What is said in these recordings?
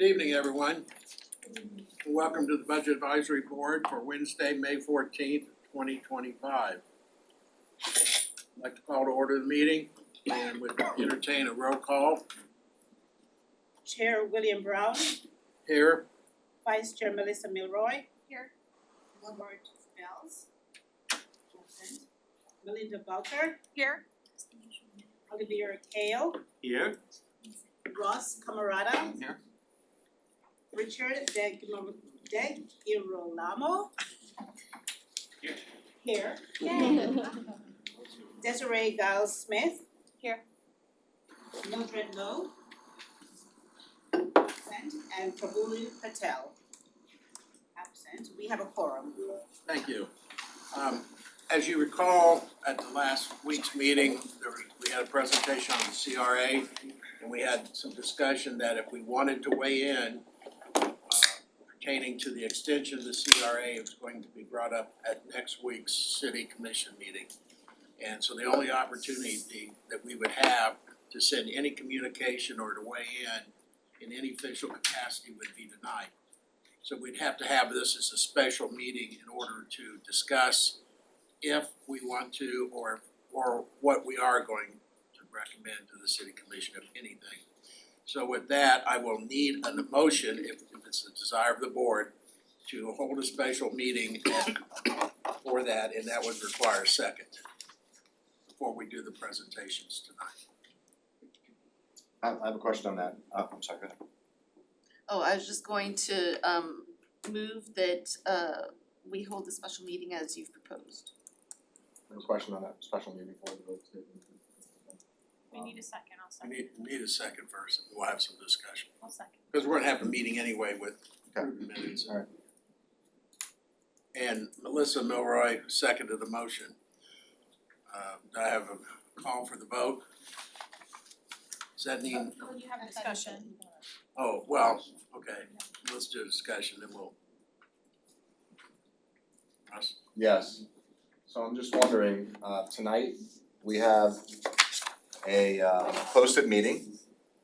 Good evening, everyone. Welcome to the Budget Advisory Board for Wednesday, May 14th, 2025. I'd like to call to order the meeting and would entertain a roll call. Chair William Brown, Here, Vice Chair Melissa Milroy. Here. Robert Bells. Present. Melinda Bowker, Here. Olivia Kale, here, Ross Camarada. Here. Richard De Girolamo. Here. Desiree Giles Smith. Here. Mildred Lowe. Absent. And Prabhu Patel. Absent. We have a quorum. thank you. As you recall, at the last week's meeting, we had a presentation on the CRA, and we had some discussion that if we wanted to weigh in pertaining to the extension of the CRA, it was going to be brought up at next week's city commission meeting. And so the only opportunity that we would have to send any communication or to weigh in any official capacity would be tonight. So we'd have to have this as a special meeting in order to discuss if we want to or what we are going to recommend to the city commission, if anything. So with that, I will need an motion, if it's the desire of the board, to hold a special meeting for that, and that would require a second before we do the presentations tonight. I have a question on that. I'm sorry, go ahead. Oh, I was just going to move that we hold a special meeting as you've proposed. I have a question on that special meeting for the vote. We need a second, I'll We second, need a second first, and we'll have some discussion, I'll second. because we're gonna have a meeting anyway with Okay. minutes. Alright. And Melissa Milroy seconded the motion. Do I have a call for the vote? Does that mean, Will you have discussion? oh, well, okay, let's do a discussion, then we'll. Russ? Yes, so I'm just wondering, tonight, we have a posted meeting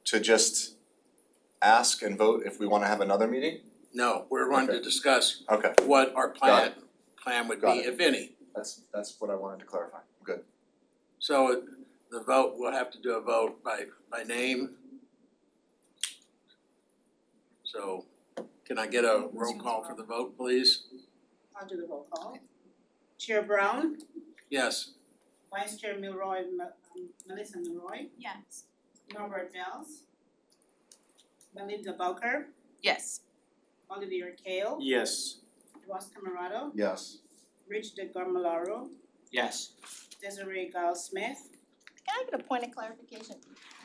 to just ask and vote if we wanna have another meeting? No, we're going to Okay. discuss Okay, what our plan would Got be, it. if any. that's what I wanted to clarify, good. So the vote, we'll have to do a vote by name. So can I get a roll call for the vote, please? I'll do the roll call. Chair Brown, Yes, Vice Chair Milroy, Melissa Milroy, Yes. Norbert Bells, Melinda Bowker, Yes. Olivia Kale, Yes. Ross Camarado, Yes, Rich De Garmalaro, Yes. Desiree Giles Smith. Can I get a point of clarification?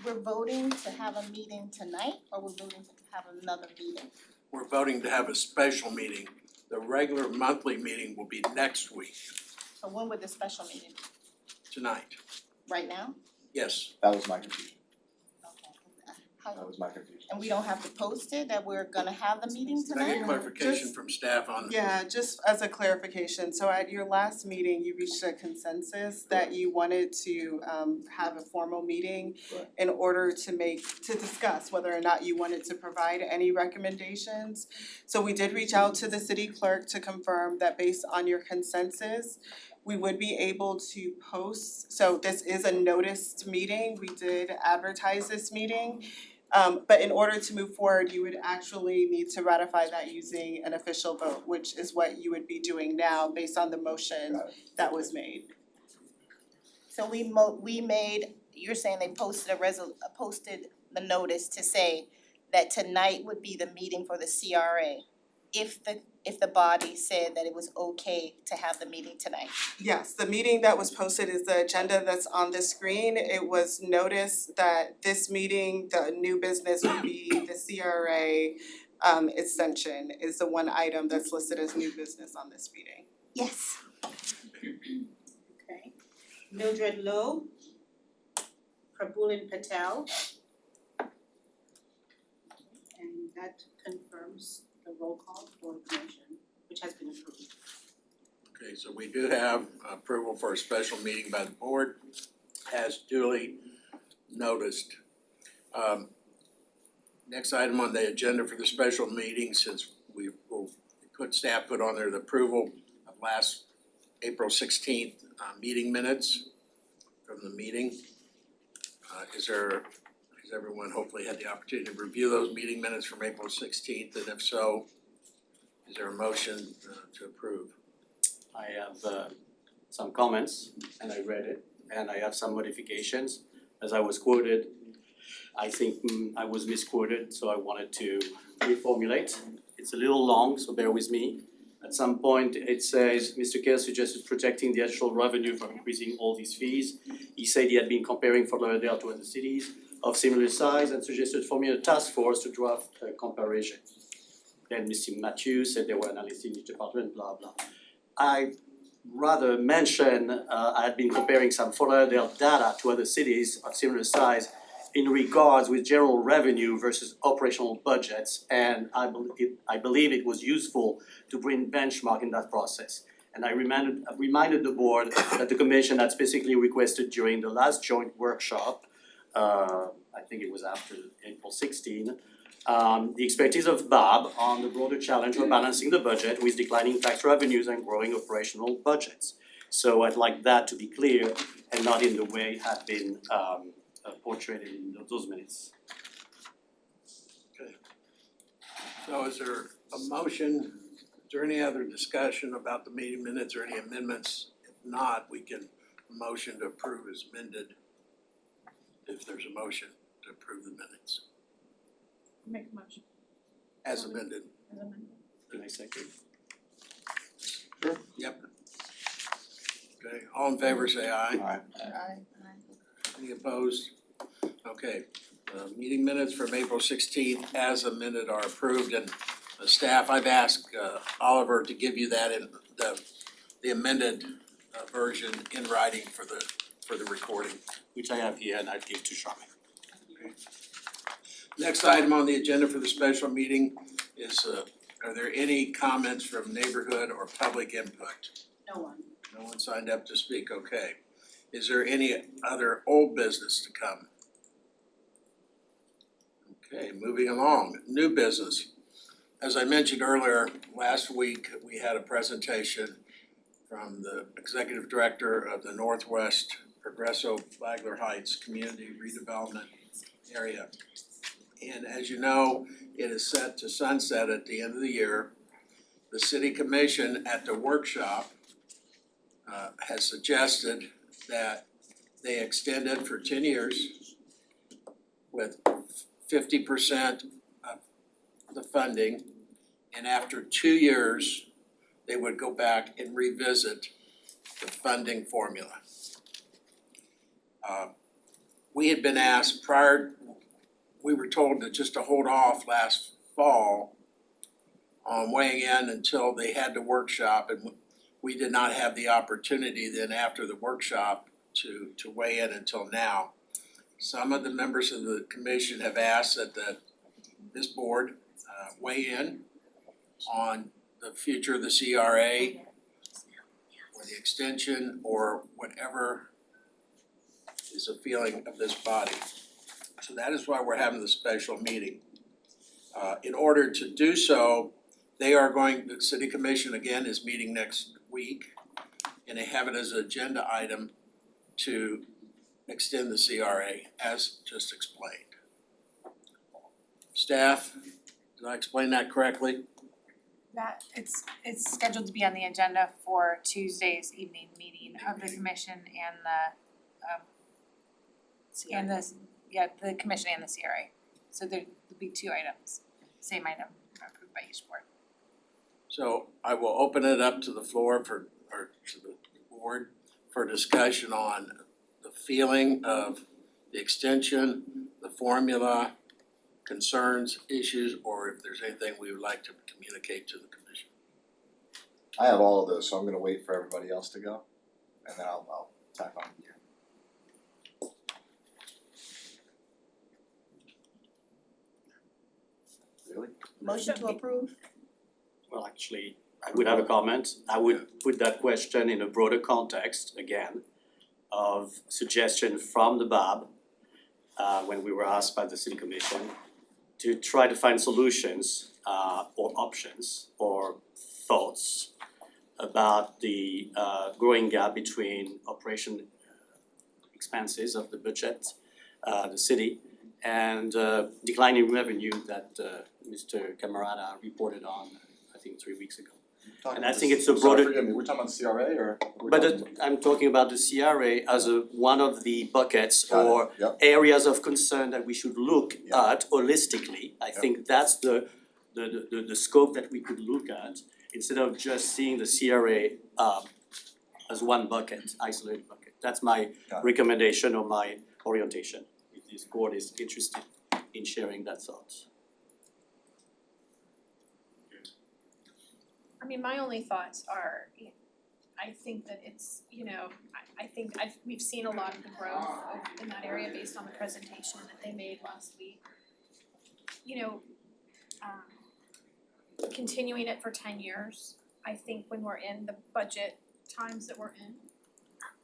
We're voting to have a meeting tonight, or we're voting to have another meeting? we're voting to have a special meeting. The regular monthly meeting will be next week, So when would the special meeting be? tonight. Right now? Yes, that was my confusion, Okay. How- that was my confusion. And we don't have to post it that we're gonna have the meeting can I get tonight? clarification from staff on? Yeah, just as a clarification, so at your last meeting, you reached a consensus that you wanted to have a formal meeting Right. in order to discuss whether or not you wanted to provide any recommendations. So we did reach out to the city clerk to confirm that based on your consensus, we would be able to post, so this is a noticed meeting, we did advertise this meeting. But in order to move forward, you would actually need to ratify that using an official vote, which is what you would be doing now based on the motion Got it. that was made. So we made, you're saying they posted posted the notice to say that tonight would be the meeting for the CRA. If the body said that it was okay to have the meeting tonight. Yes, the meeting that was posted is the agenda that's on the screen. It was noticed that this meeting, the new business would be the CRA extension is the one item that's listed as new business on this meeting. Yes. Okay. Mildred Lowe, Prabhu Patel. And that confirms the roll call for the motion, which has been approved. Okay, so we do have approval for a special meeting by the board as duly noticed. Next item on the agenda for the special meeting, since we will staff put on there the approval of last April 16th meeting minutes from the meeting. Has everyone hopefully had the opportunity to review those meeting minutes from April 16th, and if so, is there a motion to approve? I have some comments and I read it and I have some modifications. As I was quoted, I think I was misquoted, so I wanted to reformulate. It's a little long, so bear with me. At some point, it says, Mr. Kerr suggested protecting the additional revenue from increasing all these fees. He said he had been comparing Fort Lauderdale to other cities of similar size and suggested forming a task force to draft a comparison. Then Mr. Matthews said there were analysts in each department, blah blah. I rather mention I had been comparing some Fort Lauderdale data to other cities of similar size in regards with general revenue versus operational budgets, and I believe it was useful to bring benchmark in that process. And I reminded the board that the commission had specifically requested during the last joint workshop, I think it was after April 16, the expertise of Bob on the broader challenge of balancing the budget with declining tax revenues and growing operational budgets. So I'd like that to be clear and not in the way it had been portrayed in those minutes. So is there a motion? Is there any other discussion about the meeting minutes or any amendments? If not, we can motion to approve as amended. If there's a motion to approve the minutes Make a motion as amended. as amended. Can I second? Yep. Okay, all in favor say aye. Aye. Any opposed? Okay, meeting minutes from April 16th as amended are approved, and staff, I've asked Oliver to give you that in the amended version in writing for the recording. Which I have here and I'd give to Charmaine. Next item on the agenda for the special meeting is, are there any comments from neighborhood or public input? No one. No one signed up to speak, okay. Is there any other old business to come? Okay, moving along, new business. As I mentioned earlier, last week, we had a presentation from the executive director of the Northwest Progresso Flagler Heights Community Redevelopment Area. And as you know, it is set to sunset at the end of the year. The city commission at the workshop has suggested that they extend it for 10 years with 50% of the funding. And after 2 years, they would go back and revisit the funding formula. We had been asked we were told to hold off last fall on weighing in until they had the workshop, and we did not have the opportunity then after the workshop to weigh in until now. Some of the members of the commission have asked that this board weigh in on the future of the CRA or the extension or whatever is a feeling of this body. So that is why we're having the special meeting. In order to do so, the city commission again is meeting next week, and they have it as an agenda item to extend the CRA as just explained. Staff, did I explain that correctly? That it's scheduled to be on the agenda for Tuesday's evening meeting of the commission and the commission and the CRA. So there'll be two items, same item approved by each board. So I will open it up to the floor to the board for discussion on the feeling of the extension, the formula, concerns, issues, or if there's anything we would like to communicate to the commission. I have all of those, so I'm gonna wait for everybody else to go, and then I'll tack on here. Really? Motion to approve? Well, actually, I would have a comment. I would put that question in a broader context again of suggestion from the BAB when we were asked by the city commission to try to find solutions or options or thoughts about the growing gap between operation expenses of the budget, the city, and declining revenue that Mr. Camarada reported on, I think 3 weeks ago. And I think it's a broader- Sorry, forgive me, we're talking about CRA or? we're But talking I'm talking about the CRA as one of the buckets Got it, or yep. areas of concern that we should look Yeah. at holistically. I think that's the scope that we could look at instead of just seeing the CRA as one bucket, isolated bucket. That's my Got it. recommendation or my orientation, if this board is interested in sharing that thought. I mean, my only thoughts are, I think that it's, I think we've seen a lot of the growth in that area based on the presentation that they made last week. Continuing it for 10 years, I think when we're in the budget times that we're in,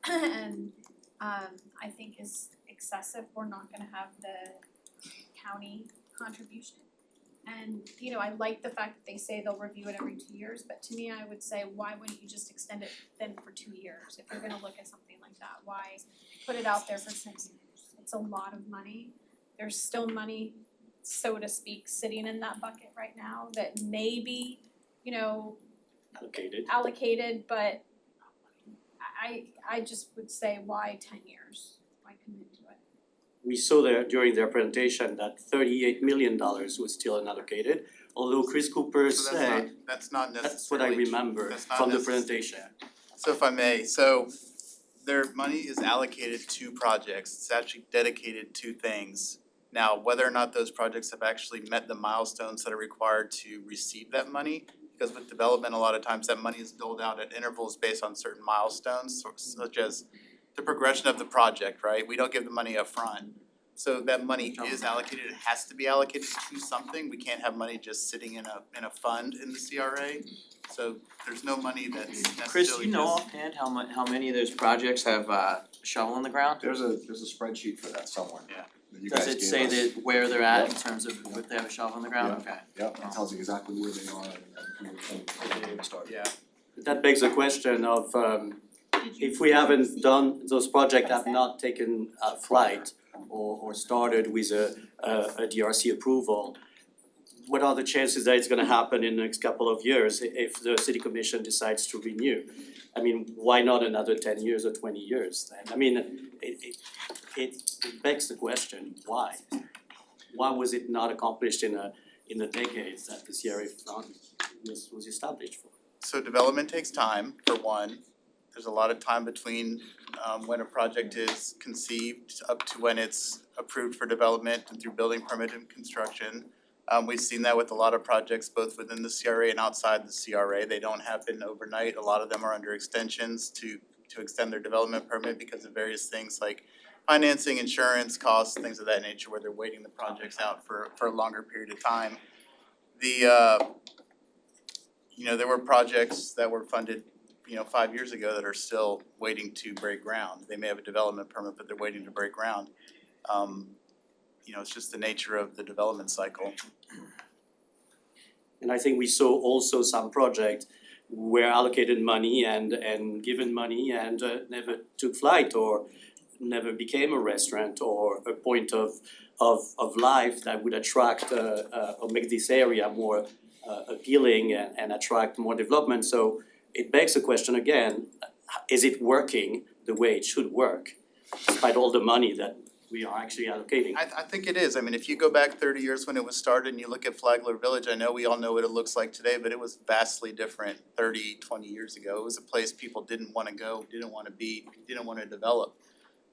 and I think is excessive, we're not gonna have the county contribution. And, I like the fact that they say they'll review it every 2 years, but to me, I would say, why wouldn't you just extend it then for 2 years? If you're gonna look at something like that, why put it out there for 6 years? It's a lot of money. There's still money, so to speak, sitting in that bucket right now that may be, Allocated. but I just would say, why 10 years? Why commit to it? We saw there during their presentation that $38 million was still unallocated, although Chris Cooper So said, that's not that's what I necessarily, remember that's not from the necess- presentation. so if I may, so their money is allocated to projects, it's actually dedicated to things. Now, whether or not those projects have actually met the milestones that are required to receive that money, because with development, a lot of times that money is doled out at intervals based on certain milestones, such as the progression of the project, right? We don't give the money up front. So that money is allocated, it has to be allocated to something, we can't have money just sitting in a fund in the CRA. So there's no money that's necessarily Chris, do you know just- offhand how many of those projects have shovel in the ground? There's a spreadsheet for that somewhere. Yeah. That you guys Does it gave say us. that where they're at in terms of if they have a shovel in the ground? Okay. Yep, it tells you exactly where they are and where they start. Yeah, That begs the question of if we haven't done, those projects have not taken flight or started with a DRC approval, what are the chances that it's gonna happen in the next couple of years if the city commission decides to renew? I mean, why not another 10 years or 20 years then? I mean, it begs the question, why? Why was it not accomplished in the decades that the CRA fund was established for? so development takes time, for one. There's a lot of time between when a project is conceived up to when it's approved for development and through building permit and construction. We've seen that with a lot of projects, both within the CRA and outside the CRA. They don't happen overnight. A lot of them are under extensions to extend their development permit because of various things like financing, insurance costs, things of that nature, where they're waiting the projects out for a longer period of time. There were projects that were funded 5 years ago that are still waiting to break ground. They may have a development permit, but they're waiting to break ground. It's just the nature of the development cycle. And I think we saw also some projects were allocated money and given money and never took flight or never became a restaurant or a point of life that would attract or make this area more appealing and attract more development. So it begs the question again, is it working the way it should work despite all the money that we are actually allocating? I think it is. I mean, if you go back 30 years when it was started and you look at Flagler Village, I know we all know what it looks like today, but it was vastly different 30, 20 years ago. It was a place people didn't wanna go, didn't wanna be, didn't wanna develop.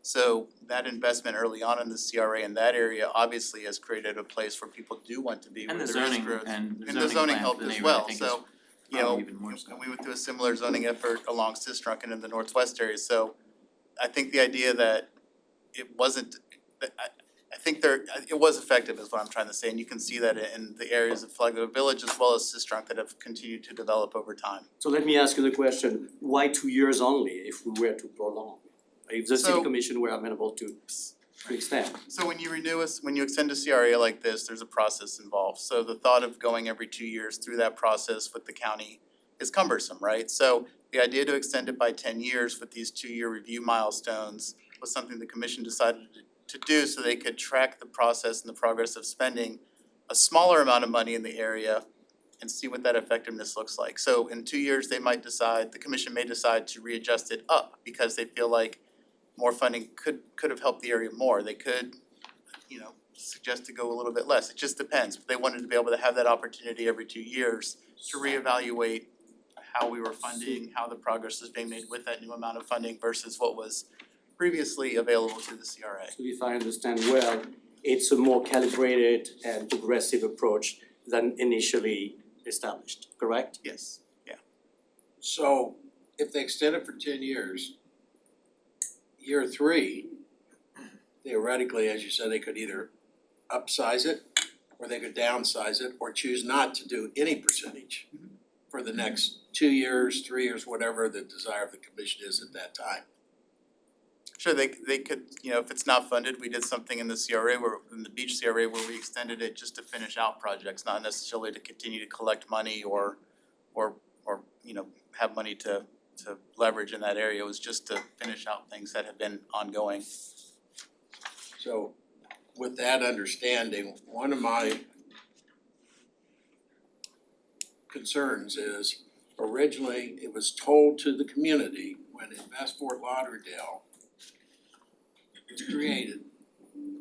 So that investment early on in the CRA in that area obviously has created a place where people do want to be, where And the there is zoning growth. and the And the zoning plan helped for the as neighborhood, I well, think so, is probably even more so. and we went through a similar zoning effort along Sistrunk and in the northwest area, so I think the idea that it wasn't, I think it was effective is what I'm trying to say, and you can see that in the areas of Flagler Village as well as Sistrunk that have continued to develop over time. So let me ask you the question, why 2 years only if we were to prolong? If the city So- commission were amenable to to extend. So when you when you extend a CRA like this, there's a process involved. So the thought of going every 2 years through that process with the county is cumbersome, right? So the idea to extend it by 10 years with these 2-year review milestones was something the commission decided to do so they could track the process and the progress of spending a smaller amount of money in the area and see what that effectiveness looks like. So in 2 years, they might decide, the commission may decide to readjust it up because they feel like more funding could have helped the area more. They could, suggest to go a little bit less. It just depends. But they wanted to be able to have that opportunity every 2 years to reevaluate how we were funding, how the progress was being made with that new amount of funding versus what was previously available to the CRA. So if I understand well, it's a more calibrated and progressive approach than initially established, correct? Yes. So if they extend it for 10 years, year 3, theoretically, as you said, they could either upsize it or they could downsize it or choose not to do any percentage for the next 2 years, 3 years, whatever the desire of the commission is at that time. Sure, they could, if it's not funded, we did something in the CRA in the beach CRA where we extended it just to finish out projects, not necessarily to continue to collect money or have money to leverage in that area. It was just to finish out things that have been ongoing. So with that understanding, one of my concerns is originally it was told to the community when Invest Fort Lauderdale was created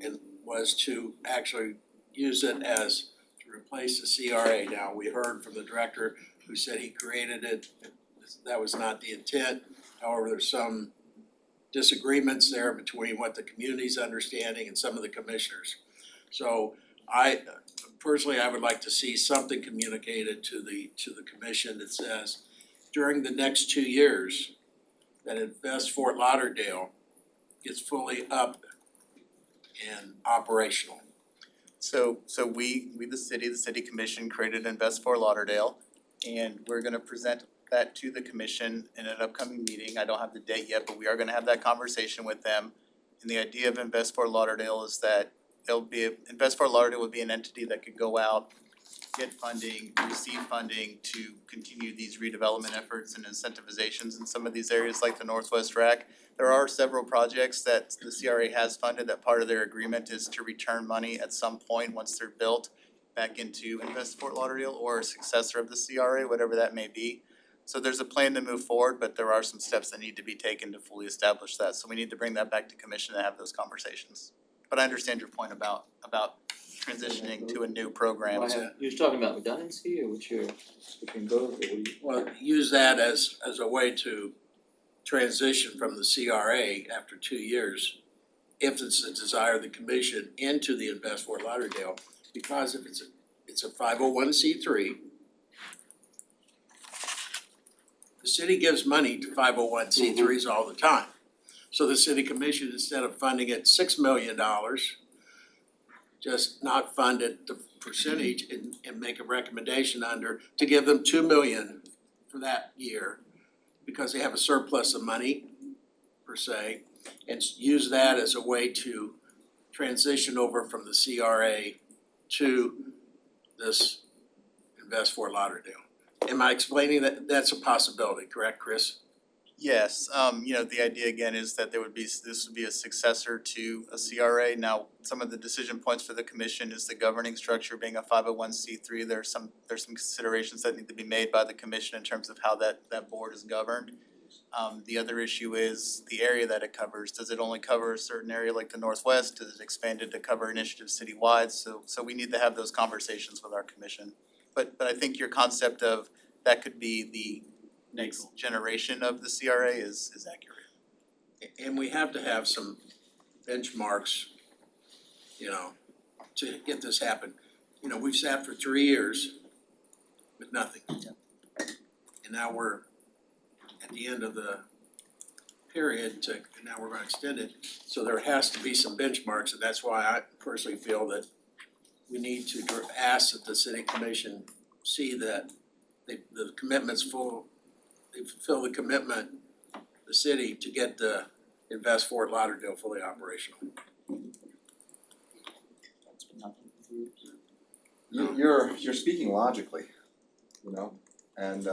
and was to actually use it as to replace the CRA. Now, we heard from the director who said he created it, that was not the intent. However, there's some disagreements there between what the community's understanding and some of the commissioners. So I would like to see something communicated to the commission that says during the next 2 years that Invest Fort Lauderdale gets fully up and operational. So we the city commission created Invest Fort Lauderdale, and we're gonna present that to the commission in an upcoming meeting. I don't have the date yet, but we are gonna have that conversation with them. And the idea of Invest Fort Lauderdale is that Invest Fort Lauderdale would be an entity that could go out, get funding, receive funding to continue these redevelopment efforts and incentivizations in some of these areas like the Northwest Rack. There are several projects that the CRA has funded that part of their agreement is to return money at some point once they're built back into Invest Fort Lauderdale or a successor of the CRA, whatever that may be. So there's a plan to move forward, but there are some steps that need to be taken to fully establish that. So we need to bring that back to commission and have those conversations. But I understand your point about transitioning to a new program. You're talking about redundancy or between both, or what do you? Well, use that as a way to transition from the CRA after 2 years, if it's the desire of the commission, into the Invest Fort Lauderdale. Because if it's a 501c3, the city gives money to 501c3s all the time. So the city commission, instead of funding it $6 million, just not fund it the percentage and make a recommendation to give them $2 million for that year, because they have a surplus of money per se, and use that as a way to transition over from the CRA to this Invest Fort Lauderdale. Am I explaining that that's a possibility, correct, Chris? Yes, the idea again is that this would be a successor to a CRA. Now, some of the decision points for the commission is the governing structure being a 501c3. There's some considerations that need to be made by the commission in terms of how that board is governed. The other issue is the area that it covers. Does it only cover a certain area like the Northwest? Does it expand it to cover initiatives citywide? So we need to have those conversations with our commission. But I think your concept of that could be the next generation of the CRA is accurate. And we have to have some benchmarks, to get this happen. We've sat for 3 years with nothing. And now we're at the end of the period and now we're gonna extend it. So there has to be some benchmarks, and that's why I personally feel that we need to ask that the city commission see that the commitment's full. They fulfill the commitment, the city, to get the Invest Fort Lauderdale fully operational. You're speaking logically, you know, and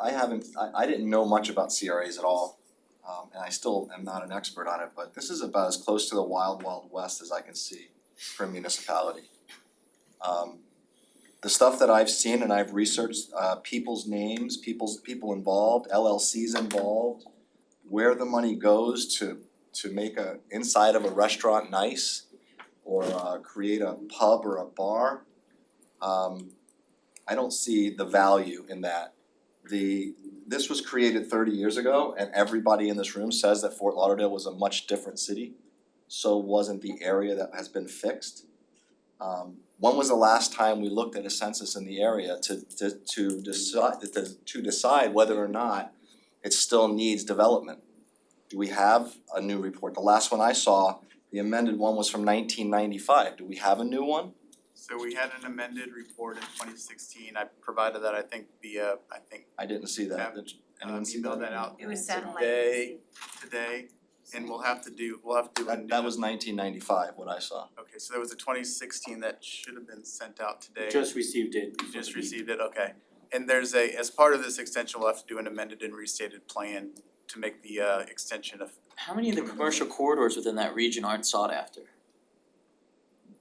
I didn't know much about CRAs at all. And I still am not an expert on it, but this is about as close to the wild west as I can see for a municipality. The stuff that I've seen and I've researched, people's names, people involved, LLCs involved, where the money goes to make a inside of a restaurant nice or create a pub or a bar. I don't see the value in that. This was created 30 years ago and everybody in this room says that Fort Lauderdale was a much different city. So wasn't the area that has been fixed. When was the last time we looked at a census in the area to decide whether or not it still needs development? Do we have a new report? The last one I saw, the amended one was from 1995. Do we have a new one? So we had an amended report in 2016. I provided that, I think, via, I didn't see that. Did anyone see emailed that? that out It was satellite. today, and we'll have to do a new. That was 1995, what I saw. Okay, so there was a 2016 that should have been sent out today. Just received it. You just received it, okay. And there's as part of this extension, we'll have to do an amended and restated plan to make the extension of. How many of the commercial corridors within that region aren't sought after?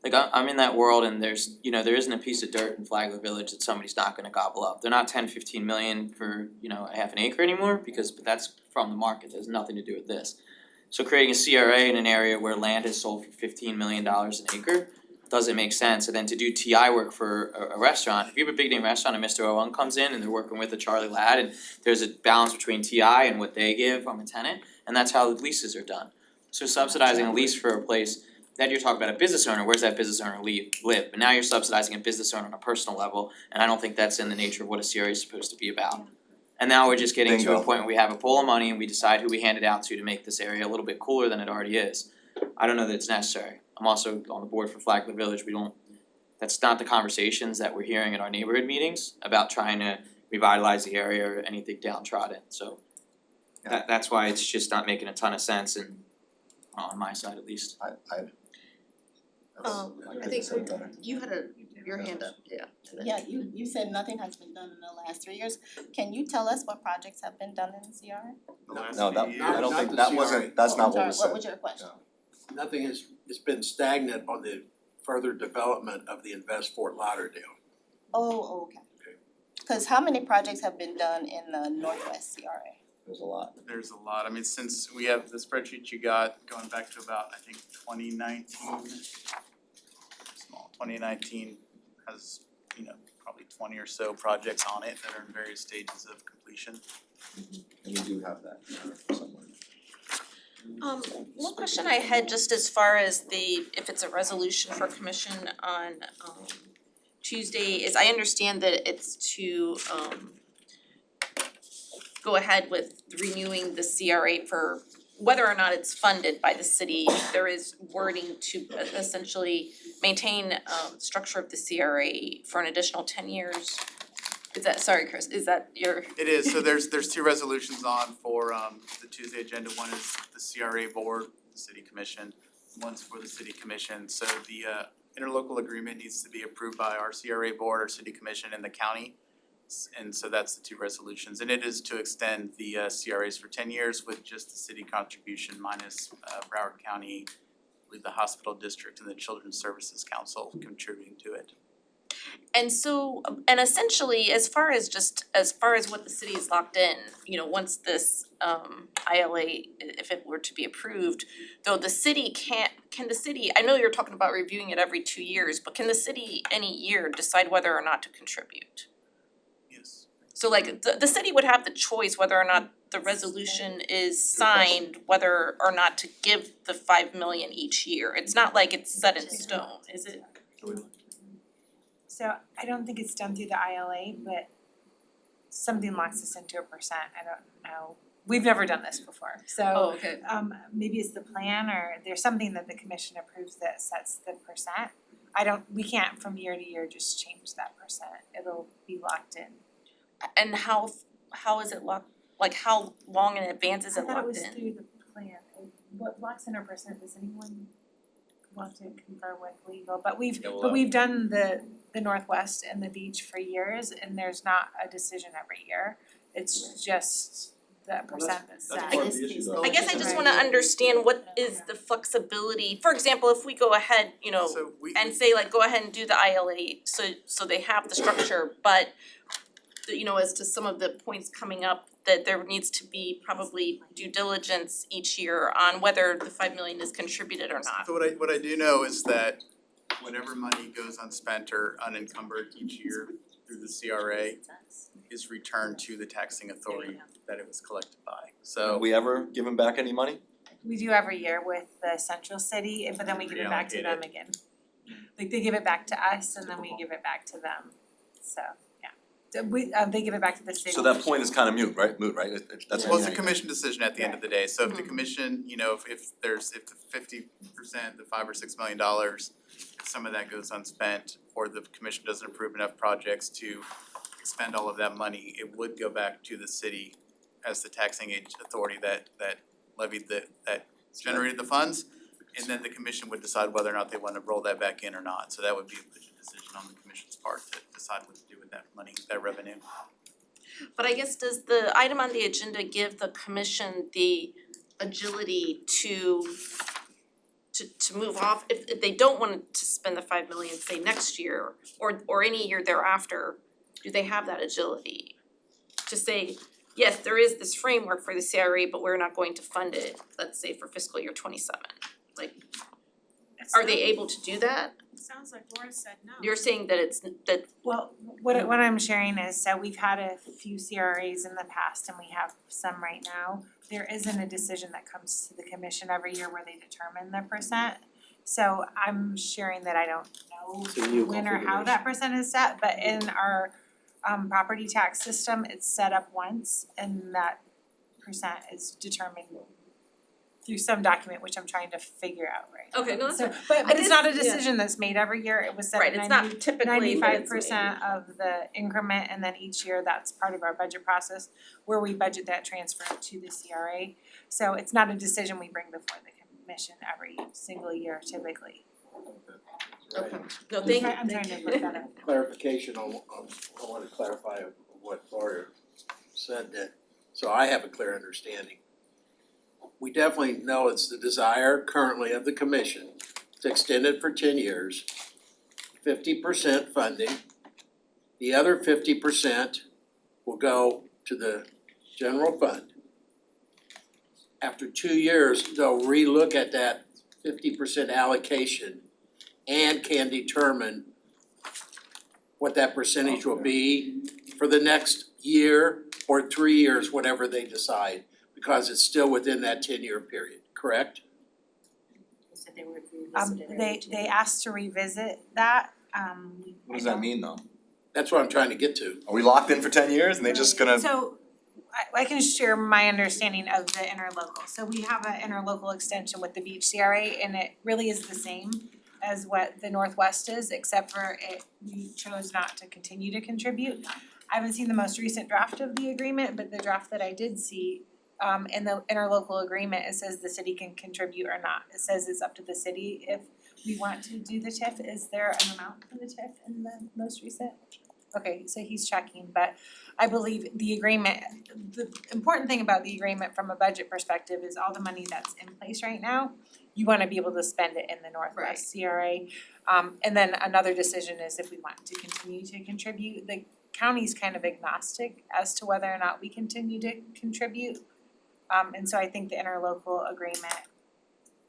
Like I'm in that world and there's, there isn't a piece of dirt in Flagler Village that somebody's not gonna gobble up. They're not 10-15 million for, a half an acre anymore but that's from the market, there's nothing to do with this. So creating a CRA in an area where land is sold for $15 million an acre doesn't make sense. And then to do TI work for a restaurant, if you have a big name restaurant and Mr. O1 comes in and they're working with a Charlie Ladd and there's a balance between TI and what they give from a tenant, and that's how the leases are done. So subsidizing a lease for a place, then you're talking about a business owner, where's that business owner live? But now you're subsidizing a business owner on a personal level, and I don't think that's in the nature of what a CRA is supposed to be about. And now we're just getting to a Bingo. point where we have a pool of money and we decide who we hand it out to make this area a little bit cooler than it already is. I don't know that it's necessary. I'm also on the board for Flagler Village, that's not the conversations that we're hearing at our neighborhood meetings about trying to revitalize the area or anything downtrodden, so that's why it's just not making a ton of sense and on my side at least. I I couldn't think say it better. you had your hand up, yeah. Yeah, you said nothing has been done in the last 3 years. Can you tell us what projects have been done in the CRA? The last No, few that, years. I don't Not think, the that CRA. wasn't, that's not what I'm was sorry, said. what was your question? Nothing it's been stagnant on the further development of the Invest Fort Lauderdale. Oh, okay. Cause how many projects have been done in the Northwest CRA? There's a lot. There's a lot, I mean, since we have the spreadsheet you got going back to about, I think, 2019 has, probably 20 or so projects on it that are in various stages of completion. And we do have that somewhere. One question I had just as far as if it's a resolution for commission on Tuesday is I understand that it's to go ahead with renewing the CRA for whether or not it's funded by the city. There is wording to essentially maintain structure of the CRA for an additional 10 years. Is that, sorry Chris, is that your? It is, so there's two resolutions on for the Tuesday agenda. One is the CRA board, the city commission, one's for the city commission. So the interlocal agreement needs to be approved by our CRA board, our city commission, and the county. And so that's the two resolutions, and it is to extend the CRAs for 10 years with just the city contribution minus Broward County, I believe the hospital district and the Children's Services Council contributing to it. And so, and essentially, as far as what the city is locked in, once this ILA, if it were to be approved, though the city can the city, I know you're talking about reviewing it every 2 years, but can the city any year decide whether or not to contribute? Yes. So like the city would have the choice whether or not the resolution is signed, whether or not to give the 5 million each year. It's not like it's set in stone, is it? So I don't think it's done through the ILA, but something locks us into a percent, I don't know. We've never done this before, so Okay. Maybe it's the plan or there's something that the commission approves that sets the percent. We can't from year to year just change that percent, it'll be locked in. And how is it locked, like how long in advance is it locked in? I thought it was through the plan, what blocks in our percent, does anyone want to confer with legal, but we've, Yeah, we'll, but we've done the Northwest and the beach for years and there's not a decision every year. It's just the percent that's set. That's part of the issue though. I guess I just Right. wanna understand what is the flexibility, for example, if we go ahead, you know, So we and say like, go ahead and do the ILA, so they have the structure, but you know, as to some of the points coming up, that there needs to be probably due diligence each year on whether the 5 million is contributed or not. So what I do know is that whatever money goes unspent or unencumbered each year through the CRA is returned to the taxing authority that it was collected by. Have So we ever given back any money? We do every year with the central city, but then we give it back to them again. Like they give it back to us and then we give it back to them, so, yeah. They give it back to the city. So that point is kind of moot, right? That's well, it's a what commission decision at the end of the day. So if the commission, you know, if the 50%, the $5 or $6 million, if some of that goes unspent or the commission doesn't approve enough projects to expend all of that money, it would go back to the city as the taxing authority that levied that generated the funds. And then the commission would decide whether or not they want to roll that back in or not. So that would be a decision on the commission's part to decide what to do with that money, that revenue. But I guess does the item on the agenda give the commission the agility to move off, if they don't want to spend the 5 million, say next year, or any year thereafter, do they have that agility? To say, yes, there is this framework for the CRA, but we're not going to fund it, let's say for fiscal year 27. Like, are they able to do that? It sounds like Laura said no. You're saying that it's, that, Well, what I'm sharing is, so we've had a few CRAs in the past and we have some right now. There isn't a decision that comes to the commission every year where they determine the percent. So I'm sharing that I don't It's a know new when or how that percent is set, but in our property tax system, it's set up once and that percent is determined through some document, which I'm trying to figure out right now. okay, no, that's So, fine. but I it's guess- not a yeah. decision that's made every year, it was set Right, it's not typically, but it's made. 95% of the increment, and then each year that's part of our budget process where we budget that transfer to the CRA. So it's not a decision we bring before the commission every single year typically. Okay, no, thank you. I'm trying to look that up. Clarification on, I wanna clarify what Laura said that, so I have a clear understanding. We definitely know it's the desire currently of the commission to extend it for 10 years, 50% funding. The other 50% will go to the general fund. After 2 years, they'll relook at that 50% allocation and can determine what that percentage will be for the next year or 3 years, whatever they decide, because it's still within that 10-year period, correct? So they would revisit it every They 2 they asked to revisit that, What does that mean though? That's what I'm trying to get to. Are we locked in for 10 years and they just gonna? So I can share my understanding of the interlocal. So we have an interlocal extension with the beach CRA and it really is the same as what the Northwest is, except for we chose not to continue to contribute. I haven't seen the most recent draft of the agreement, but the draft that I did see, in the interlocal agreement, it says the city can contribute or not. It says it's up to the city if we want to do the TIF. Is there an amount for the TIF in the most recent? Okay, so he's checking, but I believe the agreement, the important thing about the agreement from a budget perspective is all the money that's in place right now, you wanna be able to spend it in the Northwest CRA. And then another decision is if we want to continue to contribute. The county's kind of agnostic as to whether or not we continue to contribute. And so I think the interlocal agreement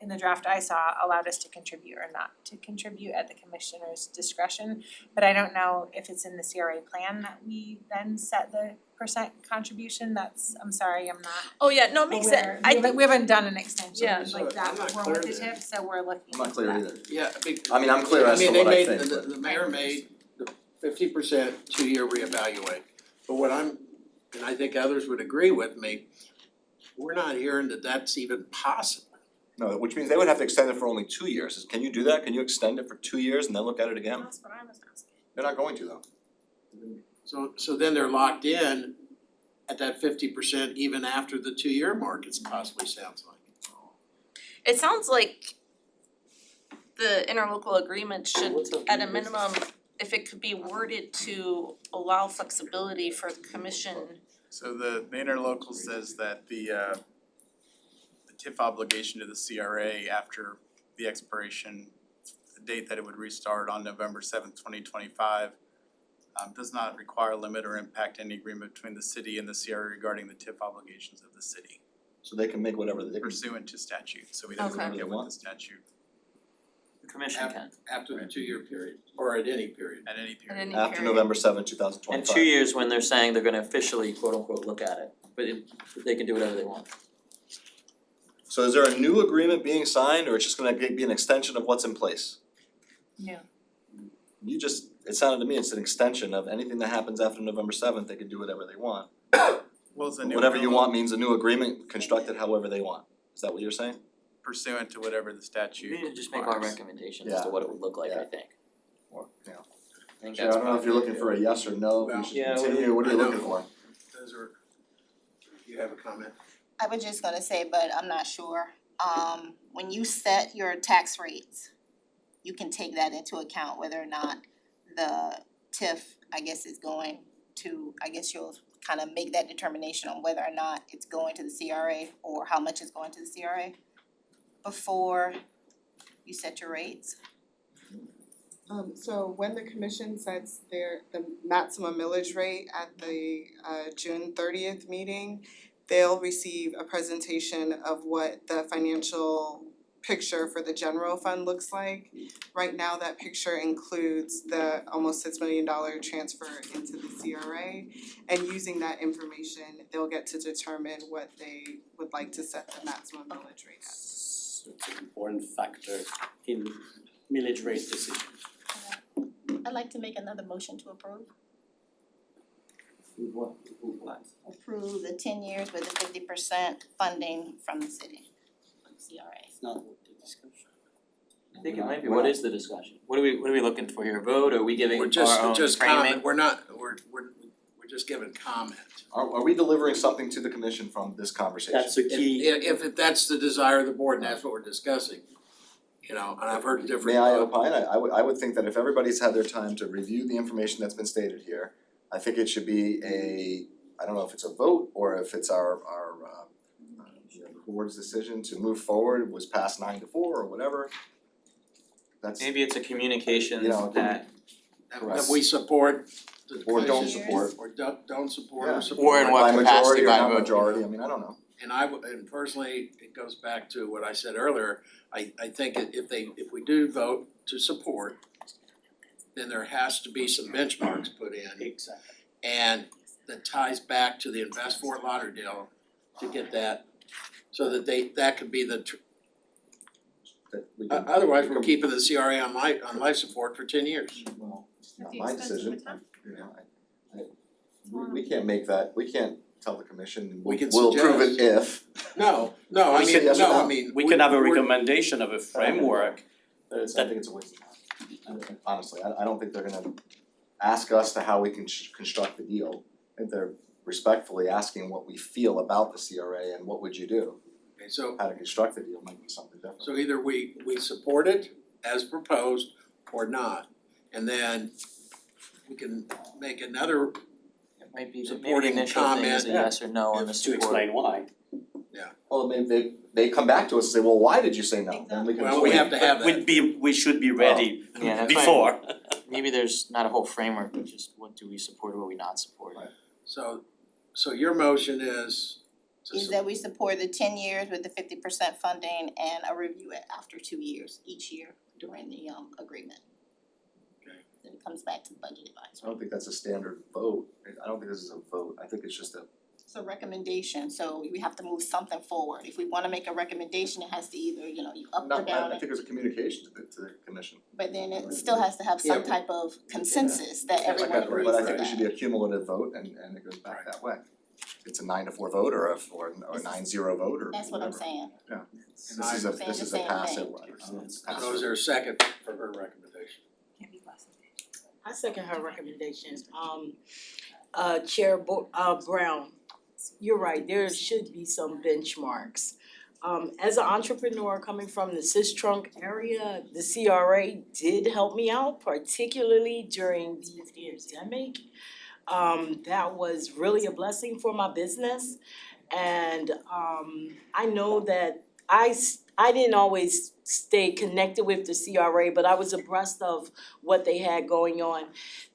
in the draft I saw allowed us to contribute or not to contribute at the commissioner's discretion. But I don't know if it's in the CRA plan that we then set the percent contribution. That's, I'm sorry, I'm not Oh, yeah, no, it makes sense. aware. We haven't done an extension Yeah. like that I'm not before clear with the then. TIF, so we're looking I'm not into clear that. either. Yeah, I mean, I'm clear as to what I think, the but- mayor made the 50% 2-year reevaluate. But what I'm, and I think others would agree with me, we're not hearing that that's even possible. No, which means they would have to extend it for only 2 years. Can you do that? Can you extend it for 2 years and then look at it again? That's what I was asking. They're not going to though. So then they're locked in at that 50% even after the 2-year mark, it possibly sounds like. it sounds like the interlocal agreement should, What's up, at a Lucas? minimum, if it could be worded to allow flexibility for the commission. So the interlocal says that the TIF obligation to the CRA after the expiration, the date that it would restart on November 7th, 2025, does not require, limit, or impact any agreement between the city and the CRA regarding the TIF obligations of the city So they can make whatever they can. pursuant to statute, so we don't Okay. get with the statute The commission can. After the 2-year period, or at any period. at any At period. any After period. November 7th, 2025. And 2 years when they're saying they're gonna officially quote unquote look at it, but they can do whatever they want. So is there a new agreement being signed or it's just gonna be an extension of what's in place? Yeah. It sounded to me it's an extension of anything that happens after November 7th, they can do whatever they want. Well, it's a new Whatever you interlocal want means a new agreement constructed however they want. Is that what you're saying? pursuant to whatever the statute We need to just make our requires. recommendations as to what it would look like, I Yeah. think. Or, you know. I think Yeah, I that's don't know if you're looking for a yes or no, if Well, you should yeah, continue, what are you I know. looking for? Those are, you have a comment? I was just gonna say, but I'm not sure, when you set your tax rates, you can take that into account whether or not the TIF, I guess, is going to, I guess you'll kind of make that determination on whether or not it's going to the CRA or how much is going to the CRA before you set your rates. So when the commission sets the maximum millage rate at the June 30th meeting, they'll receive a presentation of what the financial picture for the general fund looks like. Right now, that picture includes the almost $6 million transfer into the CRA. And using that information, they'll get to determine what they would like to set the maximum millage rate at. So it's an important factor in millage rate decision. I'd like to make another motion to approve. What? Approve the 10 years with the 50% funding from the city, from CRA. It's not what the discussion. I think it might be, what is the discussion? What are we looking for here, vote, or are we giving We're our own just framing? comment, we're just giving comment. Are we delivering something to the commission from this conversation? That's a key. If that's the desire of the board and that's what we're discussing, you know, and I've heard different. May I opine? I would think that if everybody's had their time to review the information that's been stated here, I think it should be I don't know if it's a vote or if it's our the board's decision to move forward was passed 9-4 or whatever. That's, Maybe it's a communication You know, that, That we support the or don't commission, support, or don't support Yeah. or support. Or in what by majority capacity or by not vote. majority, I mean, I don't know. And personally, it goes back to what I said earlier, I think if we do vote to support, then there has to be some benchmarks put in. Exactly. And that ties back to the Invest Fort Lauderdale to get that, so that that could be the, That we can- otherwise we we're can- keeping the CRA on life support for 10 years. Well, it's At not the my expense of the decision, town. you know, we can't make that, we can't tell the commission, We can we'll approve it suggest. if. No, We I say mean, yes or no, I no. mean. We can have a we're- recommendation of a framework. I think it's a waste of time. Honestly, I don't think they're gonna ask us to how we can construct the deal. I think they're respectfully asking what we feel about the CRA and what would you do? Okay, so How to construct the deal might be something different. So either we support it as proposed or not, and then we can make another, it might be, maybe the Supporting initial thing is a comment. yes or no on the To support. explain why. Well, maybe they come back to us and say, well, why did you say no? Then we can. well, we have to have that. We should be ready Yeah, that's why- before. Maybe there's not a whole framework, but just what do we support or what we not support. Right. So your motion is to Is that we support the 10 years with the 50% funding and a review it after 2 years, each year during the agreement. Okay. Then it comes back to the budget I advisory. don't think that's a standard vote. I don't think this is a vote. I think it's just a, It's a recommendation, so we have to move something forward. If we wanna make a recommendation, it has to either, you up or not, down I it, think it's a communication to the commission. but then it still has to have some Yeah. type of consensus that everyone Right, agrees But I to think it that. should be a cumulative vote and it goes back that way. It's a 9-4 vote or a 9-0 vote or That's what I'm whatever. saying. This is a, Saying this the is a same passive thing. one. So is there a second for her recommendation? I second her recommendation. Chair Brown, you're right, there should be some benchmarks. As an entrepreneur coming from the Sistrunk area, the CRA did help me out, particularly during the pandemic. That was really a blessing for my business. And I know that I didn't always stay connected with the CRA, but I was abreast of what they had going on.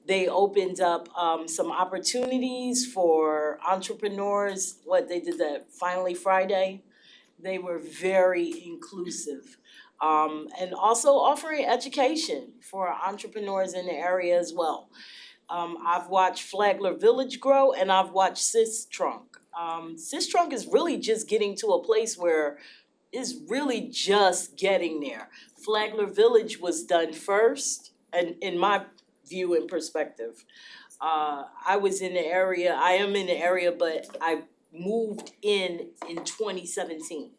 They opened up some opportunities for entrepreneurs. They did that Finally Friday. They were very inclusive. And also offering education for entrepreneurs in the area as well. I've watched Flagler Village grow and I've watched Sistrunk. Sistrunk is really just getting to a place where it's really just getting there. Flagler Village was done first, and in my view and perspective. I was in the area, I am in the area, but I moved in 2017.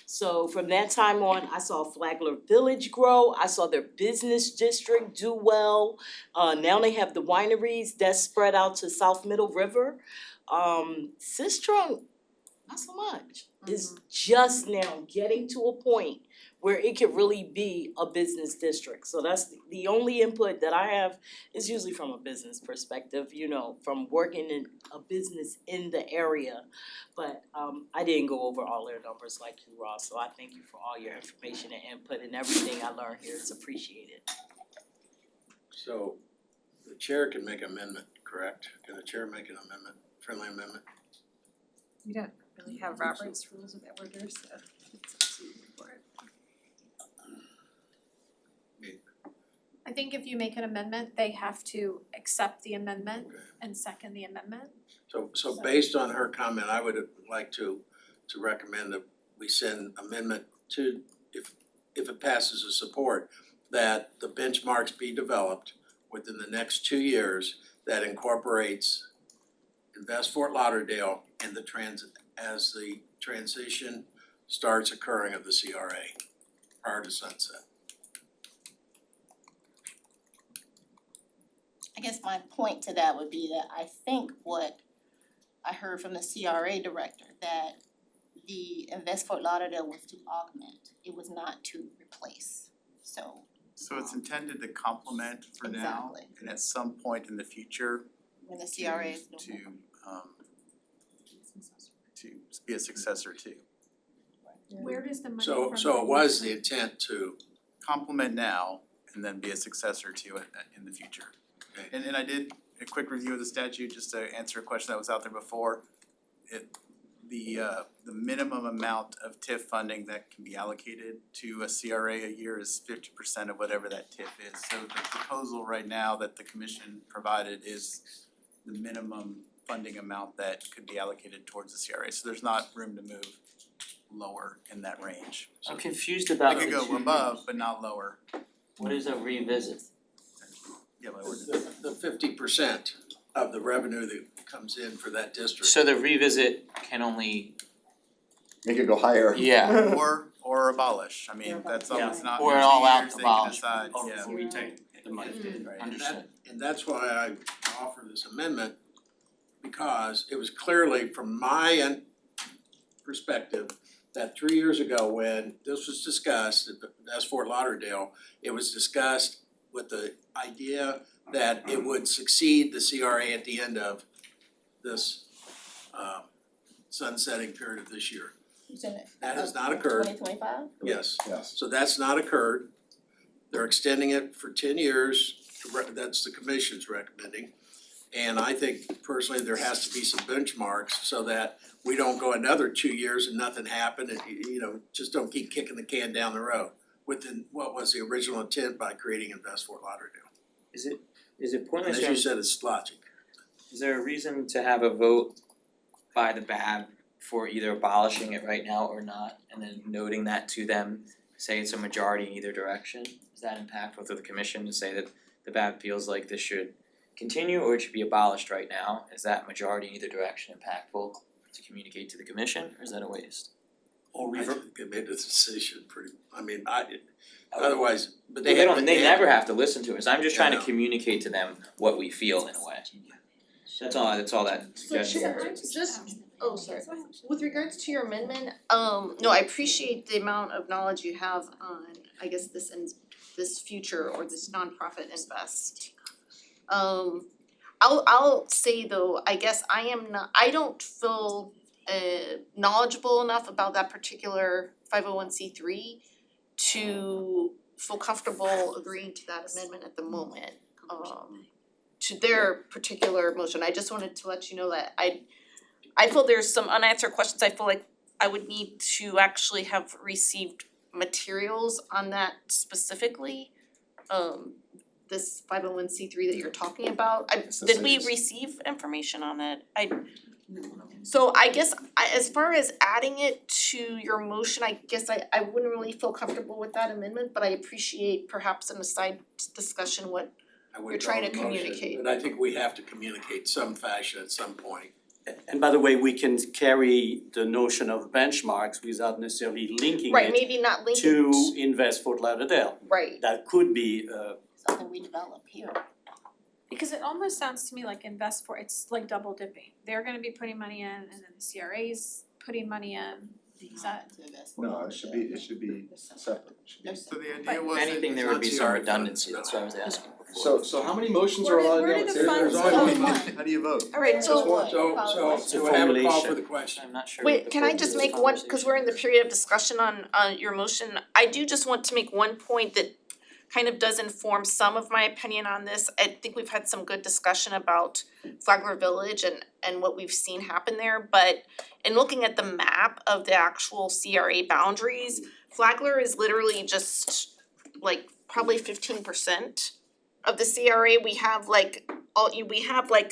So from that time on, I saw Flagler Village grow, I saw their business district do well. Now they have the wineries that spread out to South Middle River. Sistrunk, not so much. It's just now getting to a point where it could really be a business district. So that's the only input that I have is usually from a business perspective, you know, from working in a business in the area. But I didn't go over all their numbers like you, Ross, so I thank you for all your information and input, and everything I learned here is appreciated. So the chair can make amendment, correct? Can the chair make an amendment, friendly amendment? We don't really have Robert's rules of order, so it's up to you for it. I think if you make an amendment, they have to accept the amendment and second the amendment. So based on her comment, I would like to recommend that we send amendment to, if it passes a support, that the benchmarks be developed within the next 2 years that incorporates Invest Fort Lauderdale in the as the transition starts occurring of the CRA prior to sunset. I guess my point to that would be that I think what I heard from the CRA director, that the Invest Fort Lauderdale was to augment, it was not to replace, so. So it's intended to complement for now, Exactly. and at some point in the future, When the CRA is no more. to be a successor to. Where does the money So from it was the intent to, Complement now and then be a successor to it in the future. Okay. And I did a quick review of the statute just to answer a question that was out there before. The minimum amount of TIF funding that can be allocated to a CRA a year is 50% of whatever that TIF is. So the proposal right now that the commission provided is the minimum funding amount that could be allocated towards the CRA. So there's not room to move lower in that range. I'm confused about It could go above, but not lower. what is a revisit? Yeah, by ordinance. the 50% of the revenue that comes in for that district. So the revisit can only, Make it go higher. yeah, Or abolish, I mean, that's all, it's not Or years an all-out years, they can abolish. decide, Or yeah. retake the money. Right. understood. And that's why I offer this amendment, because it was clearly from my perspective that 3 years ago when this was discussed, that's Fort Lauderdale, it was discussed with the idea that it would succeed the CRA at the end of this sunsetting period of this year. That has not occurred. 2025? Yes. Yes. So that's not occurred. They're extending it for 10 years, that's the commission's recommending. And I think personally, there has to be some benchmarks so that we don't go another 2 years and nothing happened and, you know, just don't keep kicking the can down the road within what was the original intent by creating Invest Fort Lauderdale. Is it And pointless, as you said, it's logic. is there a reason to have a vote by the BAB for either abolishing it right now or not, and then noting that to them, say it's a majority in either direction? Is that impactful to the commission to say that the BAB feels like this should continue or it should be abolished right now? Is that majority in either direction impactful to communicate to the commission, or is that a waste? I think they made the decision pretty, I mean, otherwise, but they They have. don't, they never have to listen to us, I'm just trying Yeah, to I know. communicate to them what we feel in a way. That's all that So suggestion Chair, was. just Oh, sorry. With regards to your amendment, no, I appreciate the amount of knowledge you have on, I guess, this future or this nonprofit invest. I'll say though, I guess I don't feel knowledgeable enough about that particular 501c3 to feel comfortable agreeing to that amendment at the moment. To their particular motion, I just wanted to let you know that I feel there's some unanswered questions. I feel like I would need to actually have received materials on that specifically. This 501c3 that you're talking about, did we receive information on it? So I guess as far as adding it to your motion, I guess I wouldn't really feel comfortable with that amendment, but I appreciate perhaps in a side discussion what you're trying to communicate. But I think we have to communicate some fashion at some point. And by the way, we can carry the notion of benchmarks without necessarily linking Right, it maybe not linking to Invest Fort Lauderdale. right. That could be Something we develop here. Because it almost sounds to me like it's like double dipping. They're gonna be putting money in and then the CRA's putting money in. Is that, No, it should be separate. So the idea was If anything, there would be some redundancy, that's what I was asking before. So how many motions are allowed to Where go? did the There- funds there's only go? one motion. How do you vote? Alright, so It's a So have a call formulation. for the question. I'm not sure what wait, the can I purpose just of this make one, cause we're in the conversation period of discussion on your motion, I do just want to make one point that kind of does inform some of my opinion on this. I think we've had some good discussion about Flagler Village and what we've seen happen there, but in looking at the map of the actual CRA boundaries, Flagler is literally just like probably 15% of the CRA. We have like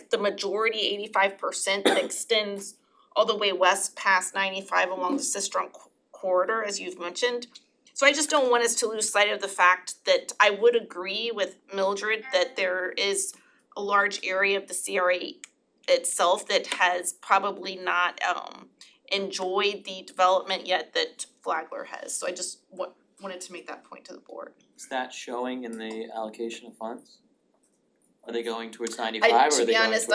the majority, 85% that extends all the way west past 95 along the Sistrunk corridor, as you've mentioned. So I just don't want us to lose sight of the fact that I would agree with Mildred that there is a large area of the CRA itself that has probably not enjoyed the development yet that Flagler has. So I just wanted to make that point to the board. is that showing in the allocation of funds? Are they going towards 95 or are they going towards To be honest,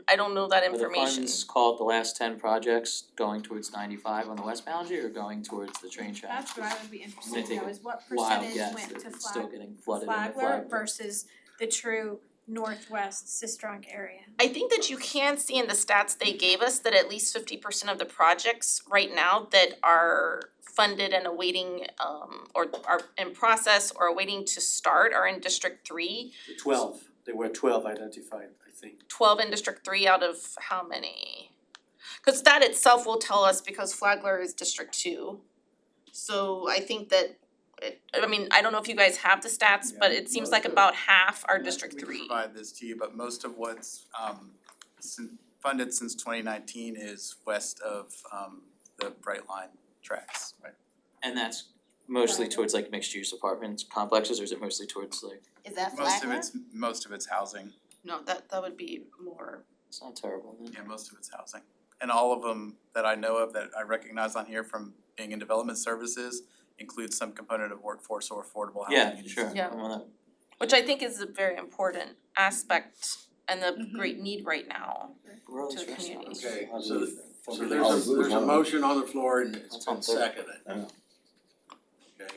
I don't know that Are the information. funds called the last 10 projects going towards 95 on the west boundary or going towards the train track? that's what I would be interested I'm to gonna know take is what Wild percentage guess went that to it's still getting flooded in the Flagler versus the true northwest Sistrunk area. I think that you can see in the stats they gave us that at least 50% of the projects right now that are funded and awaiting or are in process or awaiting to start are in District 3. 12. There were 12 identified, I think. 12 in District 3 out of how many? Cause that itself will tell us because Flagler is District 2. So I think that I don't know if you guys have the stats, but it seems like about half are District 3. We can provide this to you, but most of what's funded since 2019 is west of the Bright Line tracks, right? And that's mostly towards like mixed use apartments complexes or is it mostly towards like, Is that Most of it's housing, No, that would be more. it's not terrible then. yeah, most of it's housing. And all of them that I know of that I recognize on here from being in development services include some component of workforce or affordable housing. Yeah, needs. sure, Yeah. I'm on that. Which I think is a very important aspect and a great need right now. Where are To these the restaurants? community. Okay, so So there's a motion on the floor and it's That's on been third. seconded. I know. Okay,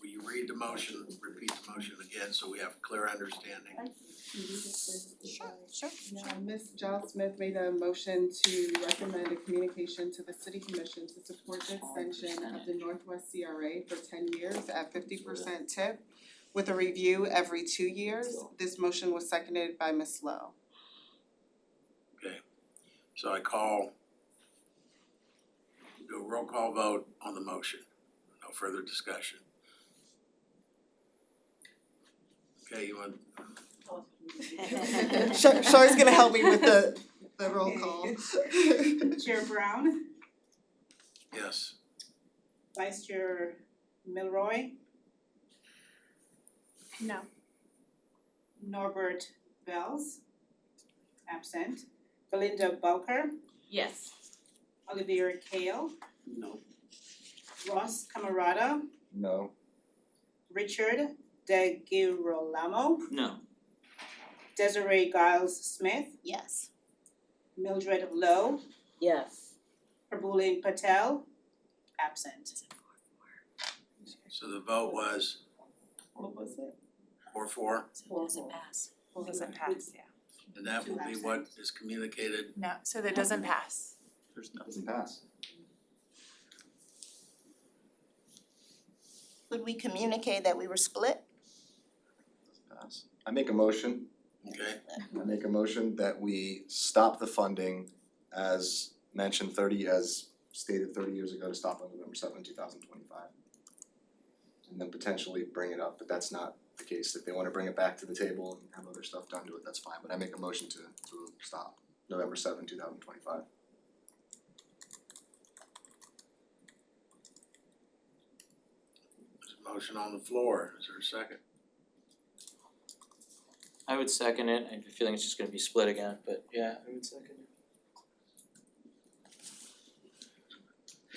will you read the motion, repeat the motion again so we have clear understanding? Sure. Ms. Giles Smith made a motion to recommend a communication to the city commission to support the extension of the Northwest CRA for 10 years at 50% tip with a review every 2 years. This motion was seconded by Ms. Lowe. So I do a roll call vote on the motion, no further discussion. Okay, you want, Char's gonna help me with the roll call. Chair Brown, yes, Vice Chair Milroy, No. Norbert Bells, absent. Belinda Bulker, Yes. Olivia Kale, No. Ross Camarada, No. Richard De Girolamo, No, Desiree Giles Smith, Yes. Mildred Lowe, Yes. Prabhuline Patel, absent. So the vote was What was it? 4-4, Doesn't pass. Doesn't pass, yeah. and that will be what is communicated. No, so that doesn't pass. Doesn't pass. Would we communicate that we were split? Doesn't pass. I make a motion that we stop the funding as mentioned as stated 30 years ago to stop on November 7, 2025. And then potentially bring it up, but that's not the case. If they wanna bring it back to the table and have other stuff done to it, that's fine, but I make a motion to stop November 7, 2025. There's a motion on the floor, is there a second? I would second it, I have a feeling it's just gonna be split again, but yeah, I would second it.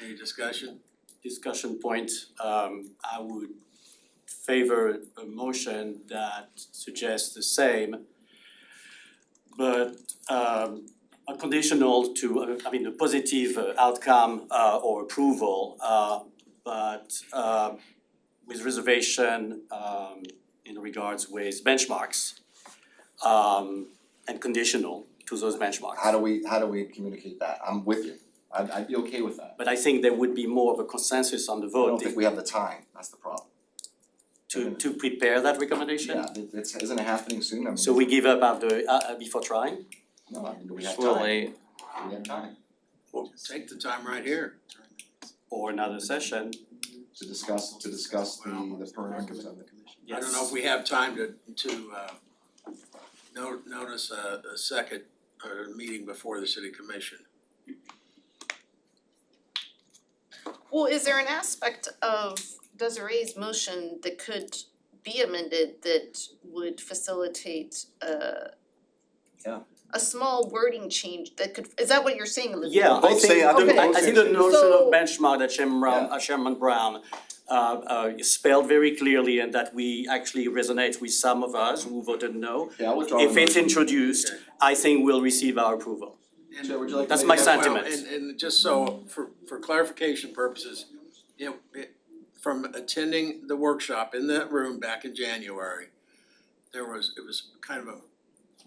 Any discussion? Discussion point, I would favor a motion that suggests the same, but a conditional to, a positive outcome or approval, but with reservation in regards with benchmarks and conditional to those benchmarks. How do we communicate that? I'm with you. I'd be okay with that. But I think there would be more of a consensus on the I vote don't think we have the time, that's the problem. to prepare that recommendation. Yeah, it's, isn't it happening soon? I mean, So we give up after before trying? no, I mean, do we have It's a little time? late. Do we have time Well, take the time right here. Or another session, to discuss the parameters of the commission? I don't know if we have time to notice a second meeting before the city commission. Well, is there an aspect of Desiree's motion that could be amended that would facilitate Yeah. a small wording change that could, is that what you're saying, Elizabeth? yeah, I Both think, say- I think I both think say- the notion So- of benchmark that Chairman Brown is spelled very clearly and that we actually resonate with some of us who voted no. Yeah, I'll withdraw the If it's motion. introduced, Okay. I think we'll receive our approval. And- Chair, would you like to That's make my that- sentiment. And just so, for clarification purposes, from attending the workshop in that room back in January, it was kind of a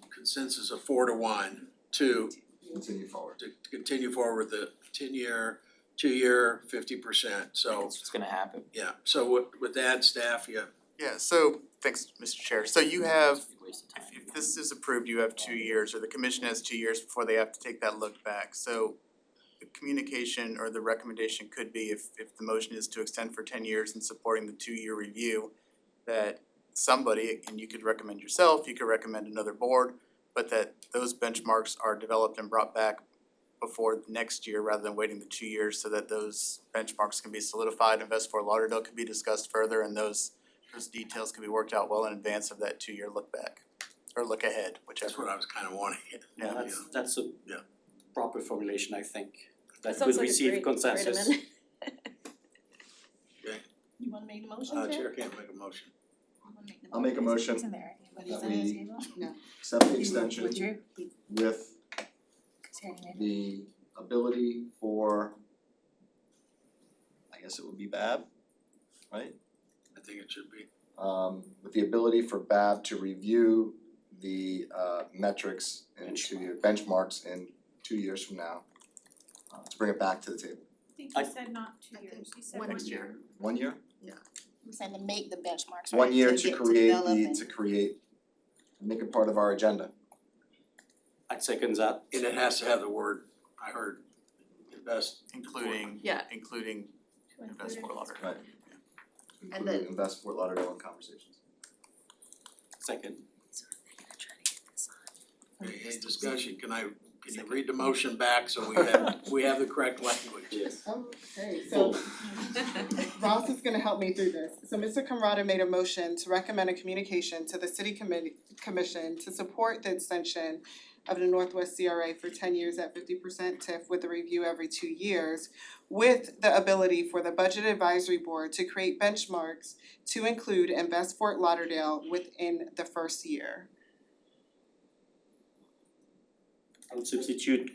consensus of 4-1 to Continue forward. continue forward with the 10-year, 2-year, 50%, so, That's what's gonna happen. yeah, so with that, staff, Yeah, so, thanks, Mr. Chair. So you have, Waste of time. if this is approved, you have 2 years, or the commission has 2 years before they have to take that look back. So the communication or the recommendation could be if the motion is to extend for 10 years and supporting the 2-year review, that somebody, and you could recommend yourself, you could recommend another board, but that those benchmarks are developed and brought back before next year rather than waiting the 2 years so that those benchmarks can be solidified, Invest Fort Lauderdale can be discussed further, and those details can be worked out well in advance of that 2-year look back, or look ahead, whichever. that's what I was kind of wanting. Yeah, that's a Yeah. proper formulation, I think, that sounds could like a receive great consensus. amendment. You wanna make the motion, Chair can't make a motion. I'll make a motion It's in there. What that is it on the we table? accept the extension Withdrew? with the ability for, I guess it would be BAB, right? I think it should be. With the ability for BAB to review the metrics in 2 year, benchmarks in 2 years from now, to bring it back to the table. I think I- you said not 2 years, you said 1 Next year. year. 1 year? I'm saying to make the benchmarks, right? 1 year To to get- create develop the, and- to create, make it part of our agenda. I'd second that. And it has to have the word, I heard, invest. Including, Yeah. including Invest Fort Lauderdale. Right. And Include then- Invest Fort Lauderdale in conversations. Second. Any discussion, can you read the motion back so we have the correct language? Yes. Okay, so Ross is gonna help me through this. So Mr. Camrata made a motion to recommend a communication to the city commission to support the extension of the Northwest CRA for 10 years at 50% TIF with a review every 2 years, with the ability for the Budget Advisory Board to create benchmarks to include Invest Fort Lauderdale within the first year. I would substitute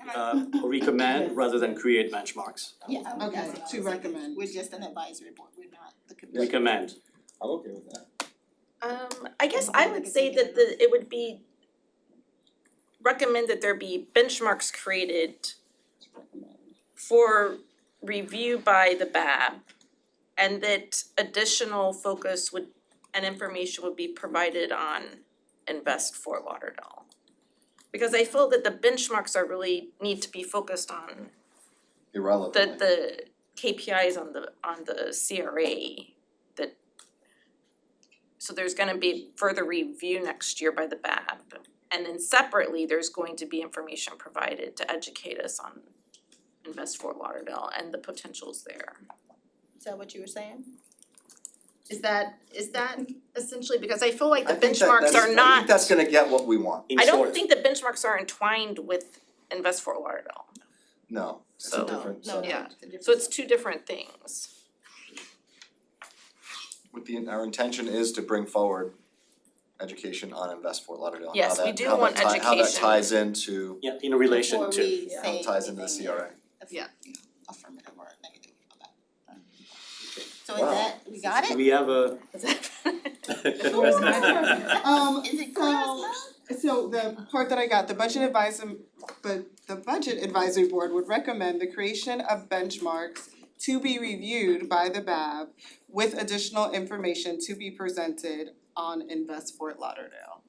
recommend rather than create benchmarks. Yeah, Okay, that's to what I was recommend. thinking. We're just an advisory board, we're not the commission. Recommend. I'm okay with that. I guess I would say that it would be recommend that there be benchmarks created for review by the BAB, and that additional focus and information would be provided on Invest Fort Lauderdale. Because I feel that the benchmarks need to be focused on Irrelevant. the KPIs on the CRA that. So there's gonna be further review next year by the BAB. And then separately, there's going to be information provided to educate us on Invest Fort Lauderdale and the potentials there. Is that what you were saying? Is that essentially, because I feel like the I think benchmarks are I not, think that's gonna get what we want. I don't think the benchmarks are entwined with Invest Fort Lauderdale. No, it's So- a different. No, Yeah. it's a different So it's two different things. Our intention is to bring forward education on Invest Fort Lauderdale. Yes, How we that- do how that want How that education. ties into, Yeah, in relation Before to. we how say it ties into the anything CRA. Yeah. affirmative or negative about it. So is Wow. that, we got Do it? we have a? Is it clear as So the part that I got, the budget advisory board would recommend the creation of benchmarks to be reviewed by the BAB with additional information to be presented on Invest Fort Lauderdale.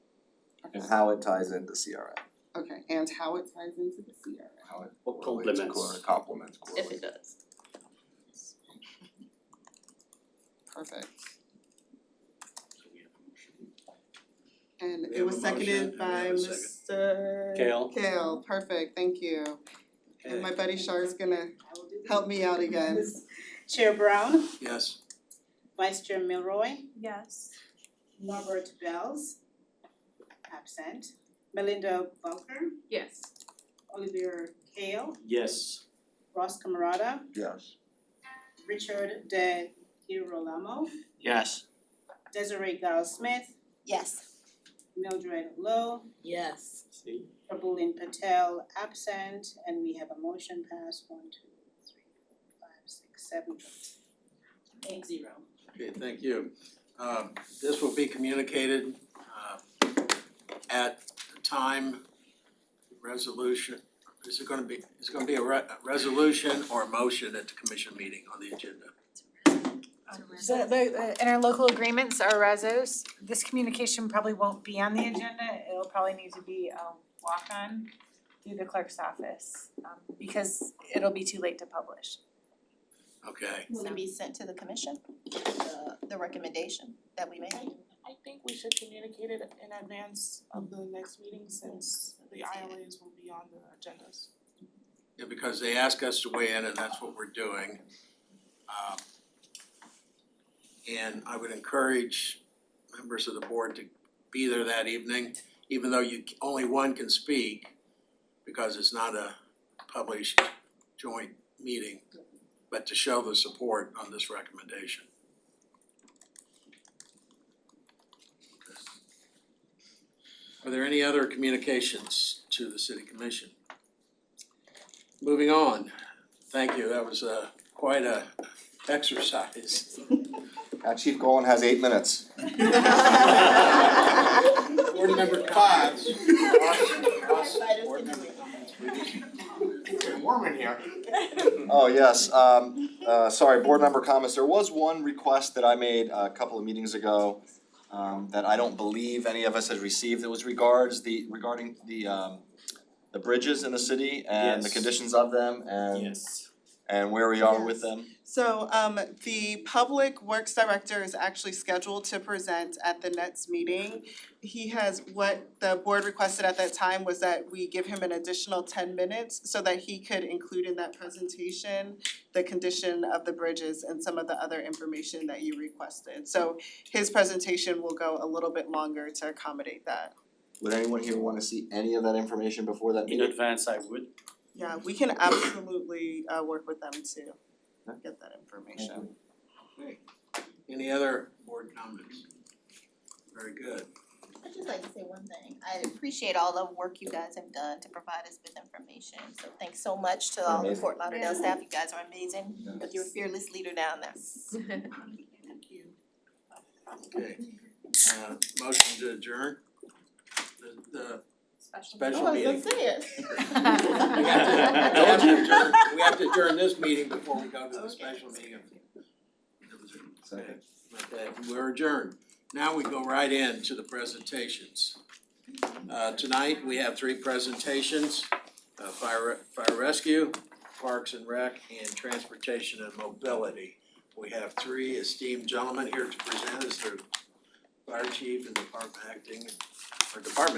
and how it ties into CRA. Okay, and how it ties into the CRA. How it Or correlates, complements. complements, If correlates. it does. Perfect. And We it have was a motion, seconded and we by have a second. Mr. Kale. Kale, perfect, thank you. And my buddy Char's gonna help me out again. Chair Brown, Yes, Vice Chair Milroy, Yes. Norbert Bells, absent. Melinda Bunker, Yes. Olivia Kale, Yes. Ross Camerata, Yes. Richard De Girolamo, Yes. Desiree Giles Smith, Yes. Mildred Lowe, Yes. See? Prabulin Patel absent, and we have a motion passed, 1, 2, 3, 4, 5, 6, 7, 8, 0. okay, thank you. This will be communicated at the time resolution. Is it gonna be a resolution or a motion at the commission meeting on the agenda? The interlocal agreements are resos. This communication probably won't be on the agenda. It'll probably need to be a walk-on through the clerk's office, because it'll be too late to publish. Okay, Will it be sent to the commission, the recommendation that we made? I think we should communicate it in advance of the next meeting since the ILAs will be on the agendas. yeah, because they ask us to weigh in and that's what we're doing. And I would encourage members of the board to be there that evening, even though only one can speak, because it's not a published joint meeting, but to show the support on this recommendation. Are there any other communications to the city commission? Moving on, thank you, that was quite a exercise. Chief Golan has 8 minutes. Board member Cox. Warm in here. Oh, yes, sorry, board member comments, there was one request that I made a couple of meetings ago that I don't believe any of us has received, it was regarding the bridges in the city and the Yes. conditions of them Yes. and where we are with them. So the Public Works Director is actually scheduled to present at the next meeting. What the board requested at that time was that we give him an additional 10 minutes so that he could include in that presentation the condition of the bridges and some of the other information that you requested. So his presentation will go a little bit longer to accommodate that. Would anyone here wanna see any of that information before that In meeting? advance, I would. Yeah, we can absolutely work with them to get that information. Okay. Any other board comments? Very good. I'd just like to say one thing, I appreciate all the work you guys have done to provide us with information. So thanks so much to all the Amazing. Fort Lauderdale staff. You guys are amazing with your fearless leader down there. Okay, motion to adjourn the Special. special Oh, I was meeting. gonna say it. We have to adjourn this meeting before we go to the special meeting. Second. Okay, we're adjourned. Now we go right into the presentations. Tonight, we have three presentations, fire rescue, parks and rec, and transportation and mobility. We have three esteemed gentlemen here to present as the fire chief and department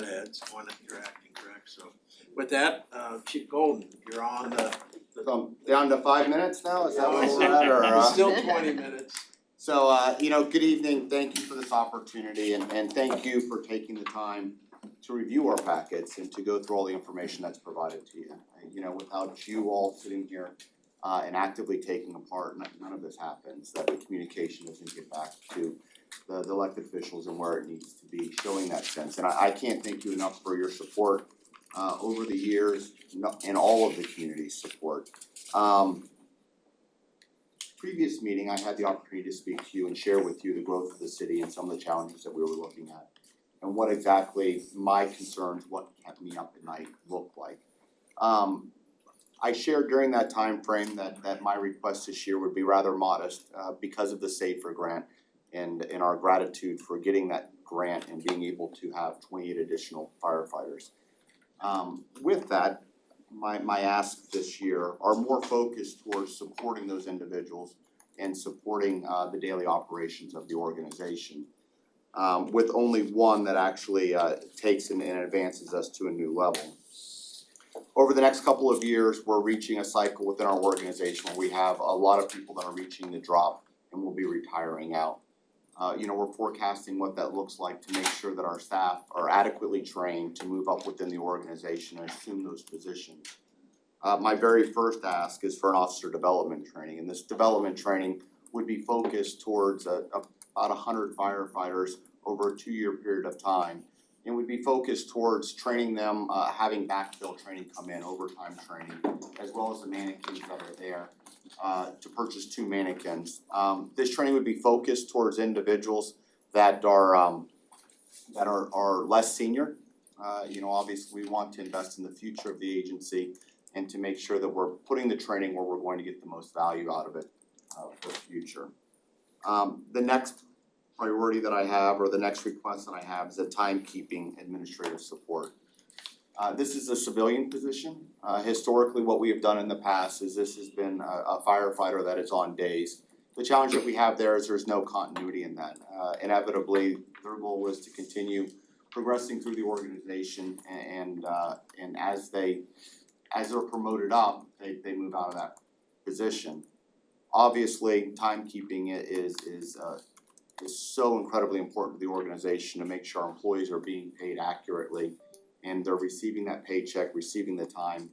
heads, one that you're acting, correct? So with that, Chief Golden, you're on the. So I'm down to 5 minutes now, is that where we're at, or It's still 20 minutes. So good evening, thank you for this opportunity and thank you for taking the time to review our packets and to go through all the information that's provided to you. Without you all sitting here and actively taking a part, none of this happens, that the communication doesn't get back to the elected officials and where it needs to be, showing that sense. And I can't thank you enough for your support over the years and all of the community's support. Previous meeting, I had the opportunity to speak to you and share with you the growth of the city and some of the challenges that we were looking at. And what exactly my concerns, what kept me up at night looked like. I shared during that time frame that my request this year would be rather modest because of the SAFER grant and our gratitude for getting that grant and being able to have 28 additional firefighters. With that, my ask this year are more focused towards supporting those individuals and supporting the daily operations of the organization. With only one that actually takes and advances us to a new level. Over the next couple of years, we're reaching a cycle within our organization where we have a lot of people that are reaching the drop and will be retiring out. We're forecasting what that looks like to make sure that our staff are adequately trained to move up within the organization and assume those positions. My very first ask is for an officer development training, and this development training would be focused towards about 100 firefighters over a 2-year period of time. And would be focused towards training them, having backfill training come in, overtime training, as well as the mannequins that are there, to purchase 2 mannequins. This training would be focused towards individuals that are less senior. Obviously we want to invest in the future of the agency and to make sure that we're putting the training where we're going to get the most value out of it for the future. The next priority that I have, or the next request that I have, is a timekeeping administrative support. This is a civilian position. Historically, what we have done in the past is this has been a firefighter that is on days. The challenge that we have there is there's no continuity in that. Inevitably, their goal was to continue progressing through the organization and as they're promoted up, they move out of that position. Obviously, timekeeping is so incredibly important to the organization to make sure our employees are being paid accurately and they're receiving that paycheck, receiving the time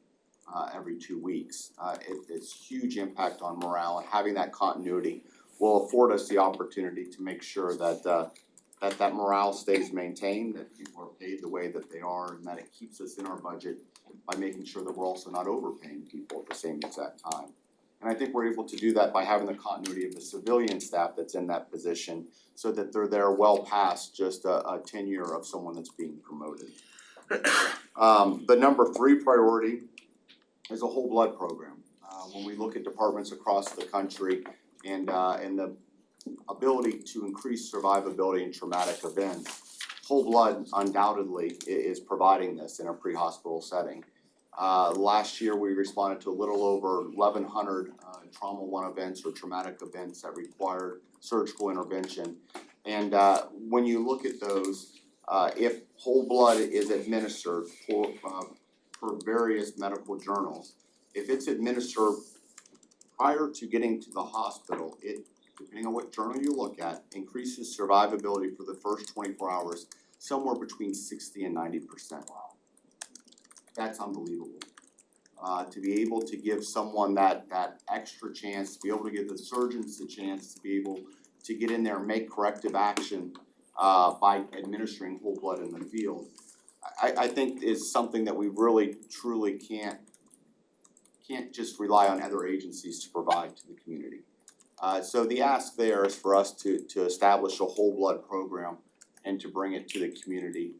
every 2 weeks. It's huge impact on morale, and having that continuity will afford us the opportunity to make sure that that morale stays maintained, that people are paid the way that they are, and that it keeps us in our budget by making sure that we're also not overpaying people at the same exact time. And I think we're able to do that by having the continuity of the civilian staff that's in that position so that they're there well past just a tenure of someone that's being promoted. The number 3 priority is a whole blood program. When we look at departments across the country and the ability to increase survivability in traumatic events, whole blood undoubtedly is providing this in a pre-hospital setting. Last year, we responded to a little over 1,100 Trauma 1 events or traumatic events that required surgical intervention. And when you look at those, if whole blood is administered for various medical journals, if it's administered prior to getting to the hospital, it, depending on what journal you look at, increases survivability for the first 24 hours somewhere between 60 and 90%. That's unbelievable. To be able to give someone that extra chance, to be able to give the surgeons the chance to be able to get in there and make corrective action by administering whole blood in the field. I think is something that we really truly can't just rely on other agencies to provide to the community. So the ask there is for us to establish a whole blood program and to bring it to the community,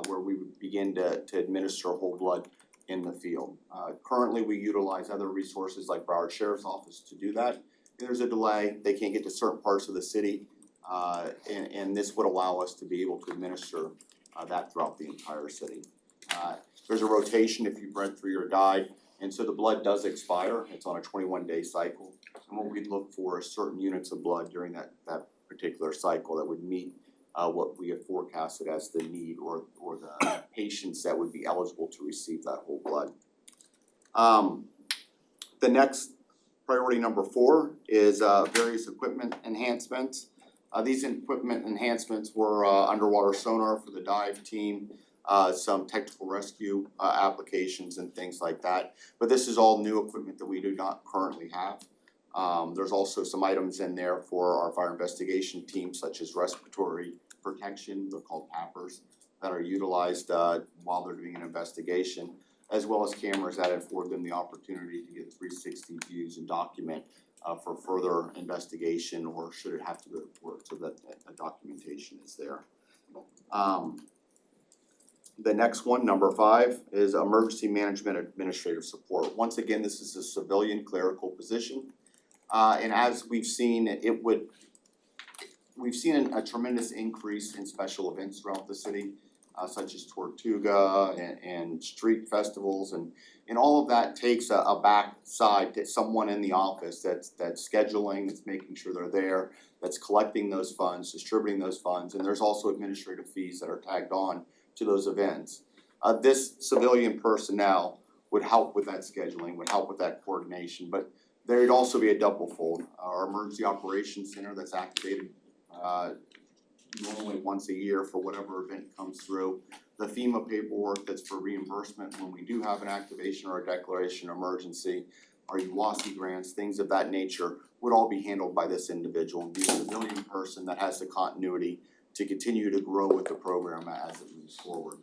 where we would begin to administer whole blood in the field. Currently, we utilize other resources like Broward Sheriff's Office to do that. There's a delay, they can't get to certain parts of the city, and this would allow us to be able to administer that throughout the entire city. There's a rotation if you've read through or died, and so the blood does expire, it's on a 21-day cycle. And what we'd look for is certain units of blood during that particular cycle that would meet what we have forecasted as the need or the patients that would be eligible to receive that whole blood. The next priority number 4 is various equipment enhancements. These equipment enhancements were underwater sonar for the dive team, some technical rescue applications and things like that. But this is all new equipment that we do not currently have. There's also some items in there for our fire investigation team, such as respiratory protection, they're called PAPRs, that are utilized while they're doing an investigation, as well as cameras that afford them the opportunity to get 360 views and document for further investigation, or should it have to go to court, so that the documentation is there. The next one, number 5, is emergency management administrative support. Once again, this is a civilian clerical position. And as we've seen, we've seen a tremendous increase in special events throughout the city, such as Tortuga and street festivals, and all of that takes a backside to someone in the office that's scheduling, that's making sure they're there, that's collecting those funds, distributing those funds, and there's also administrative fees that are tagged on to those events. This civilian personnel would help with that scheduling, would help with that coordination, but there'd also be a double fold. Our emergency operations center that's activated normally once a year for whatever event comes through. The FEMA paperwork that's for reimbursement when we do have an activation or a declaration of emergency, our UWASI grants, things of that nature would all be handled by this individual and be a civilian person that has the continuity to continue to grow with the program as it moves forward.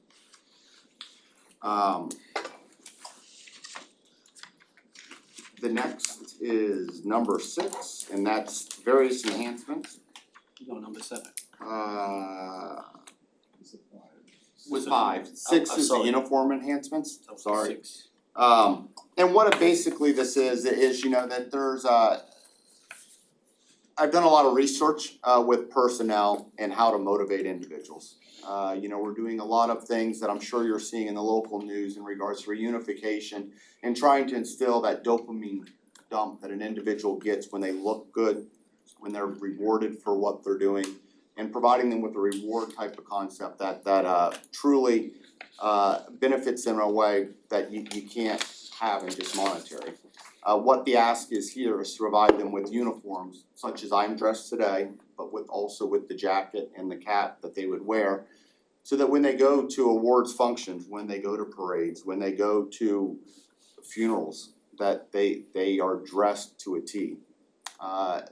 The next is number 6, and that's various enhancements. No, number 7. Was 5. 6 is the sorry. uniform enhancements, sorry. 6. And what it basically this is you know that there's I've done a lot of research with personnel and how to motivate individuals. You know, we're doing a lot of things that I'm sure you're seeing in the local news in regards to reunification and trying to instill that dopamine dump that an individual gets when they look good, when they're rewarded for what they're doing, and providing them with a reward type of concept that truly benefits them in a way that you can't have in just monetary. What the ask is here is to provide them with uniforms such as I'm dressed today, but also with the jacket and the cap that they would wear, so that when they go to awards functions, when they go to parades, when they go to funerals, that they are dressed to a T.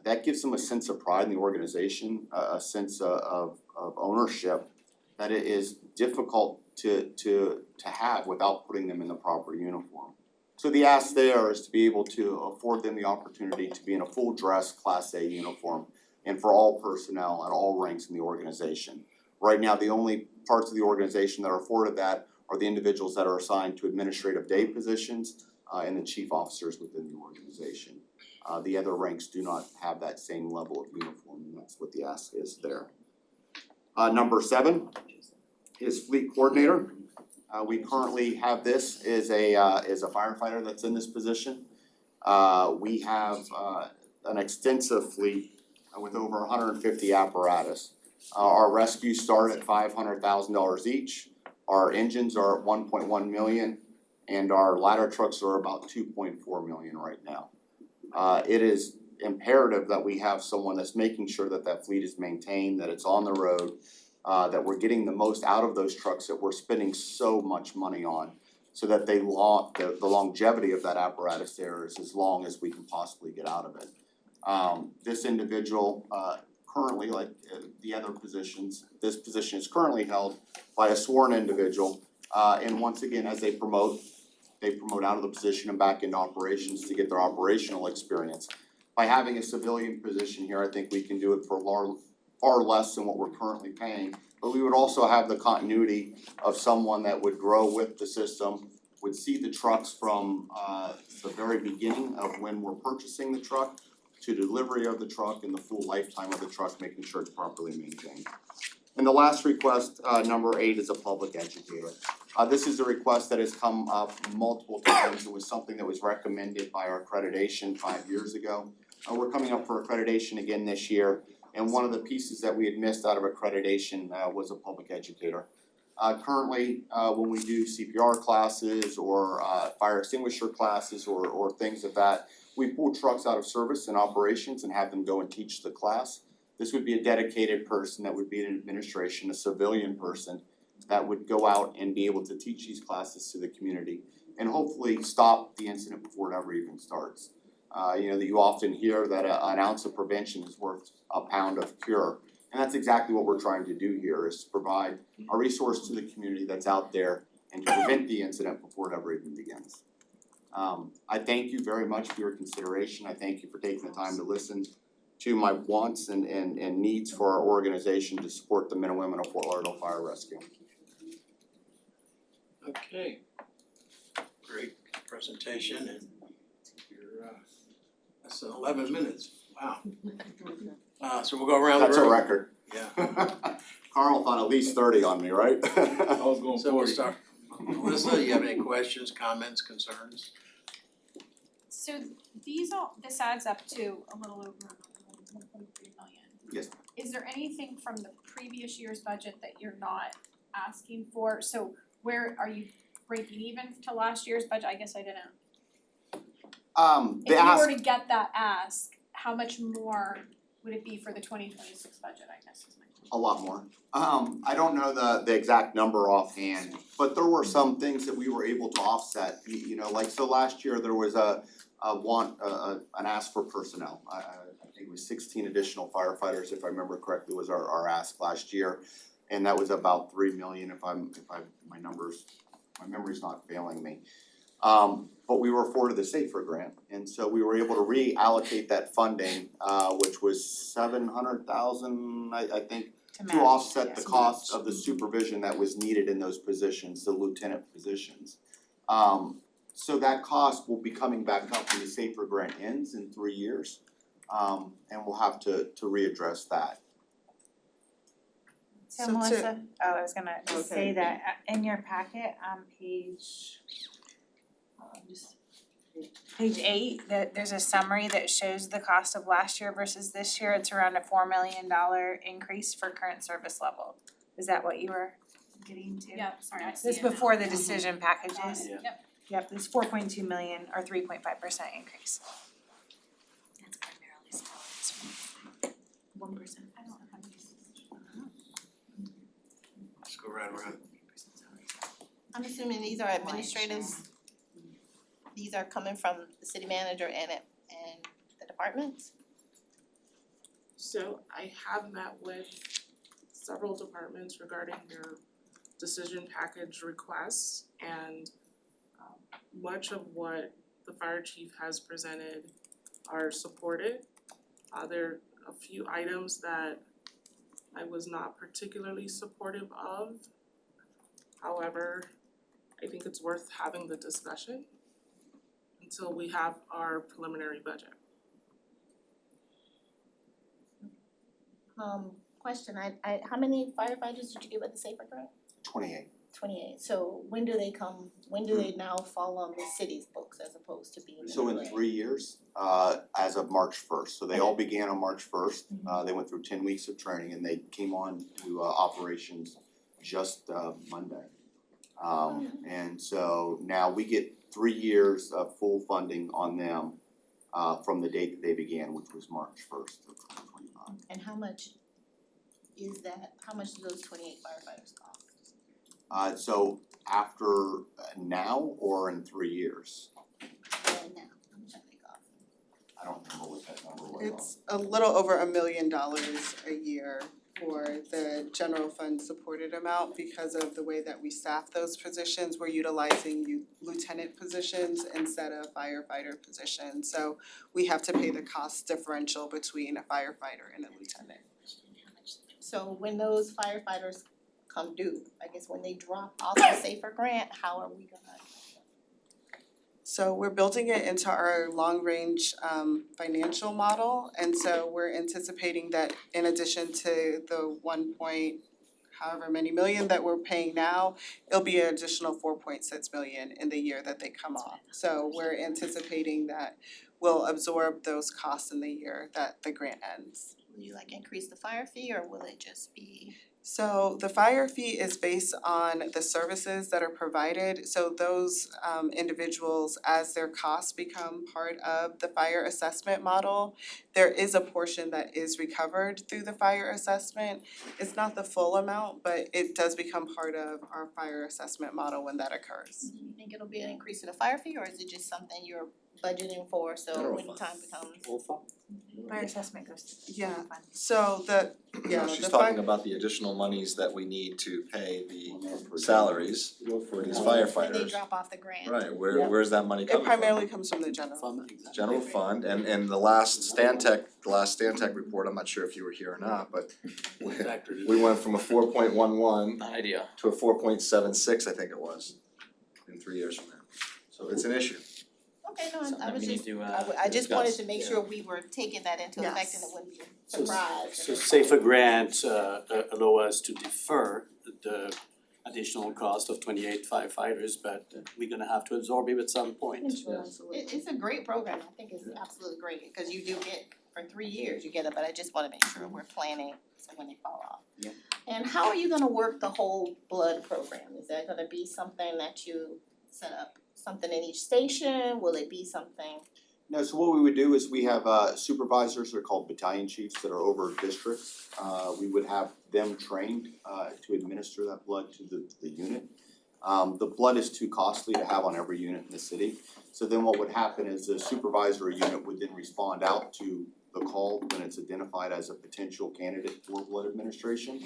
That gives them a sense of pride in the organization, a sense of ownership that it is difficult to have without putting them in the proper uniform. So the ask there is to be able to afford them the opportunity to be in a full dress Class A uniform, and for all personnel at all ranks in the organization. Right now, the only parts of the organization that are afforded that are the individuals that are assigned to administrative day positions and the chief officers within the organization. The other ranks do not have that same level of uniform, and that's what the ask is there. Number 7 is fleet coordinator. We currently have this as a firefighter that's in this position. We have an extensive fleet with over 150 apparatus. Our rescues start at $500,000 each. Our engines are at 1.1 million, and our ladder trucks are about 2.4 million right now. It is imperative that we have someone that's making sure that that fleet is maintained, that it's on the road, that we're getting the most out of those trucks that we're spending so much money on, so that the longevity of that apparatus there is as long as we can possibly get out of it. This individual currently, like the other positions, this position is currently held by a sworn individual And once again, as they promote out of the position and back into operations to get their operational experience. By having a civilian position here, I think we can do it for far less than what we're currently paying. But we would also have the continuity of someone that would grow with the system, would see the trucks from the very beginning of when we're purchasing the truck to delivery of the truck and the full lifetime of the truck, making sure it's properly maintained. And the last request, number 8, is a public educator. This is a request that has come up multiple times. It was something that was recommended by our accreditation 5 years ago. We're coming up for accreditation again this year, and one of the pieces that we had missed out of accreditation was a public educator. Currently, when we do CPR classes or fire extinguisher classes or things of that, we pull trucks out of service and operations and have them go and teach the class. This would be a dedicated person that would be in administration, a civilian person that would go out and be able to teach these classes to the community and hopefully stop the incident before it ever even starts. That you often hear that an ounce of prevention is worth a pound of cure. And that's exactly what we're trying to do here, is to provide a resource to the community that's out there and to prevent the incident before it ever even begins. I thank you very much for your consideration. I thank you for taking the time to listen to my wants and needs for our organization to support the men and women of Fort Lauderdale Fire Rescue. Okay. Great presentation, and you're that's 11 minutes, wow. So we'll go around the room. That's a record. Yeah. Carl thought at least 30 on me, right? I was going So we'll start. Melissa, you have any questions, comments, concerns? So this adds up to a little over 1.3 million. Yes. Is there anything from the previous year's budget that you're not asking for? So where are you breaking even to last year's budget? I guess I didn't. The If ask, you were to get that ask, how much more would it be for the 2026 budget, I guess is my question. a lot more. I don't know the exact number offhand, but there were some things that we were able to offset. Like so last year there was an ask for personnel. I think it was 16 additional firefighters, if I remember correctly, was our ask last year. And that was about 3 million if my memory's not failing me. But we were afforded the SAFER grant, and so we were able to reallocate that funding, which was 700,000, I think, to offset the cost of the supervision that was needed in those positions, the lieutenant positions. So that cost will be coming back up when the SAFER grant ends in 3 years, and we'll have to readdress that. So So to- Melissa, I was gonna just say Okay. that in your packet on page 8, that there's a summary that shows the cost of last year versus this year. It's around a $4 million increase for current service level. Is that what you were getting to? Yeah, sorry, I see This it now. before the decision packages. Yeah. Yep. Yep, it's 4.2 million or 3.5% increase. That's primarily salaries. 1%. I don't know how to use this. Let's go right around. I'm assuming these are administrators. These are coming from the city manager and the departments? So I have met with several departments regarding their decision package requests, and much of what the fire chief has presented are supported. There are a few items that I was not particularly supportive of. However, I think it's worth having the discussion until we have our preliminary budget. Question, how many firefighters did you get with the SAFER grant? 28. 28, so when do they now fall on the city's books as opposed to being in the So in grant? 3 years, as of March 1st, so they all began on March 1st. They went through 10 weeks of training and they came on to operations just Monday. And so now we get 3 years of full funding on them from the date that they began, which was March 1st of 2025. And how much do those 28 firefighters cost? So after now or in 3 years? Now, how much do they cost? I don't remember what that number was. It's a little over $1 million a year for the general fund supported amount because of the way that we staff those positions. We're utilizing lieutenant positions instead of firefighter positions. So we have to pay the cost differential between a firefighter and a lieutenant. So when those firefighters come due, I guess when they drop off the SAFER grant, how are we gonna? So we're building it into our long-range financial model, and so we're anticipating that in addition to the however many million that we're paying now, it'll be an additional 4.6 million in the year that they come off. So we're anticipating that we'll absorb those costs in the year that the grant ends. Will you like increase the fire fee or will it just be? So the fire fee is based on the services that are provided, so those individuals, as their costs become part of the fire assessment model, there is a portion that is recovered through the fire assessment. It's not the full amount, but it does become part of our fire assessment model when that occurs. Do you think it'll be an increase in the fire fee or is it just something you're budgeting for, so General when the fund. time becomes? All fun. Fire assessment goes to Yeah. fund. So the, No, she's talking about the additional monies that we need to pay the salaries for these When they firefighters. drop off the grant. Right, where's that money coming it from? primarily comes from the general fund. Fun, exactly. General fund, and the last Stan Tech report, I'm not sure if you were here or not, but Factored it we in. went from a 4.11 Not ideal. to a 4.76, I think it was, in 3 years from now. So it's an issue. Okay, no, I Something was we need just, to, I just wanted discuss. to make sure we were taking that into effect and it wouldn't be a So surprise. so SAFER grant allow us to defer the additional cost of 28 firefighters, but we're gonna have to absorb it at some point. It's a great program, I think it's absolutely great, cause you do get, for 3 years, you get it, but I just wanna make sure we're planning, so when they fall off. Yeah. And how are you gonna work the whole blood program? Is that gonna be something that you set up, something in each station, will it be something? No, so what we would do is we have supervisors, they're called battalion chiefs that are over districts. We would have them trained to administer that blood to the unit. The blood is too costly to have on every unit in the city. So then what would happen is the supervisor unit would then respond out to the call when it's identified as a potential candidate for blood administration.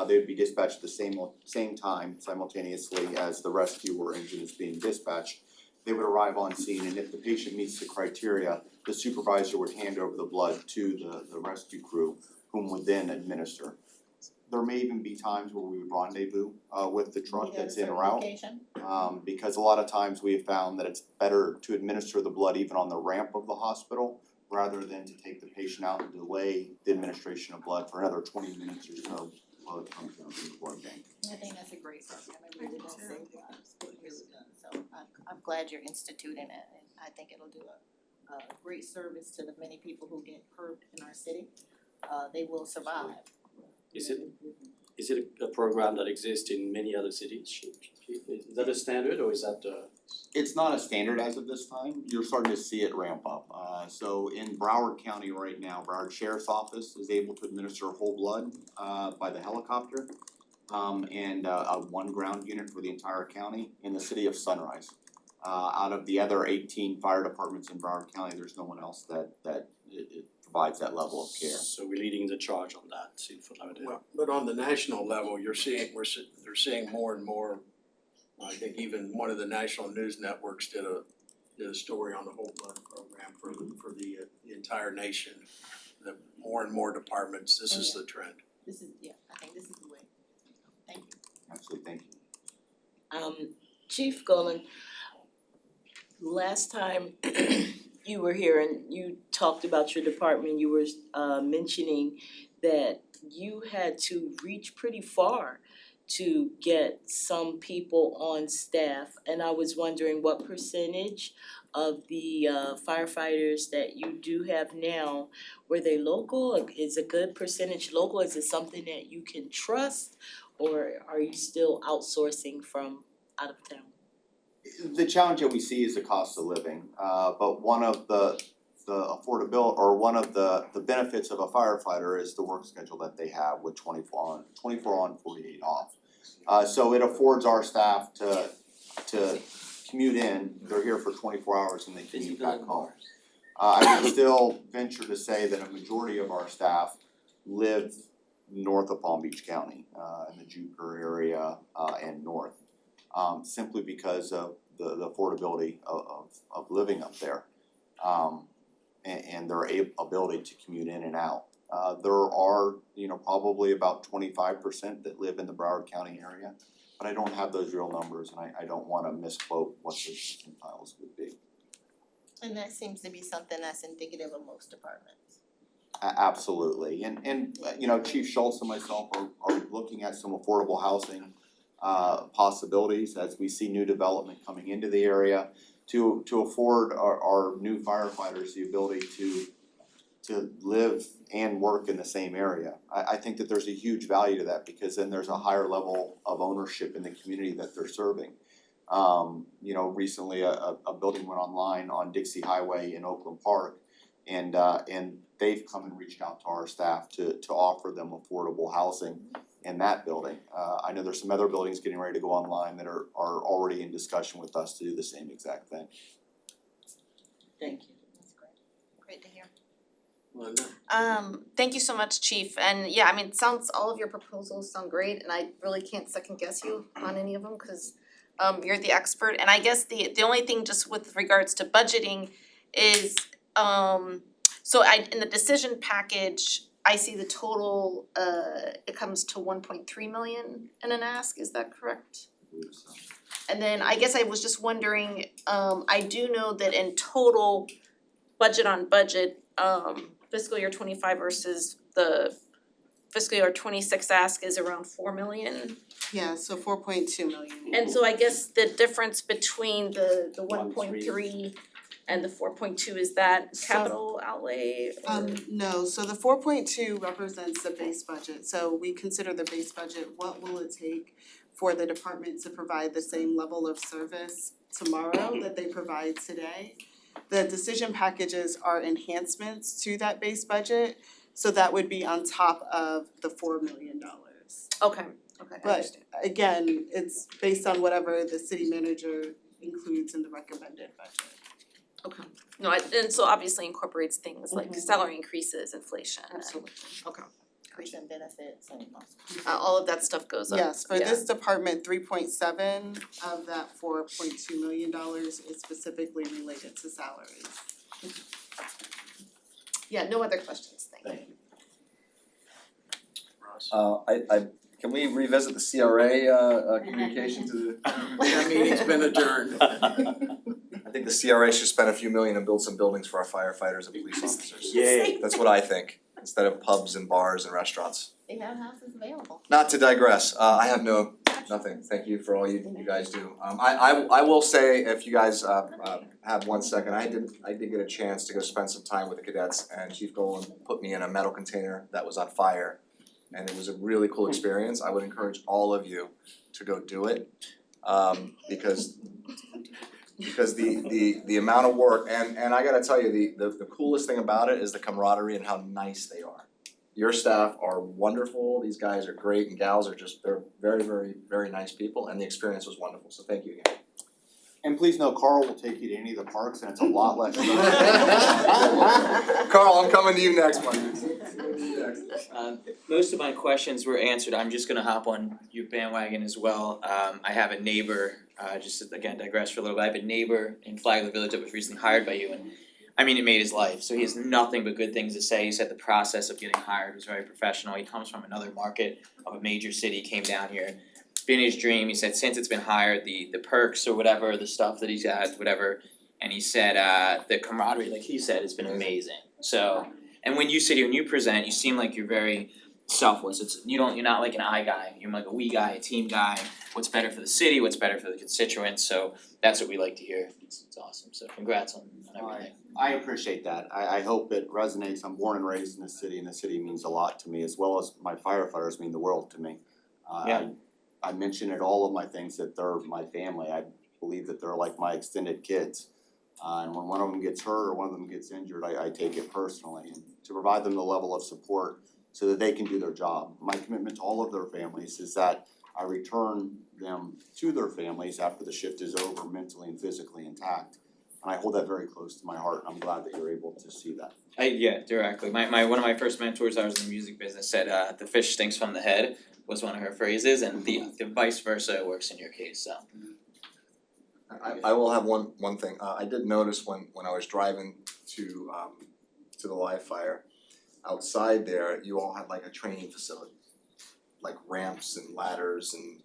They would be dispatched at the same time simultaneously as the rescue or engine is being dispatched. They would arrive on scene, and if the patient meets the criteria, the supervisor would hand over the blood to the rescue crew, whom would then administer. There may even be times where we would rendezvous with the truck that's en route. Because a lot of times we have found that it's better to administer the blood even on the ramp of the hospital rather than to take the patient out and delay the administration of blood for another 20 minutes or so while it comes down to the blood bank. I think that's a great program, it really does save lives, it really does, so I'm glad you're instituting it, and I think it'll do a great service to the many people who get hurt in our city. They will survive. Is it a program that exists in many other cities? Is that a standard or is that It's not a standard as of this time, you're starting to see it ramp up. So in Broward County right now, Broward Sheriff's Office is able to administer whole blood by the helicopter. And a 1 ground unit for the entire county in the city of Sunrise. Out of the other 18 fire departments in Broward County, there's no one else that it provides that level of care. So we're leading the charge on that, see for Lauderdale. Well, but on the national level, they're seeing more and more. I think even one of the national news networks did a story on the whole blood program for the entire nation. The more and more departments, this is the trend. This is, yeah, I think this is the way. Thank you. Absolutely, thank you. Chief Golan, last time you were here and you talked about your department, you were mentioning that you had to reach pretty far to get some people on staff, and I was wondering what percentage of the firefighters that you do have now, were they local? Is a good percentage local? Is it something that you can trust? Or are you still outsourcing from out of town? The challenge that we see is the cost of living, but one of the affordability, or one of the benefits of a firefighter is the work schedule that they have with 24 on, 48 off. So it affords our staff to commute in, they're here for 24 hours and they commute back home. I would still venture to say that a majority of our staff live north of Palm Beach County, in the Jupiter area, and north. Simply because of the affordability of living up there, and their ability to commute in and out. There are, probably about 25% that live in the Broward County area, but I don't have those real numbers, and I don't wanna misquote what the percentiles would be. And that seems to be something that's indicative of most departments. Absolutely, and Chief Schultz and myself are looking at some affordable housing possibilities as we see new development coming into the area to afford our new firefighters the ability to live and work in the same area. I think that there's a huge value to that because then there's a higher level of ownership in the community that they're serving. Recently a building went online on Dixie Highway in Oakland Park and they've come and reached out to our staff to offer them affordable housing in that building. I know there's some other buildings getting ready to go online that are already in discussion with us to do the same exact thing. Thank you. That's great. Great to hear. Linda? Thank you so much, Chief, and yeah, I mean, it sounds, all of your proposals sound great, and I really can't second guess you on any of them, cause you're the expert, and I guess the only thing just with regards to budgeting is, so in the decision package, I see the total, it comes to 1.3 million in an ask, is that correct? And then I guess I was just wondering, I do know that in total, budget on budget, fiscal year 25 versus the fiscal year 26 ask is around 4 million. Yeah, so 4.2 million. And so I guess the difference between the 1.3 and the 4.2, is that capital outlay or? No, so the 4.2 represents the base budget, so we consider the base budget, what will it take for the department to provide the same level of service tomorrow that they provide today? The decision packages are enhancements to that base budget, so that would be on top of the $4 million. Okay, I But understand. again, it's based on whatever the city manager includes in the recommended budget. Okay, no, and so obviously incorporates things like salary increases, inflation, and, Absolutely. okay, Increase in benefits and all of that stuff goes up. Yes, for Yeah. this department, 3.7 of that $4.2 million is specifically related to salaries. Yeah, no other questions, thank you. Ross? Can we revisit the CRA communication to the? That meeting's been adjourned. I think the CRA should spend a few million and build some buildings for our firefighters and police officers. Yay. That's what I think, instead of pubs and bars and restaurants. they have houses available. Not to digress, I have nothing, thank you for all you guys do. I will say, if you guys have 1 second, I did get a chance to go spend some time with the cadets, and Chief Golan put me in a metal container that was on fire. And it was a really cool experience. I would encourage all of you to go do it, because the amount of work, and I gotta tell you, the coolest thing about it is the camaraderie and how nice they are. Your staff are wonderful, these guys are great, and gals are just, they're very, very, very nice people, and the experience was wonderful, so thank you again. And please know Carl will take you to any of the parks and it's a lot less. Carl, I'm coming to you next Monday. Most of my questions were answered, I'm just gonna hop on your bandwagon as well. I have a neighbor, just to, again digress for a little bit, I have a neighbor in Flagler Village that was recently hired by you, and I mean, it made his life, so he has nothing but good things to say. He said the process of getting hired was very professional, he comes from another market of a major city, came down here, been his dream, he said since it's been hired, the perks or whatever, the stuff that he's got, whatever, and he said the camaraderie, like he said, has been amazing, so. And when you sit here and you present, you seem like you're very selfless, you're not like an I guy, you're like a we guy, a team guy, what's better for the city, what's better for the constituents, so that's what we like to hear, it's awesome, so congrats on everything. I appreciate that. I hope it resonates. I'm born and raised in the city and the city means a lot to me, as well as my firefighters mean the world to me. I mention at all of my things that they're my family. I believe that they're like my extended kids. And when one of them gets hurt or one of them gets injured, I take it personally. And to provide them the level of support so that they can do their job. My commitment to all of their families is that I return them to their families after the shift is over, mentally and physically intact. And I hold that very close to my heart, and I'm glad that you're able to see that. Directly. My one of my first mentors, I was in the music business, said the fish stinks from the head was one of her phrases, and the vice versa works in your case, so. I will have one thing, I did notice when I was driving to the live fire, outside there, you all had like a training facility, like ramps and ladders, and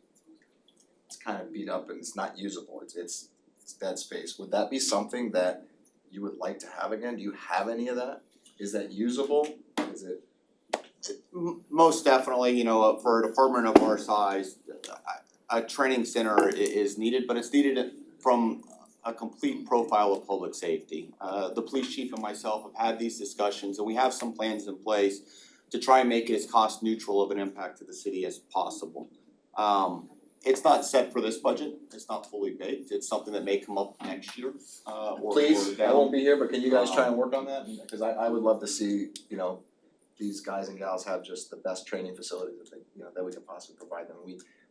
it's kind of beat up and it's not usable, it's dead space. Would that be something that you would like to have again? Do you have any of that? Is that usable? Is it? Most definitely, you know, for a department of our size, a training center is needed, but it's needed from a complete profile of public safety. The police chief and myself have had these discussions, and we have some plans in place to try and make it as cost neutral of an impact to the city as possible. It's not set for this budget, it's not fully baked, it's something that may come up next year, or Please, I down. won't be here, but can you guys try and work on that? Cause I would love to see, you know, these guys and gals have just the best training facilities that they, you know, that we could possibly provide them.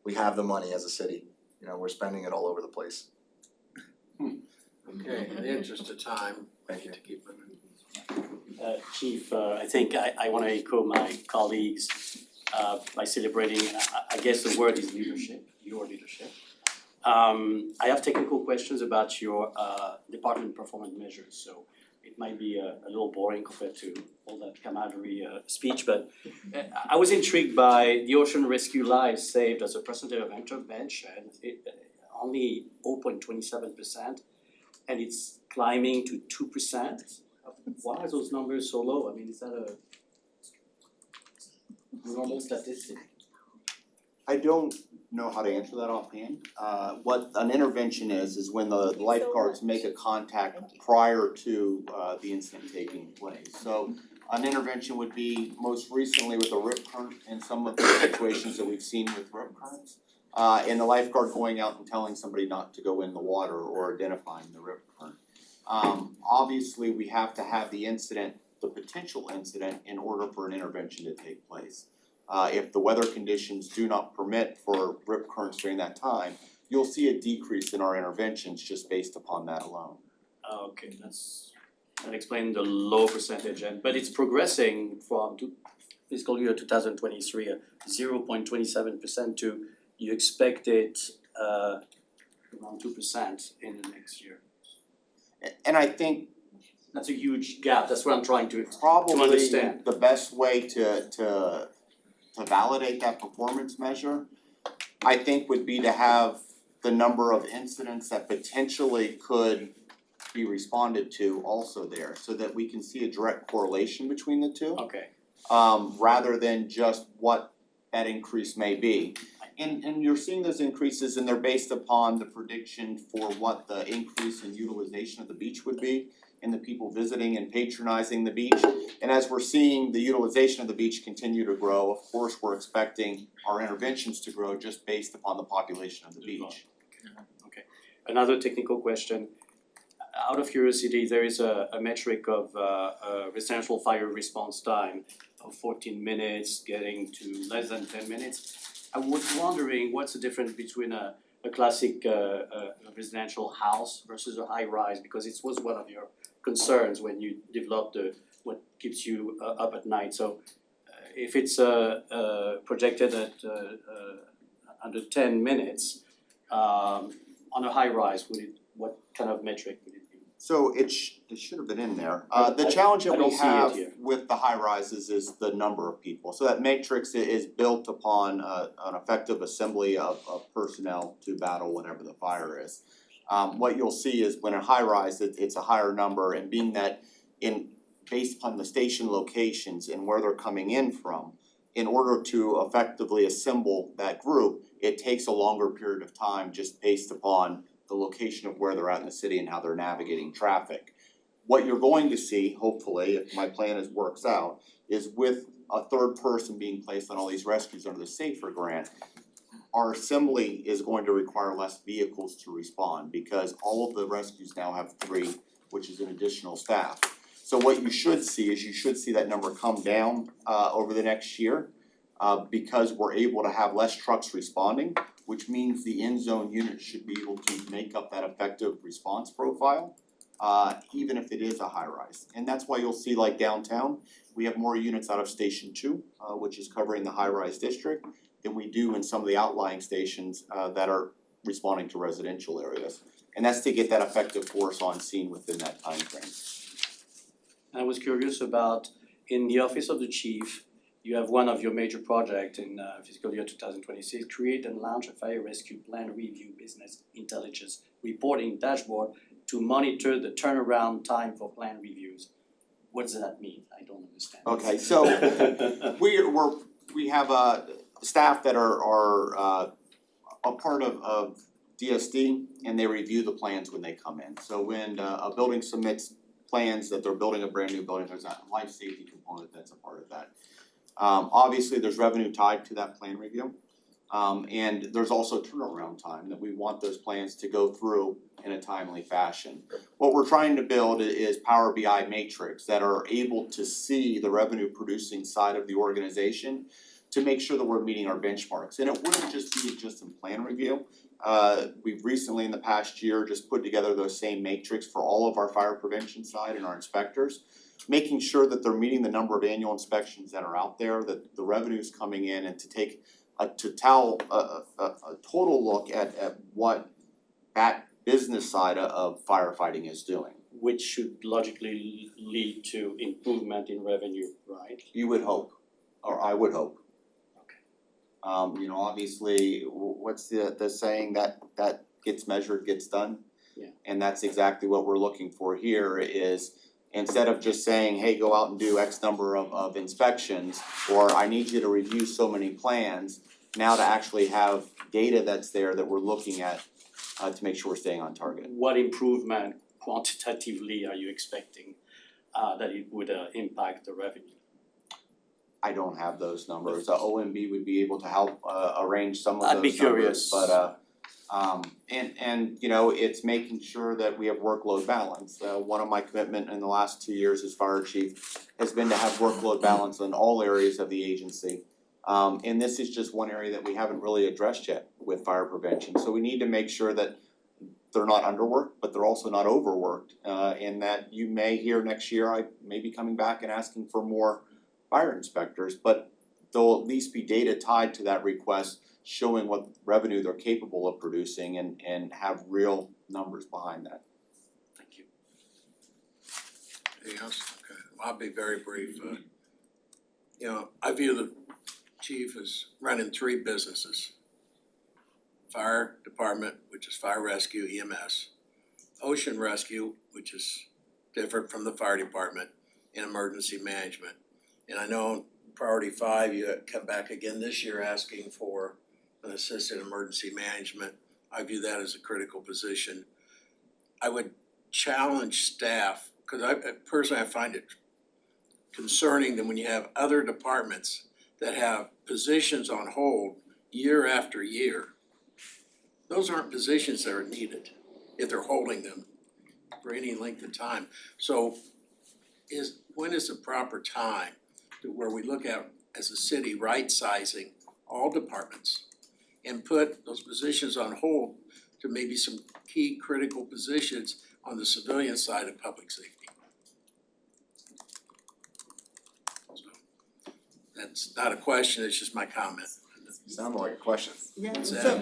We have the money as a city, you know, we're spending it all over the place. Okay, in the interest of time, Thank you. to keep moving. Chief, I think I wanna echo my colleagues by celebrating, I guess the word is leadership, your leadership. I have technical questions about your department performance measures, so it might be a little boring compared to all that camaraderie speech, but I was intrigued by the ocean rescue lives saved as a percentage of intervention, only 0.27%, and it's climbing to 2%. Why are those numbers so low? I mean, is that a normal statistic? I don't know how to answer that offhand. What an intervention is when the lifeguards make a contact prior to the incident taking place. So an intervention would be most recently with a rip current and some of the situations that we've seen with rip currents. And the lifeguard going out and telling somebody not to go in the water or identifying the rip current. Obviously, we have to have the incident, the potential incident, in order for an intervention to take place. If the weather conditions do not permit for rip currents during that time, you'll see a decrease in our interventions just based upon that alone. Okay, that explains the low percentage, but it's progressing from fiscal year 2023, 0.27% to you expect it around 2% in the next year. And I think That's a huge gap, that's what I'm trying to probably understand. the best way to validate that performance measure, I think would be to have the number of incidents that potentially could be responded to also there, so that we can see a direct correlation between the two. Okay, Rather than just what that increase may be. And you're seeing those increases and they're based upon the prediction for what the increase in utilization of the beach would be and the people visiting and patronizing the beach. And as we're seeing the utilization of the beach continue to grow, of course, we're expecting our interventions to grow just based upon the population of the beach. okay. Another technical question. Out of curiosity, there is a metric of residential fire response time of 14 minutes getting to less than 10 minutes. I was wondering what's the difference between a classic residential house versus a high rise, because it was one of your concerns when you developed what keeps you up at night. So if it's projected at under 10 minutes on a high rise, what kind of metric would it be? So it should have been in there. I The challenge I that don't we see it have here. with the high rises is the number of people. So that matrix is built upon an effective assembly of personnel to battle whatever the fire is. What you'll see is when a high rise, it's a higher number, and being that based upon the station locations and where they're coming in from, in order to effectively assemble that group, it takes a longer period of time just based upon the location of where they're at in the city and how they're navigating traffic. What you're going to see, hopefully, if my plan works out, is with a third person being placed on all these rescues under the SAFER grant, our assembly is going to require less vehicles to respond because all of the rescues now have 3, which is an additional staff. So what you should see is you should see that number come down over the next year because we're able to have less trucks responding, which means the in-zone unit should be able to make up that effective response profile. even if it is a high rise. And that's why you'll see like downtown, we have more units out of Station 2, which is covering the high rise district, than we do in some of the outlying stations that are responding to residential areas. And that's to get that effective force on scene within that timeframe. I was curious about, in the office of the chief, you have one of your major project in fiscal year 2026, create and launch a fire rescue plan review business intelligence reporting dashboard to monitor the turnaround time for plan reviews. What does that mean? I don't understand. Okay, so we have staff that are a part of DSD, and they review the plans when they come in. So when a building submits plans that they're building a brand new building, there's a life safety component that's a part of that. Obviously, there's revenue tied to that plan review. And there's also turnaround time that we want those plans to go through in a timely fashion. What we're trying to build is Power BI matrix that are able to see the revenue producing side of the organization to make sure that we're meeting our benchmarks. And it wouldn't just be in plan review. We've recently in the past year just put together those same matrix for all of our fire prevention side and our inspectors, making sure that they're meeting the number of annual inspections that are out there, that the revenue's coming in, and to take a total look at what that business side of firefighting is doing. Which should logically lead to improvement in revenue, right? You would hope, or I would hope. Obviously, what's the saying that gets measured gets done? Yeah. And that's exactly what we're looking for here is instead of just saying, hey, go out and do X number of inspections, or I need you to review so many plans, now to actually have data that's there that we're looking at to make sure we're staying on target. What improvement quantitatively are you expecting that it would impact the revenue? I don't have those numbers. OMB would be able to help arrange some of those I'd numbers. be curious. But it's making sure that we have workload balance. One of my commitment in the last 2 years as fire chief has been to have workload balance in all areas of the agency. And this is just one area that we haven't really addressed yet with fire prevention. So we need to make sure that they're not underworked, but they're also not overworked. And that you may hear next year, I may be coming back and asking for more fire inspectors, but there'll at least be data tied to that request showing what revenue they're capable of producing and have real numbers behind that. Thank you. Anything else? Okay, I'll be very brief. I view the chief as running 3 businesses. Fire department, which is fire rescue, EMS. Ocean rescue, which is different from the fire department, and emergency management. And I know priority 5, you come back again this year asking for an assistant emergency management. I view that as a critical position. I would challenge staff, because I find it concerning that when you have other departments that have positions on hold year after year, those aren't positions that are needed if they're holding them for any length of time. So when is the proper time where we look at, as a city, right-sizing all departments and put those positions on hold to maybe some key critical positions on the civilian side of public safety? So, that's not a question, it's just my comment. Sounded like a question. Yeah, What's so, that?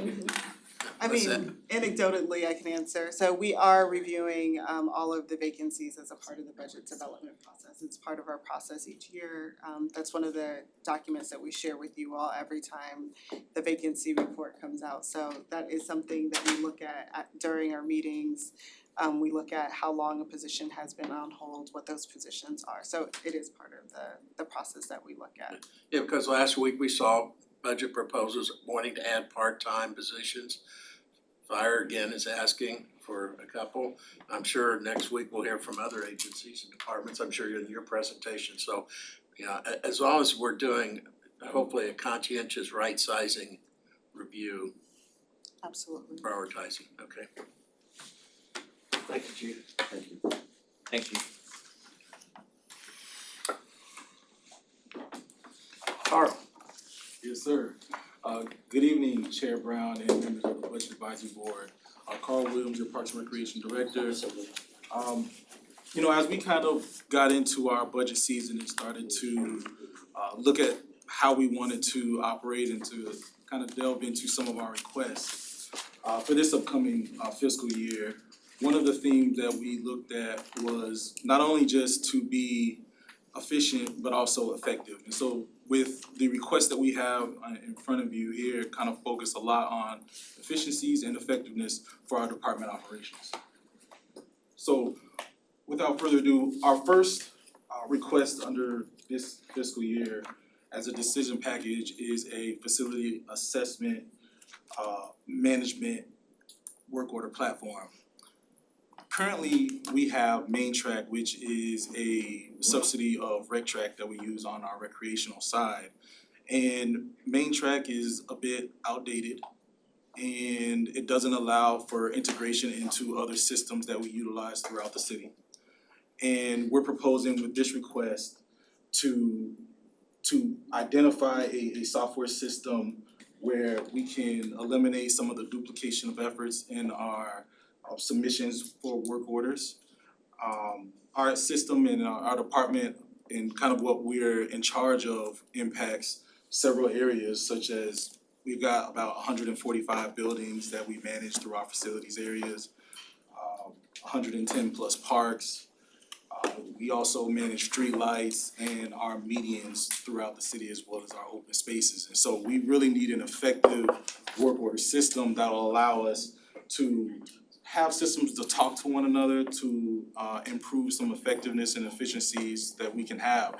I What's mean, anecdotally, I can answer. So we are reviewing all of the vacancies as a part of the budget development process. It's part of our process each year. That's one of the documents that we share with you all every time the vacancy report comes out. So that is something that we look at during our meetings. We look at how long a position has been on hold, what those positions are. So it is part of the process that we look at. Yeah, because last week we saw budget proposals wanting to add part-time positions. Fire again is asking for a couple. I'm sure next week we'll hear from other agencies and departments, I'm sure in your presentation. So, as long as we're doing hopefully a conscientious right-sizing review, Absolutely. prioritizing, okay? Thank you, Chief. Thank you. Thank you. Carl. Yes, sir. Good evening, Chair Brown and members of the Budget Advisory Board. Carl Williams, your Parks and Recreation Director. You know, as we kind of got into our budget season and started to look at how we wanted to operate and to kind of delve into some of our requests for this upcoming fiscal year, one of the themes that we looked at was not only just to be efficient but also effective. And so with the request that we have in front of you here, kind of focus a lot on efficiencies and effectiveness for our department operations. So without further ado, our first request under this fiscal year as a decision package is a facility assessment management work order platform. Currently, we have Main Track, which is a subsidy of Rec Track that we use on our recreational side. And Main Track is a bit outdated and it doesn't allow for integration into other systems that we utilize throughout the city. And we're proposing with this request to identify a software system where we can eliminate some of the duplication of efforts in our submissions for work orders. Our system and our department and kind of what we're in charge of impacts several areas, such as we've got about 145 buildings that we manage through our facilities areas, 110 plus parks. We also manage streetlights and our medians throughout the city as well as our open spaces. And so we really need an effective work order system that'll allow us to have systems to talk to one another, to improve some effectiveness and efficiencies that we can have.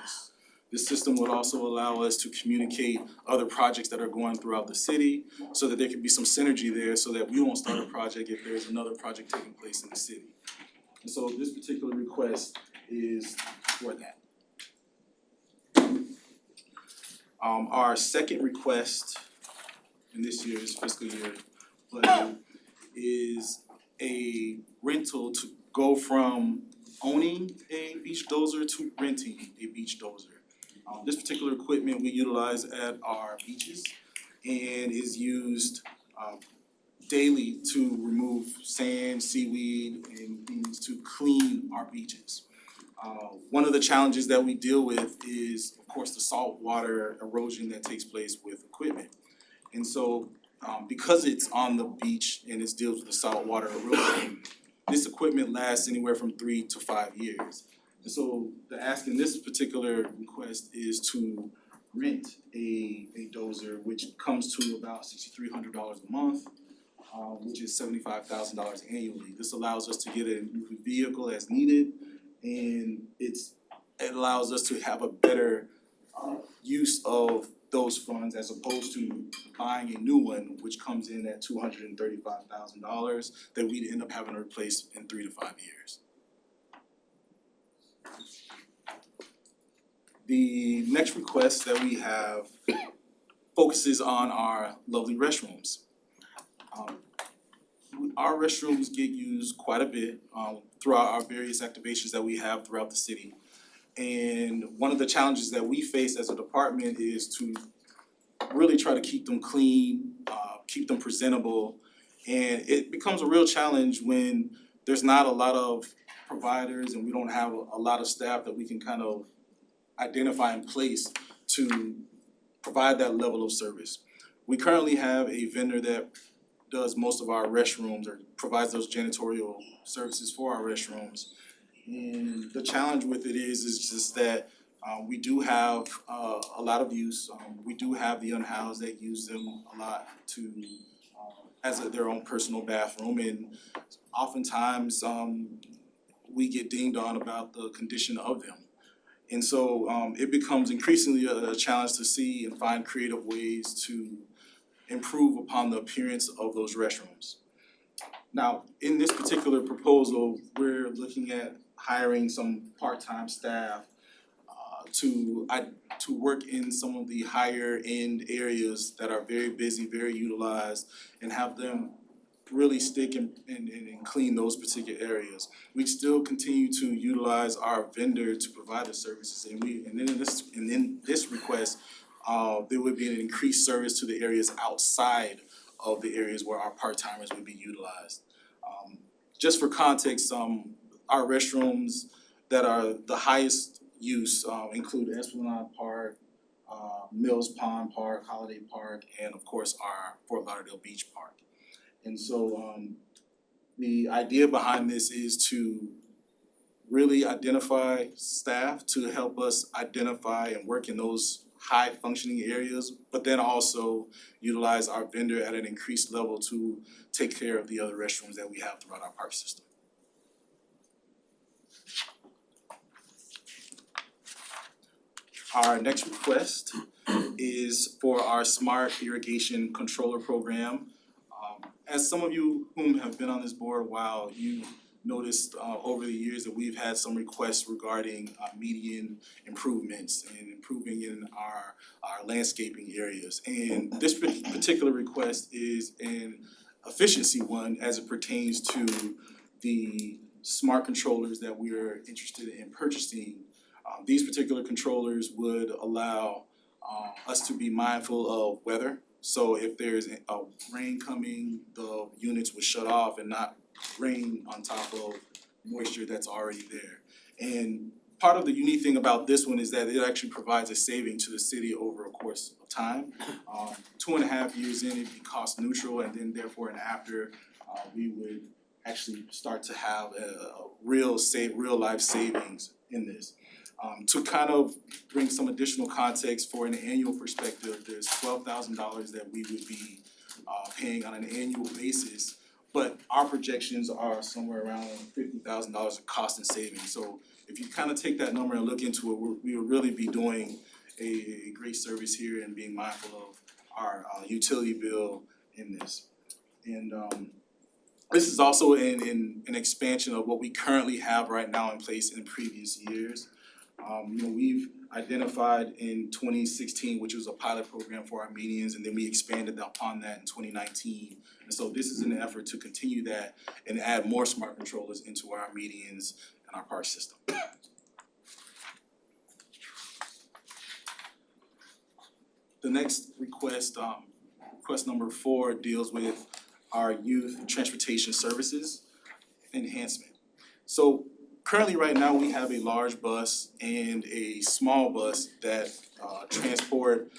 This system would also allow us to communicate other projects that are going throughout the city so that there can be some synergy there so that we won't start a project if there's another project taking place in the city. And so this particular request is for that. Our second request in this year's fiscal year budget is a rental to go from owning a beach dozer to renting a beach dozer. This particular equipment we utilize at our beaches and is used daily to remove sand, seaweed, and things to clean our beaches. One of the challenges that we deal with is, of course, the saltwater erosion that takes place with equipment. And so, because it's on the beach and it deals with the saltwater erosion, this equipment lasts anywhere from 3 to 5 years. And so, the ask in this particular request is to rent a dozer, which comes to about $6,300 a month, which is $75,000 annually. This allows us to get a new vehicle as needed, and it allows us to have a better use of those funds as opposed to buying a new one, which comes in at $235,000 that we'd end up having to replace in 3 to 5 years. The next request that we have focuses on our lovely restrooms. Our restrooms get used quite a bit throughout our various activations that we have throughout the city. And one of the challenges that we face as a department is to really try to keep them clean, keep them presentable. And it becomes a real challenge when there's not a lot of providers and we don't have a lot of staff that we can kind of identify in place to provide that level of service. We currently have a vendor that does most of our restrooms or provides those janitorial services for our restrooms. And the challenge with it is just that we do have a lot of use. We do have the unhoused that use them a lot to as their own personal bathroom, and oftentimes we get dinged on about the condition of them. And so it becomes increasingly a challenge to see and find creative ways to improve upon the appearance of those restrooms. Now, in this particular proposal, we're looking at hiring some part-time staff to work in some of the higher end areas that are very busy, very utilized, and have them really stick and clean those particular areas. We still continue to utilize our vendor to provide the services, and in this request, there would be an increased service to the areas outside of the areas where our part-timers would be utilized. Just for context, our restrooms that are the highest use include Esplanade Park, Mills Pond Park, Holiday Park, and of course our Fort Lauderdale Beach Park. And so the idea behind this is to really identify staff to help us identify and work in those high functioning areas, but then also utilize our vendor at an increased level to take care of the other restrooms that we have throughout our park system. Our next request is for our smart irrigation controller program. As some of you whom have been on this board a while, you noticed over the years that we've had some requests regarding median improvements and improving in our landscaping areas. And this particular request is an efficiency one as it pertains to the smart controllers that we're interested in purchasing. These particular controllers would allow us to be mindful of weather. So if there's a rain coming, the units would shut off and not rain on top of moisture that's already there. And part of the unique thing about this one is that it actually provides a saving to the city over a course of time. 2.5 years in, it'd be cost neutral, and then therefore and after, we would actually start to have a real life savings in this. To kind of bring some additional context for an annual perspective, there's $12,000 that we would be paying on an annual basis, but our projections are somewhere around $50,000 of cost and savings. So if you kind of take that number and look into it, we will really be doing a great service here and being mindful of our utility bill in this. And this is also an expansion of what we currently have right now in place in previous years. We've identified in 2016, which was a pilot program for our medians, and then we expanded upon that in 2019. And so this is an effort to continue that and add more smart controllers into our medians and our park system. The next request, request number 4, deals with our youth transportation services enhancement. So currently, right now, we have a large bus and a small bus that transport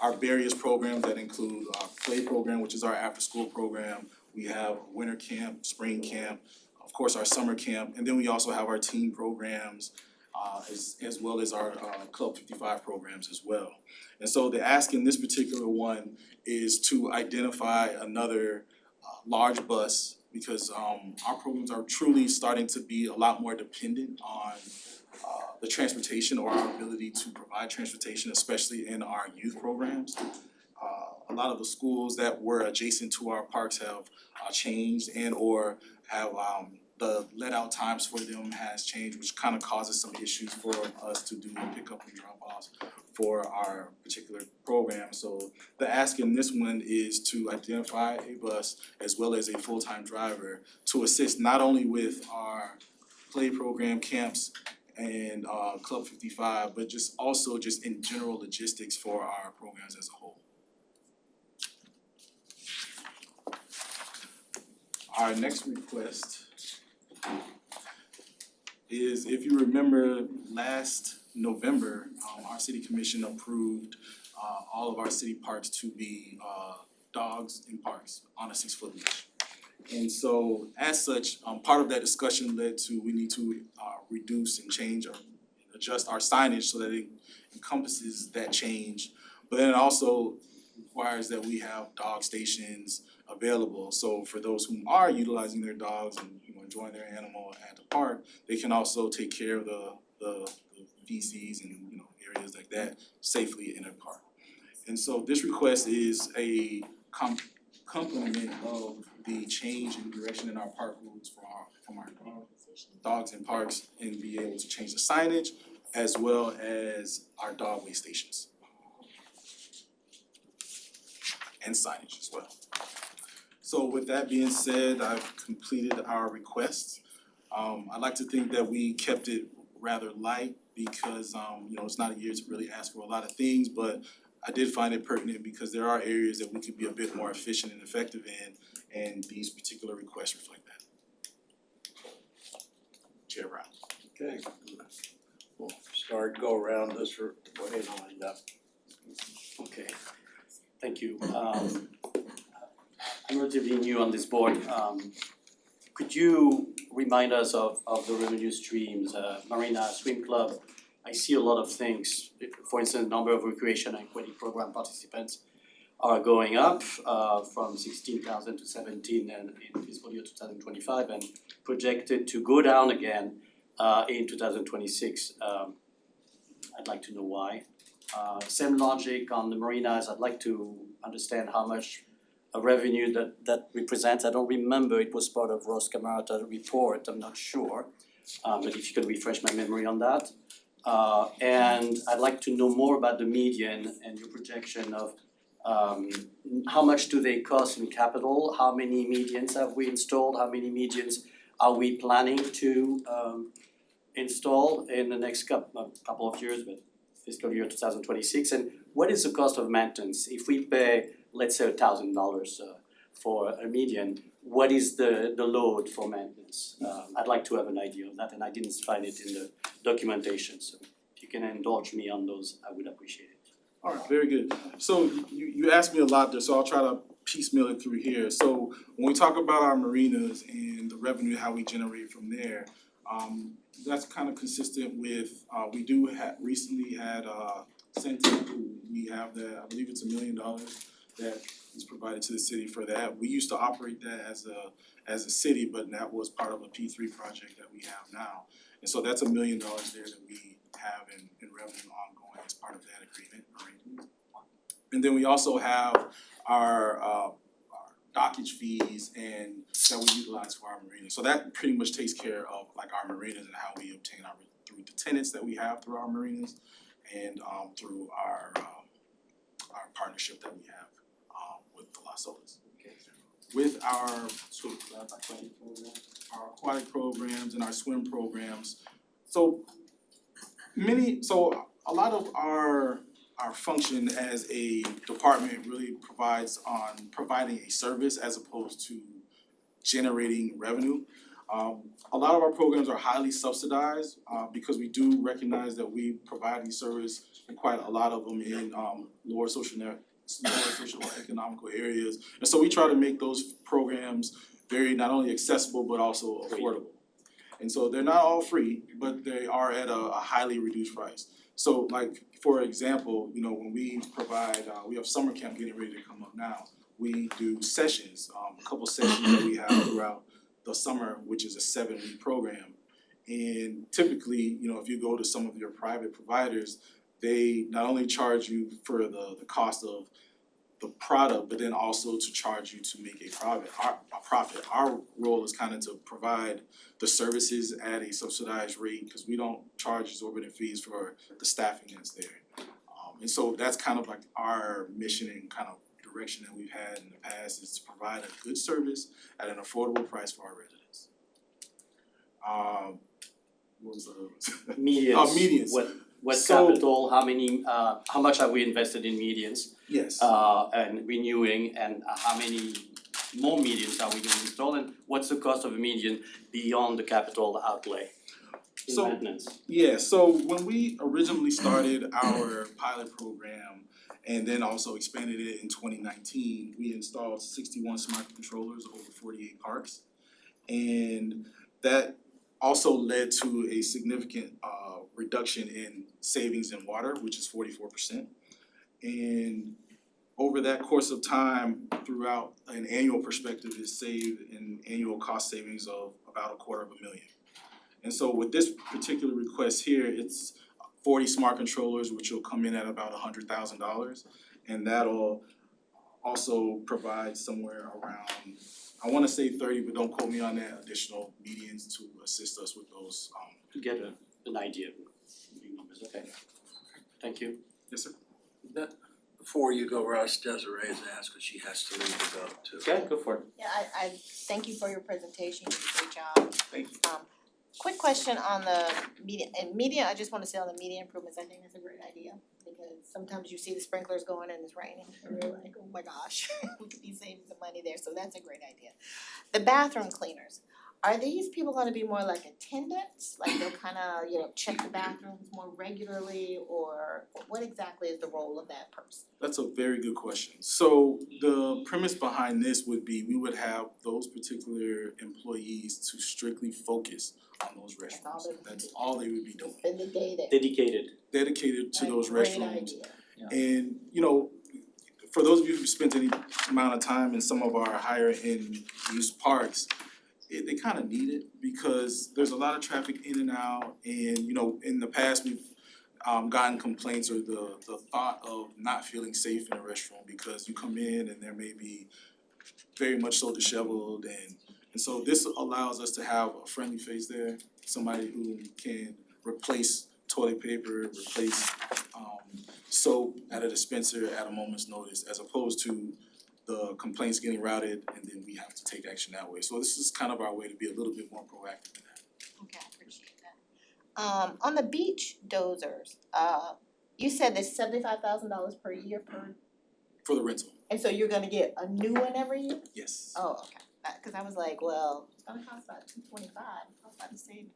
our various programs that include our play program, which is our after-school program. We have winter camp, spring camp, of course, our summer camp, and then we also have our teen programs, as well as our Club 55 programs as well. And so the ask in this particular one is to identify another large bus, because our programs are truly starting to be a lot more dependent on the transportation or our ability to provide transportation, especially in our youth programs. A lot of the schools that were adjacent to our parks have changed and or have the let out times for them has changed, which kind of causes some issues for us to do pickup and drop offs for our particular program. So the ask in this one is to identify a bus as well as a full-time driver to assist not only with our play program camps and Club 55, but just in general logistics for our programs as a whole. Our next request is, if you remember last November, our city commission approved all of our city parks to be dogs in parks on a 6-foot leash. And so as such, part of that discussion led to we need to reduce and change or adjust our signage so that it encompasses that change. But then it also requires that we have dog stations available. So for those who are utilizing their dogs and enjoying their animal at the park, they can also take care of the feces and areas like that safely in a park. And so this request is a complement of the change in direction in our park rules from our dogs in parks, and be able to change the signage as well as our dog way stations and signage as well. So with that being said, I've completed our requests. I'd like to think that we kept it rather light because it's not a year to really ask for a lot of things, but I did find it pertinent because there are areas that we could be a bit more efficient and effective in, and these particular requests reflect that. Chair Brown. Okay. We'll start, go around this way and I'll end up. Okay, thank you. I'm relatively new on this board. Could you remind us of the revenue streams, Marina Swim Club? I see a lot of things, for instance, number of recreation and aquatic program participants are going up from 16,000 to 17 and in fiscal year 2025 and projected to go down again in 2026. I'd like to know why. Same logic on the marinas, I'd like to understand how much revenue that represents. I don't remember, it was part of Ross Camerata report, I'm not sure. But if you could refresh my memory on that. And I'd like to know more about the median and your projection of how much do they cost in capital, how many medians have we installed, how many medians are we planning to install in the next couple of years, but fiscal year 2026, and what is the cost of maintenance? If we pay, let's say $1,000 for a median, what is the load for maintenance? I'd like to have an idea of that, and I didn't find it in the documentation, so if you can indulge me on those, I would appreciate it. Alright, very good. So you asked me a lot there, so I'll try to piecemeal it through here. So when we talk about our marinas and the revenue, how we generate from there, that's kind of consistent with, we do recently had Centec, who we have that, I believe it's $1 million that is provided to the city for that. We used to operate that as a city, but that was part of a P3 project that we have now. And so that's $1 million there that we have in revenue ongoing as part of that agreement. And then we also have our dockage fees and that we utilize for our marinas. So that pretty much takes care of like our marinas and how we obtain our through the tenants that we have through our marinas and through our partnership that we have with the Las Olas. With our aquatic programs and our swim programs, so a lot of our function as a department really provides on providing a service as opposed to generating revenue. A lot of our programs are highly subsidized because we do recognize that we provide these service in quite a lot of them in lower socio-economical areas. And so we try to make those programs very not only accessible but also affordable. And so they're not all free, but they are at a highly reduced price. So like, for example, you know, when we provide, we have summer camp getting ready to come up now. We do sessions, a couple sessions that we have throughout the summer, which is a 7-week program. And typically, you know, if you go to some of your private providers, they not only charge you for the cost of the product, but then also to charge you to make a profit. Our role is kind of to provide the services at a subsidized rate because we don't charge exorbitant fees for the staffing that's there. And so that's kind of like our mission and kind of direction that we've had in the past is to provide a good service at an affordable price for our residents. What was the other? Medians. Medians. What So- capital, how many, how much have we invested in medians? Yes. And renewing, and how many more medians are we gonna install, and what's the cost of a median beyond the capital outlay in So- maintenance? Yeah, so when we originally started our pilot program and then also expanded it in 2019, we installed 61 smart controllers over 48 parks. And that also led to a significant reduction in savings in water, which is 44%. And over that course of time, throughout an annual perspective, it saved an annual cost savings of about $250,000. And so with this particular request here, it's 40 smart controllers, which will come in at about $100,000. And that'll also provide somewhere around, I wanna say 30, but don't quote me on that, additional medians to assist us with those. To get an idea of the numbers, okay. Thank you. Yes, sir. Before you go, Russ, Desiree has asked, cause she has to leave to go too. Okay, go for it. Yeah, I thank you for your presentation, you did a great job. Thank you. Quick question on the media, I just wanna say on the media improvements, I think that's a great idea. Because sometimes you see the sprinklers going and it's raining, and you're like, oh my gosh, we could be saving some money there, so that's a great idea. The bathroom cleaners, are these people gonna be more like attendants? Like they'll kinda, check the bathrooms more regularly, or what exactly is the role of that person? That's a very good question. So the premise behind this would be we would have those particular employees to strictly focus on those restrooms. That's all they would be doing, Spend the day there. Dedicated. dedicated to those Great restrooms. idea. And for those of you who've spent any amount of time in some of our higher end use parks, they kinda need it because there's a lot of traffic in and out, and in the past, we've gotten complaints or the thought of not feeling safe in a restroom because you come in and there may be very much so disheveled, and so this allows us to have a friendly face there, somebody who can replace toilet paper, replace soap at a dispenser at a moment's notice, as opposed to the complaints getting routed and then we have to take action that way. So this is kind of our way to be a little bit more proactive in that. Okay, I appreciate that. On the beach dozers, you said there's $75,000 per year For the rental, and so you're gonna get a new one every year? yes. Oh, okay, cause I was like, well, it's gonna cost about $225, I was about to say.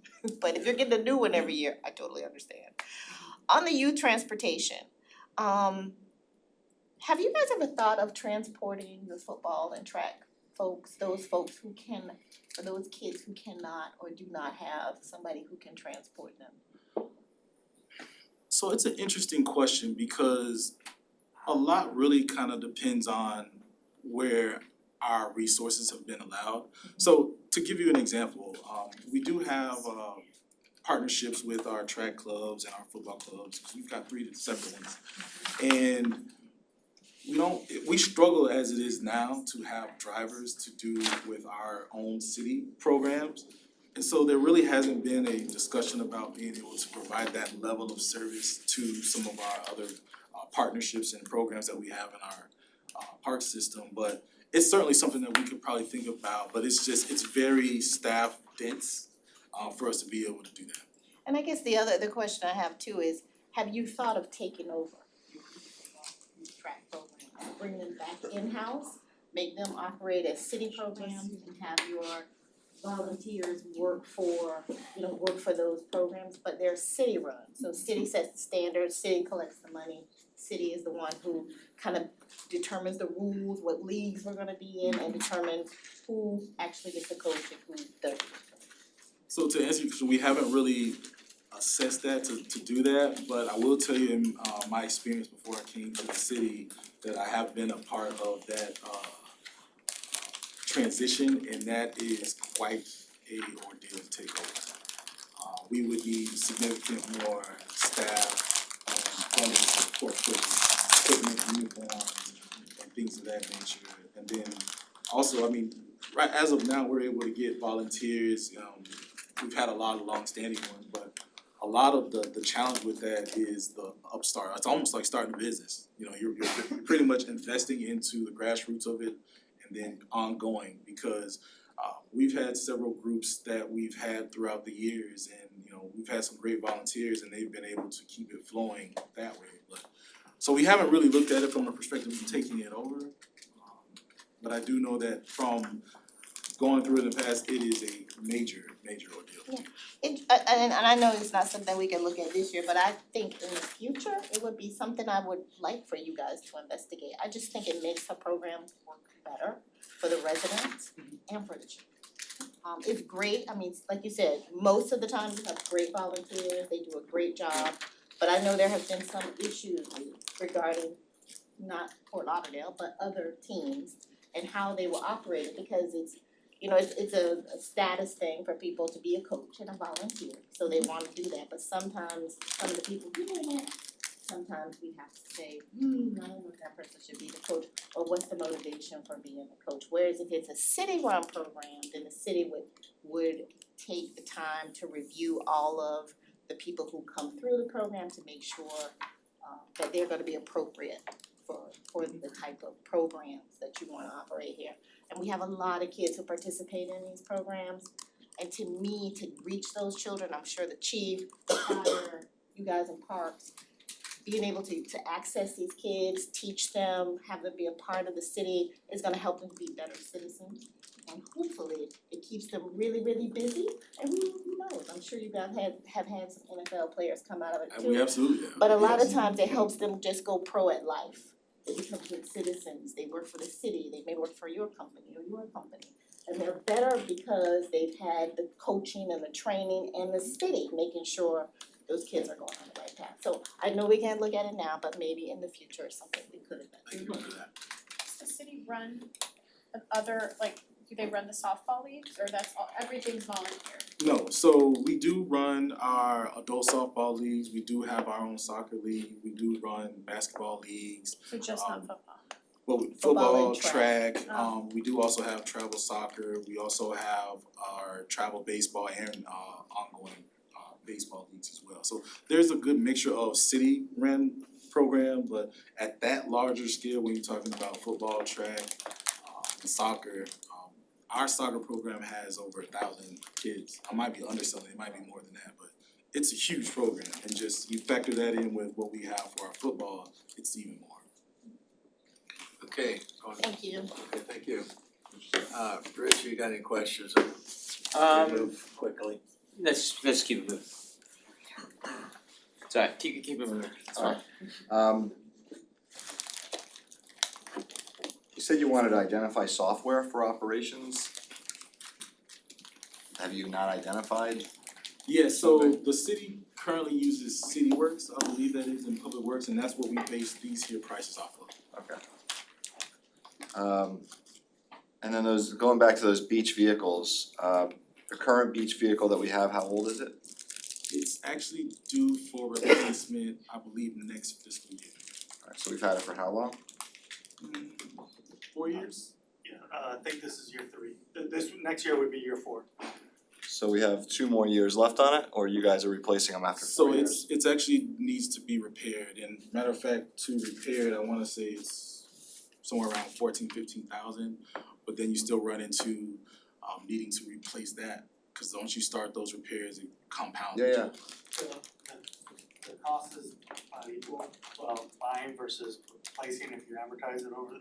But if you're getting a new one every year, I totally understand. On the youth transportation, have you guys ever thought of transporting the football and track folks who can, or those kids who cannot or do not have somebody who can transport them? So it's an interesting question because a lot really kind of depends on where our resources have been allowed. So to give you an example, we do have partnerships with our track clubs and our football clubs, 'cause we've got 3 separate ones. And we struggle as it is now to have drivers to do with our own city programs. And so there really hasn't been a discussion about being able to provide that level of service to some of our other partnerships and programs that we have in our park system. But it's certainly something that we could probably think about, but it's very staff dense for us to be able to do that. And I guess the question I have too is, have you thought of taking over these track programs, bring them back in-house, make them operate as city programs and have your volunteers work for those programs, but they're city run, so city sets the standards, city collects the money, city is the one who kind of determines the rules, what leagues we're gonna be in, and determine who actually gets the coach and who doesn't. So to answer your question, we haven't really assessed that to do that, but I will tell you in my experience before I came to the city that I have been a part of that transition, and that is quite a ordeal to take over. We would need significant more staff and funding support for equipment, uniforms, and things of that nature. And then also, I mean, right as of now, we're able to get volunteers. We've had a lot of long-standing ones, but a lot of the challenge with that is the upstart. It's almost like starting a business. You're pretty much investing into the grassroots of it and then ongoing, because we've had several groups that we've had throughout the years, and we've had some great volunteers and they've been able to keep it flowing that way. But so we haven't really looked at it from a perspective of taking it over. But I do know that from going through it in the past, it is a major ordeal. And I know it's not something we can look at this year, but I think in the future, it would be something I would like for you guys to investigate. I just think it makes our programs work better for the residents and for the children. It's great, I mean, like you said, most of the time we have great volunteers, they do a great job. But I know there have been some issues regarding not Fort Lauderdale, but other teams and how they were operated, because it's a status thing for people to be a coach and a volunteer, so they wanna do that, but sometimes some of the people doing it, sometimes we have to say, I don't know if that person should be the coach, or what's the motivation for being a coach? Whereas if it's a city-run program, then the city would take the time to review all of the people who come through the program to make sure that they're gonna be appropriate for the type of programs that you wanna operate here. And we have a lot of kids who participate in these programs. And to me, to reach those children, I'm sure the chief, the fire, you guys in parks, being able to access these kids, teach them, have them be a part of the city is gonna help them be better citizens and hopefully it keeps them really, really busy. And who knows, I'm sure you guys have had some NFL players come out of it too. We absolutely have. But a lot of Yes. times it helps them just go pro at life. They become good citizens, they work for the city, they may work for your company or your company. And they're better because they've had the coaching and the training and the city making sure those kids are going on the right path. So I know we can't look at it now, but maybe in the future it's something we could have done. Thank you for that. Does the city run other, like, do they run the softball leagues, or that's all, everything's volunteer? No, so we do run our adult softball leagues, we do have our own soccer league, we do run basketball leagues. So just not football? Well, Football football, and track. track, we do also have travel soccer, we also have our travel baseball and ongoing baseball leagues as well. So there's a good mixture of city run program, but at that larger scale, when you're talking about football, track, and soccer, our soccer program has over 1,000 kids. I might be underselling, it might be more than that, but it's a huge program, and just you factor that in with what we have for our football, it's even more. Okay, Thank you. okay, thank you. Rich, you got any questions? Move quickly. Let's keep it moving. Sorry, keep it moving, it's fine. You said you wanted to identify software for operations. Have you not identified? Yeah, so the city currently uses CityWorks, I believe that is in Public Works, and that's what we base these here prices off of. Okay. And then those, going back to those beach vehicles, the current beach vehicle that we have, how old is it? It's actually due for replacement, I believe, next fiscal year. Alright, so we've had it for how long? 4 years? Yeah, I think this is year 3. This next year would be year 4. So we have 2 more years left on it, or you guys are replacing them after 4 So years? it's actually needs to be repaired, and matter of fact, to repair it, I wanna say it's somewhere around 15,000, but then you still run into needing to replace that, cause once you start those repairs, it compounds. Yeah. The cost is equal, buying versus replacing if you amortize it over,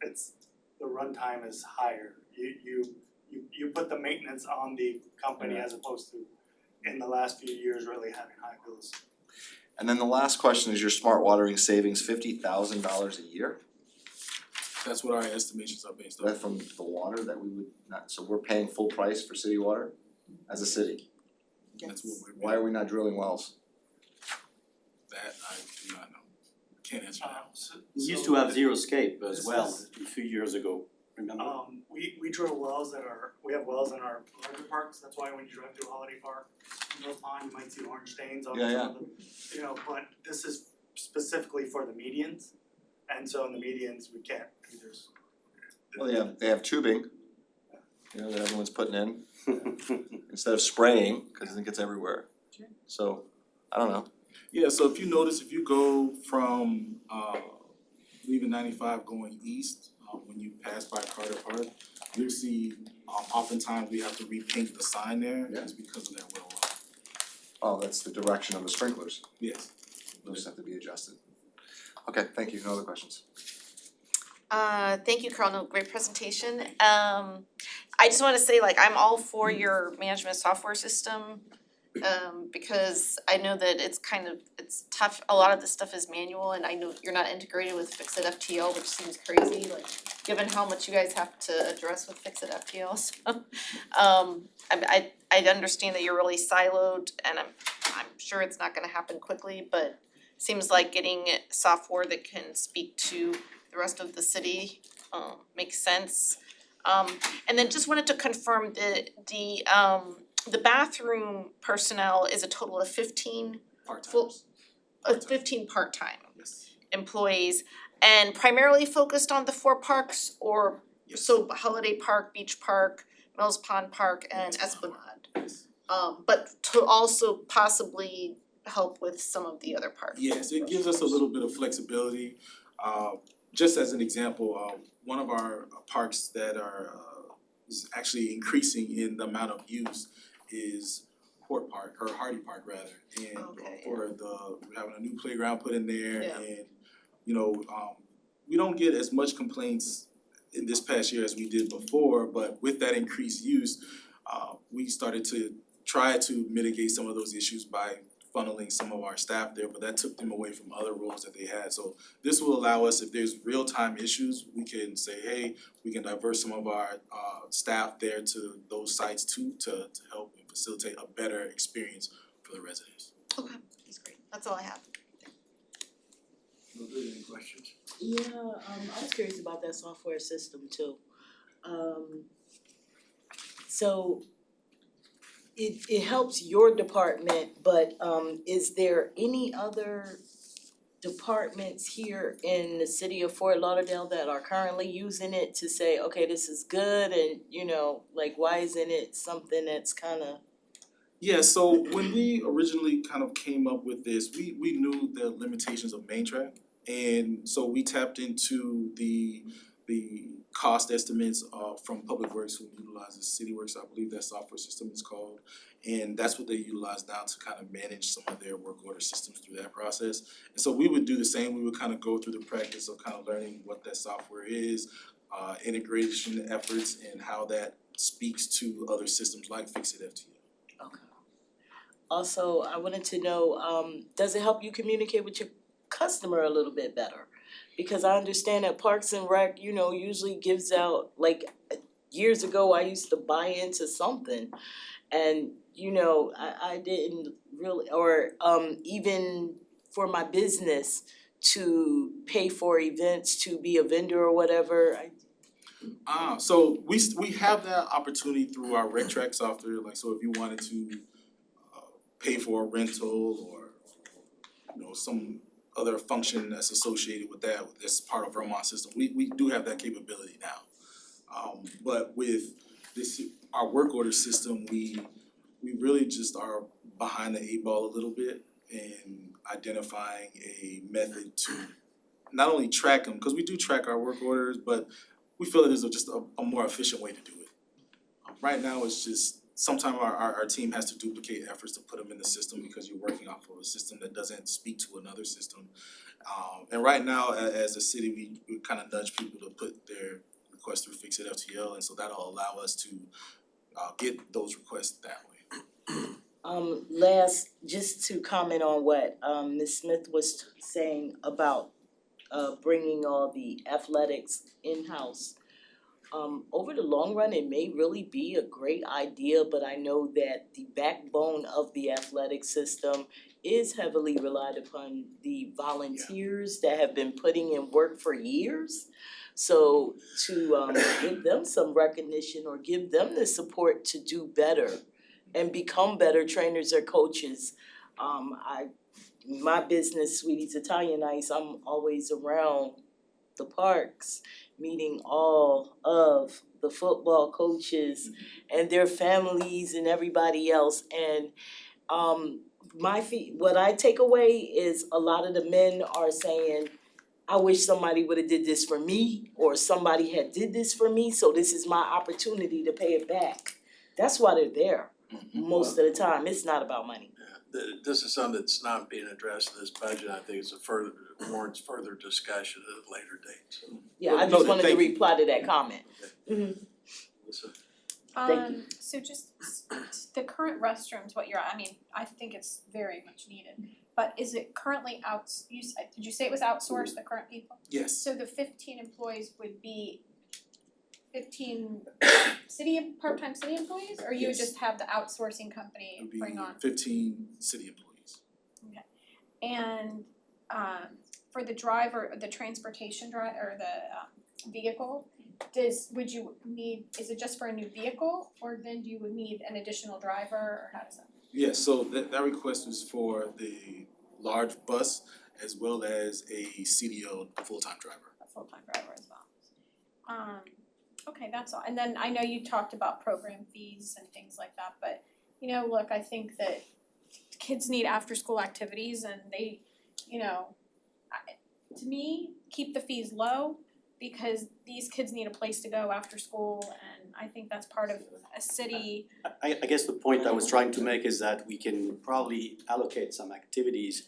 it's the runtime is higher. You put the maintenance on the company as opposed to in the last few years really having high bills. And then the last question is your smart watering savings, $50,000 a year? That's what our estimations are based on. That from the water that we would not, so we're paying full price for city water as a city? That's what we're. Why are we not drilling wells? That I do not know, can't answer that. We used to have zero scape as well a few years ago, remember? We drill wells we have wells in our larger parks, that's why when you drive through Holiday Park, in Mill Pond, you might see orange stains on some of the, but this is specifically for the medians. And so in the medians, we can't, there's. Well, they have tubing, that everyone's putting in, instead of spraying, cause I think it's everywhere. So, I don't know. Yeah, so if you notice, if you go from leaving 95 going east, when you pass by Carter Park, you'll see oftentimes we have to repaint the sign there, just because of that well water. Oh, that's the direction of the sprinklers, Yes. those have to be adjusted. Okay, thank you, no other questions. Thank you, Carl, no, great presentation. I just wanna say, like, I'm all for your management software system. Because I know that it's tough, a lot of this stuff is manual, and I know you're not integrated with Fixit FTL, which seems crazy, like, given how much you guys have to address with Fixit FTL, so. I understand that you're really siloed, and I'm sure it's not gonna happen quickly, but seems like getting software that can speak to the rest of the city, makes sense. And then just wanted to confirm the bathroom personnel is a total of 15 15 part-time employees, and primarily focused on the 4 parks, or so Holiday Park, Beach Park, Mills Pond Park, and Esplanade. But to also possibly help with some of the other parks. Yes, it gives us a little bit of flexibility. Just as an example, one of our parks that is actually increasing in the amount of use is Port Park, or Hardy Park rather. And we're having a new playground put in there, and we don't get as much complaints in this past year as we did before, but with that increased use, we started to try to mitigate some of those issues by funneling some of our staff there, but that took them away from other roles that they had. So this will allow us, if there's real-time issues, we can say, hey, we can divert some of our staff there to those sites too, to help and facilitate a better experience for the residents. Okay, that's great, that's all I have. Any questions? Yeah, I was curious about that software system too. So it helps your department, but is there any other departments here in the city of Fort Lauderdale that are currently using it to say, okay, this is good, and like why isn't it something that's kinda? Yeah, so when we originally kind of came up with this, we knew the limitations of MainTrack. And so we tapped into the cost estimates from Public Works, who utilizes CityWorks, I believe that software system is called. And that's what they utilize now to kind of manage some of their work order systems through that process. And so we would do the same, we would kind of go through the practice of kind of learning what that software is, integration efforts, and how that speaks to other systems like Fix-It FTL. Okay. Also, I wanted to know, does it help you communicate with your customer a little bit better? Because I understand that Parks and Rec, usually gives out, like, years ago, I used to buy into something and, I didn't really, or even for my business to pay for events, to be a vendor or whatever, So we have that opportunity through our RecTrack software, like, so if you wanted to pay for a rental or, some other function that's associated with that, that's part of Vermont system, we do have that capability now. But with this, our work order system, we really just are behind the 8 ball a little bit in identifying a method to not only track them, because we do track our work orders, but we feel that there's just a more efficient way to do it. Right now, it's just, sometimes our team has to duplicate efforts to put them in the system because you're working off of a system that doesn't speak to another system. And right now, as a city, we kind of nudge people to put their requests through Fix-It FTL, and so that'll allow us to get those requests that way. Last, just to comment on what Ms. Smith was saying about bringing all the athletics in-house. Over the long run, it may really be a great idea, but I know that the backbone of the athletic system is heavily relied upon the volunteers that have been putting in work for years. So to give them some recognition or give them the support to do better and become better trainers or coaches. My business, Sweetie's Italian Ice, I'm always around the parks, meeting all of the football coaches and their families and everybody else. And what I take away is a lot of the men are saying, I wish somebody would have did this for me, or somebody had did this for me, so this is my opportunity to pay it back. That's why they're there most of the time. It's not about money. This is something that's not being addressed in this budget. I think it's warrants further discussion at a later date, so. Yeah, I just wanted to reply to that comment. Melissa? So just the current restrooms, what you're, I think it's very much needed. But is it currently did you say it was outsourced, the current people? Yes. So the 15 employees would be 15 part-time city employees, or you would Yes. just have the outsourcing company It'd be bring on? 15 city employees. And for the driver, the transportation or the vehicle, would you need, is it just for a new vehicle, or then you would need an additional driver, or how does that? Yes, so that request was for the large bus as well as a CDL full-time driver. A full-time driver as well. Okay, that's all. And then I know you talked about program fees and things like that, but look, I think that kids need after-school activities, and they, to me, keep the fees low, because these kids need a place to go after school, and I think that's part of a city. I guess the point I was trying to make is that we can probably allocate some activities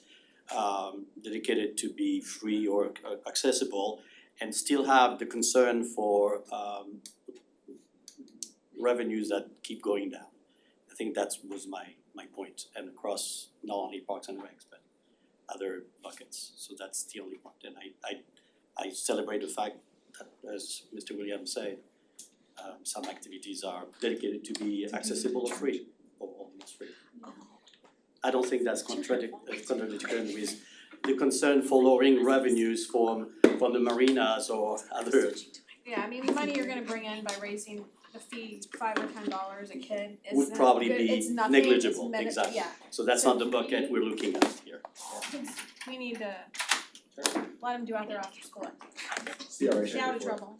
dedicated to be free or accessible, and still have the concern for revenues that keep going down. I think that was my point, and across not only Parks and Recs, but other buckets, so that's the only point, and I celebrate the fact that, as Mr. Williams said, some activities are dedicated to be accessible or free, or almost free. I don't think that's contradictory with the concern for lowering revenues from the marinas or other. Yeah, I mean, the money you're gonna bring in by raising the fee $5 or $10 a kid Would isn't probably good, be it's nothing, negligible, it's minute, exactly. yeah. So that's not the bucket we're looking at here. We need to let them do out their after school activities. CRA Stay out of trouble.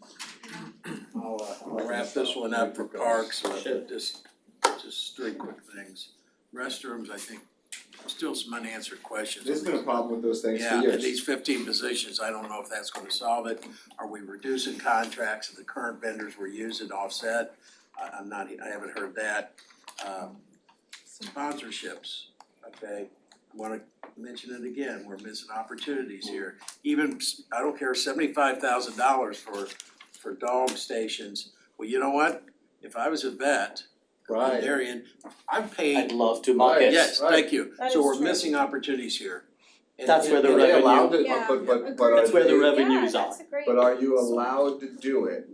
I'll wrap this one up for parks, just three quick things. Restrooms, I think, still some unanswered questions. There's been a problem with those things for Yeah, years. and these 15 positions, I don't know if that's gonna solve it. Are we reducing contracts that the current vendors we're using to offset? I haven't heard that. Sponsorships, okay, I wanna mention it again, we're missing opportunities here. Even, I don't care, $75,000 for dog stations. Well, you know what? If I was a vet, Right. Darian, I'm paying. I'd love to market. Yes, thank you. That So is we're true. missing opportunities here. And- That's where the Are they allowed to, Yeah. but are That's where the they- revenues Yeah, are. that's a great. But are you allowed to do it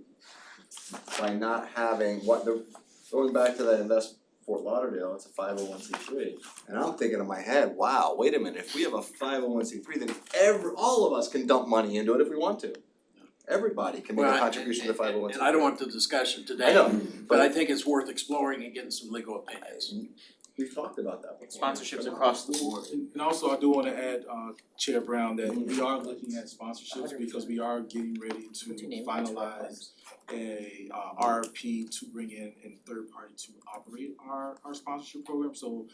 by not having going back to that Invest Fort Lauderdale, it's a 501c3. And I'm thinking in my head, wow, wait a minute, if we have a 501c3, then all of us can dump money into it if we want to. Everybody can make a Well, contribution to 501c3. And I don't want the discussion today. I know, But I think it's worth exploring and getting some legal opinions. we've talked about that before. Sponsorships across the board. And also, I do wanna add, Chair Brown, that we are looking at sponsorships because we are getting ready to finalize a RFP to bring in a third party to operate our sponsorship program. So,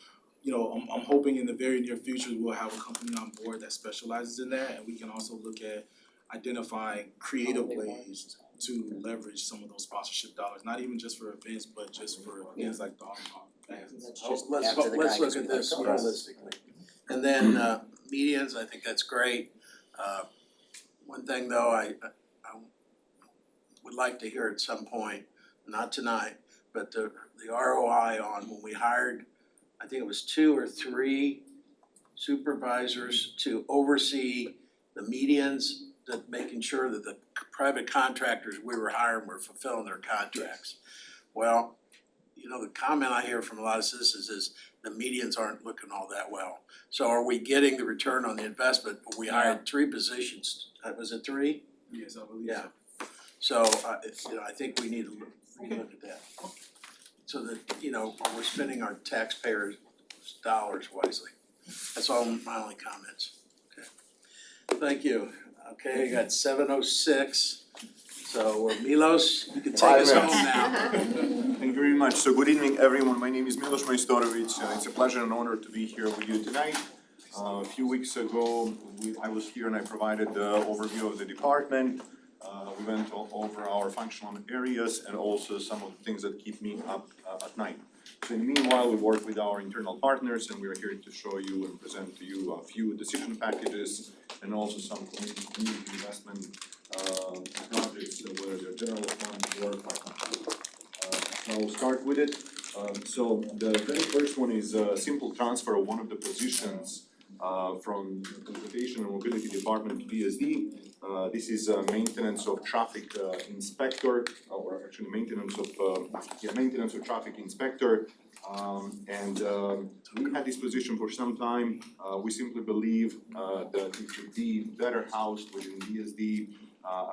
you know, I'm hoping in the very near future, we'll have a company on board that specializes in that, and we can also look at identifying creative ways to leverage some of those sponsorship dollars, not even just for events, but just for things like dog park. Let's look at this holistically. And then medians, I think that's great. One thing though, I would like to hear at some point, not tonight, but the ROI on when we hired, I think it was 2 or 3 supervisors to oversee the medians, that making sure that the private contractors we were hiring were fulfilling their contracts. Well, you know, the comment I hear from a lot of citizens is the medians aren't looking all that well. So are we getting the return on the investment? We hired 3 positions, was it 3? Yes, I believe Yeah. so. So, you know, I think we need to look at that. So that, you know, we're spending our taxpayers' dollars wisely. That's all my only comments. Okay. Thank you. Okay, I got 7:06. So Milos, you can take us home now. Thank you very much. So good evening, everyone. My name is Milos Majstorovic. It's a pleasure and honor to be here with you tonight. A few weeks ago, I was here and I provided the overview of the department. We went over our functional areas and also some of the things that keep me up at night. So in the meanwhile, we work with our internal partners and we are here to show you and present to you a few decision packages and also some community investment projects where the general fund work. I'll start with it. So the very first one is a simple transfer of one of the positions from the Transportation and Mobility Department to PSD. This is maintenance of traffic inspector, or actually maintenance of traffic inspector. We had this position for some time. We simply believe that it should be better housed within DSD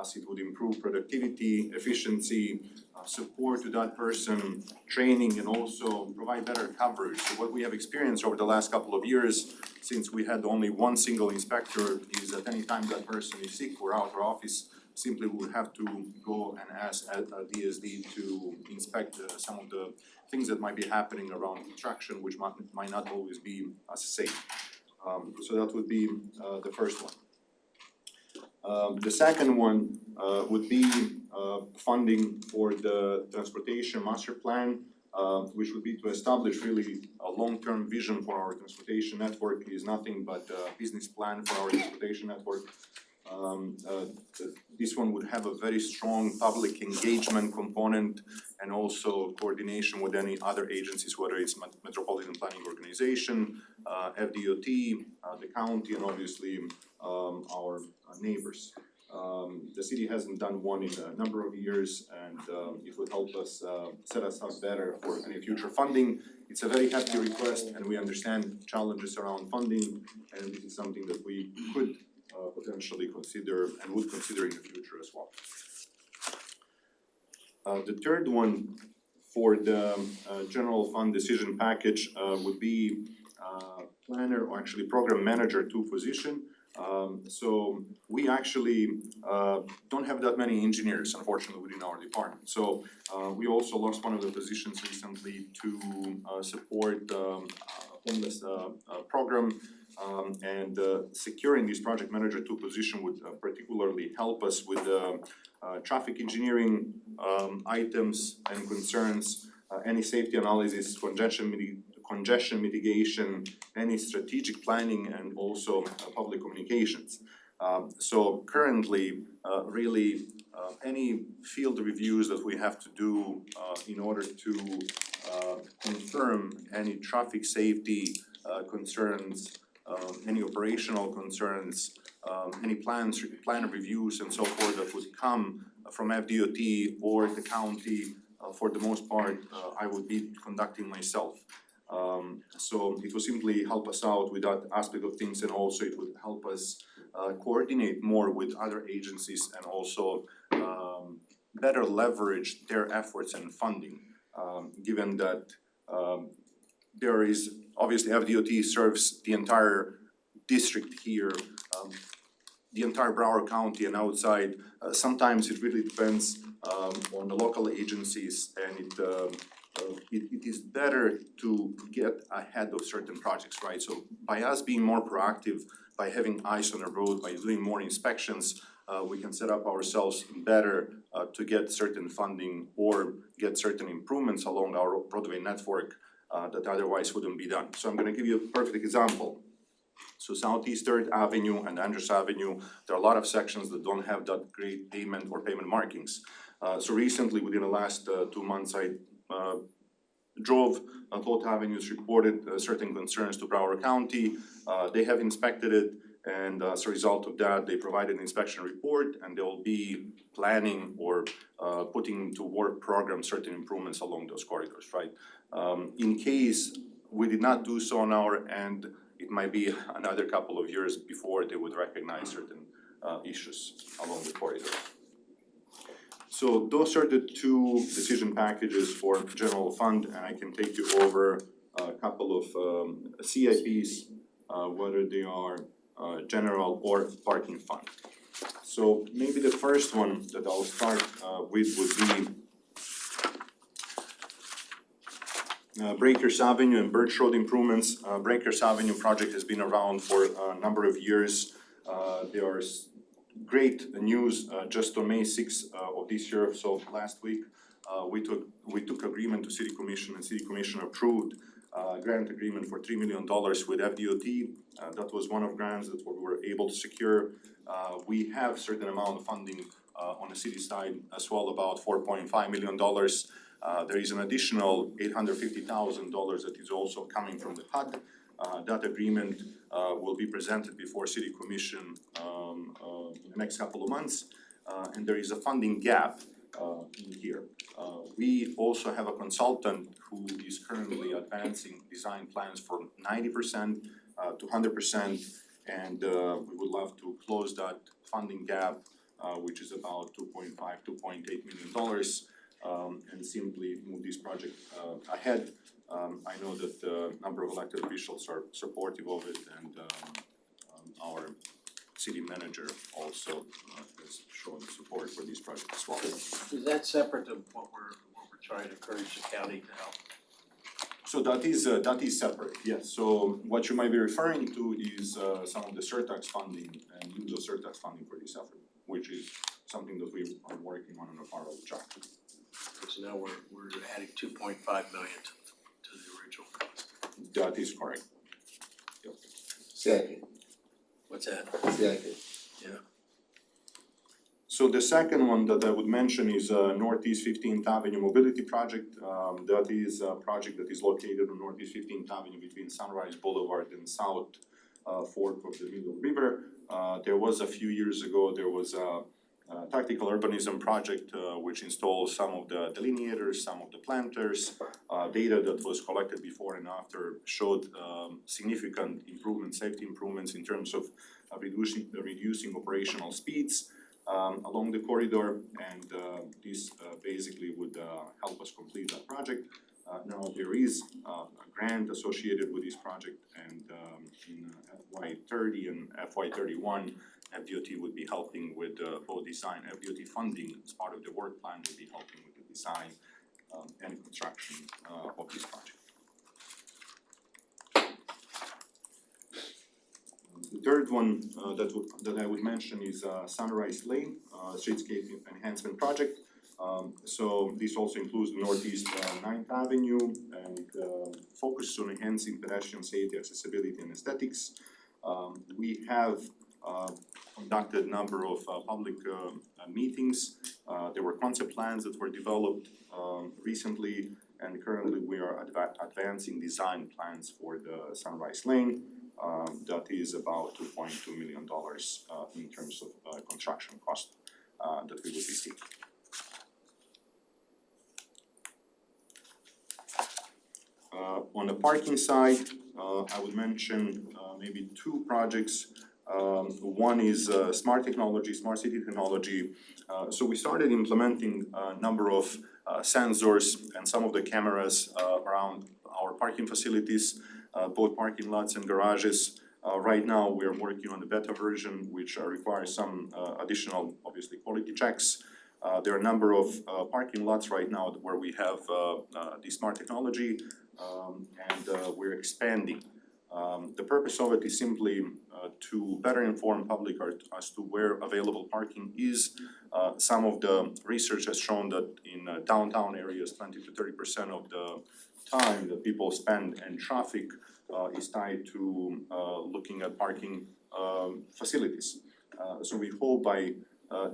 as it would improve productivity, efficiency, support to that person, training, and also provide better coverage. So what we have experienced over the last couple of years, since we had only one single inspector, is that any time that person is sick or out of office, simply we would have to go and ask DSD to inspect some of the things that might be happening around construction, which might not always be as safe. So that would be the first one. The second one would be funding for the transportation master plan, which would be to establish really a long-term vision for our transportation network. It is nothing but a business plan for our transportation network. This one would have a very strong public engagement component and also coordination with any other agencies, whether it's Metropolitan Planning Organization, FDOT, the county, and obviously our neighbors. The city hasn't done one in a number of years, and it would help us set us up better for any future funding. It's a very hefty request, and we understand challenges around funding, and this is something that we could potentially consider and would consider in the future as well. The third one for the general fund decision package would be planner, or actually program manager 2 position. So we actually don't have that many engineers, unfortunately, within our department. So we also lost one of the positions recently to support homeless program. And securing this project manager 2 position would particularly help us with traffic engineering items and concerns, any safety analysis, congestion mitigation, any strategic planning, and also public communications. So currently, really, any field reviews that we have to do in order to confirm any traffic safety concerns, any operational concerns, any plan reviews and so forth that would come from FDOT or the county, for the most part, I would be conducting myself. So it will simply help us out with that aspect of things, and also it would help us coordinate more with other agencies and also better leverage their efforts and funding, given that there is obviously FDOT serves the entire district here, the entire Broward County and outside. Sometimes it really depends on the local agencies, and it is better to get ahead of certain projects, right? So by us being more proactive, by having eyes on the road, by doing more inspections, we can set up ourselves better to get certain funding or get certain improvements along our roadway network that otherwise wouldn't be done. So I'm gonna give you a perfect example. So Southeast Third Avenue and Andrews Avenue, there are a lot of sections that don't have that great pavement or pavement markings. So recently, within the last 2 months, I drove both avenues, reported certain concerns to Broward County. They have inspected it, and as a result of that, they provided an inspection report, and they'll be planning or putting to work program certain improvements along those corridors, right? In case we did not do so on our end, it might be another couple of years before they would recognize certain issues along the corridor. So those are the 2 decision packages for general fund, and I can take you over a couple of CIPs, whether they are general or parking fund. So maybe the first one that I'll start with would be Breakers Avenue and Birch Road improvements. Breakers Avenue project has been around for a number of years. There are great news just on May 6th of this year, so last week, we took agreement to City Commission, and City Commission approved grant agreement for $3 million with FDOT. That was one of grants that we were able to secure. We have certain amount of funding on the city side as well, about $4.5 million. There is an additional $850,000 that is also coming from the HUD. That agreement will be presented before City Commission in the next couple of months, and there is a funding gap in here. We also have a consultant who is currently advancing design plans from 90% to 100%, and we would love to close that funding gap, which is about $2.8 million, and simply move this project ahead. I know that a number of elected officials are supportive of it, and our city manager also has shown support for these projects as well. Is that separate to what we're trying to encourage the county to help? So that is separate, yes. So what you might be referring to is some of the surtax funding and use of surtax funding for this effort, which is something that we are working on a parallel track. So now we're adding 2.5 million to the original cost. That is correct. Yep. Second. What's that? Second. Yeah. So the second one that I would mention is Northeast 15th Avenue Mobility Project. That is a project that is located on Northeast 15th Avenue between Sunrise Boulevard and South Fork of the Middle River. There was a few years ago, there was a tactical urbanism project which installs some of the delineators, some of the planters. Data that was collected before and after showed significant improvements, safety improvements in terms of reducing operational speeds along the corridor, and this basically would help us complete that project. Now there is a grant associated with this project, and in FY30 and FY31, FDOT would be helping with both design, FDOT funding as part of the work plan would be helping with the design and construction of this project. The third one that I would mention is Sunrise Lane, streetscape enhancement project. So this also includes Northeast 9th Avenue and focuses on enhancing pedestrian safety, accessibility and aesthetics. We have conducted a number of public meetings. There were concept plans that were developed recently, and currently we are advancing design plans for the Sunrise Lane. That is about $2.2 million in terms of construction cost that we would be seeking. On the parking side, I would mention maybe two projects. One is smart technology, smart city technology. So we started implementing a number of sensors and some of the cameras around our parking facilities, both parking lots and garages. Right now, we are working on the beta version, which requires some additional, obviously, quality checks. There are a number of parking lots right now where we have the smart technology, and we're expanding. The purpose of it is simply to better inform public as to where available parking is. Some of the research has shown that in downtown areas, 20 to 30% of the time that people spend in traffic is tied to looking at parking facilities. So we hope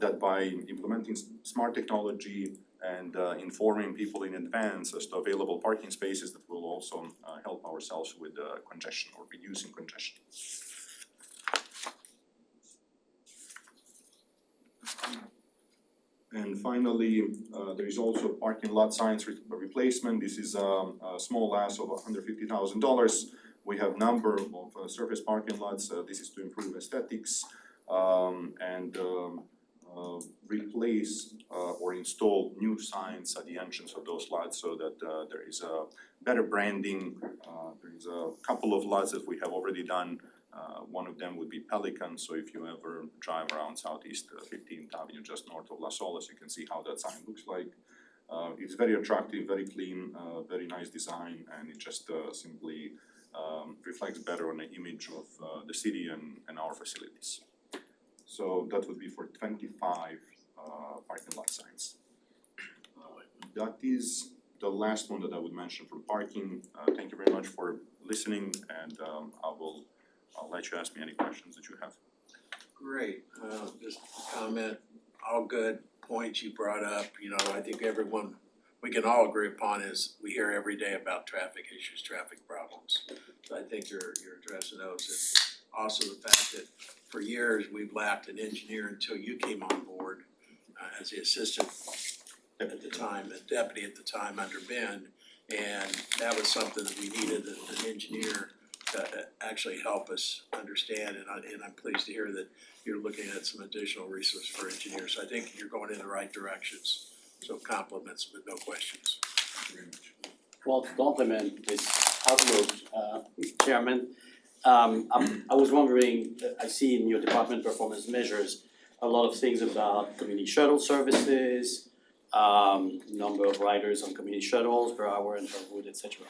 that by implementing smart technology and informing people in advance as to available parking spaces, that will also help ourselves with congestion or reducing congestion. And finally, there is also parking lot signs replacement. This is a small ask of $150,000. We have number of surface parking lots. This is to improve aesthetics and replace or install new signs at the entrance of those lots so that there is a better branding. There is a couple of lots that we have already done. One of them would be Pelican, so if you ever drive around Southeast 15th Avenue just north of Las Olas, you can see how that sign looks like. It's very attractive, very clean, very nice design, and it just simply reflects better on the image of the city and our facilities. So that would be for 25 parking lot signs. That is the last one that I would mention for parking. Thank you very much for listening, and I'll let you ask me any questions that you have. Great, just a comment, all good points you brought up, I think everyone, we can all agree upon is we hear every day about traffic issues, traffic problems. So I think you're addressing those, and also the fact that for years we've lacked an engineer until you came on board as the assistant at the time, the deputy at the time under Ben, and that was something that we needed, an engineer to actually help us understand, and I'm pleased to hear that you're looking at some additional resources for engineers. I think you're going in the right directions, so compliments, but no questions. Thank you very much. Well, to complement this outlook, Chairman, I was wondering, I see in your department performance measures a lot of things about community shuttle services, number of riders on community shuttles per hour and per route, etc.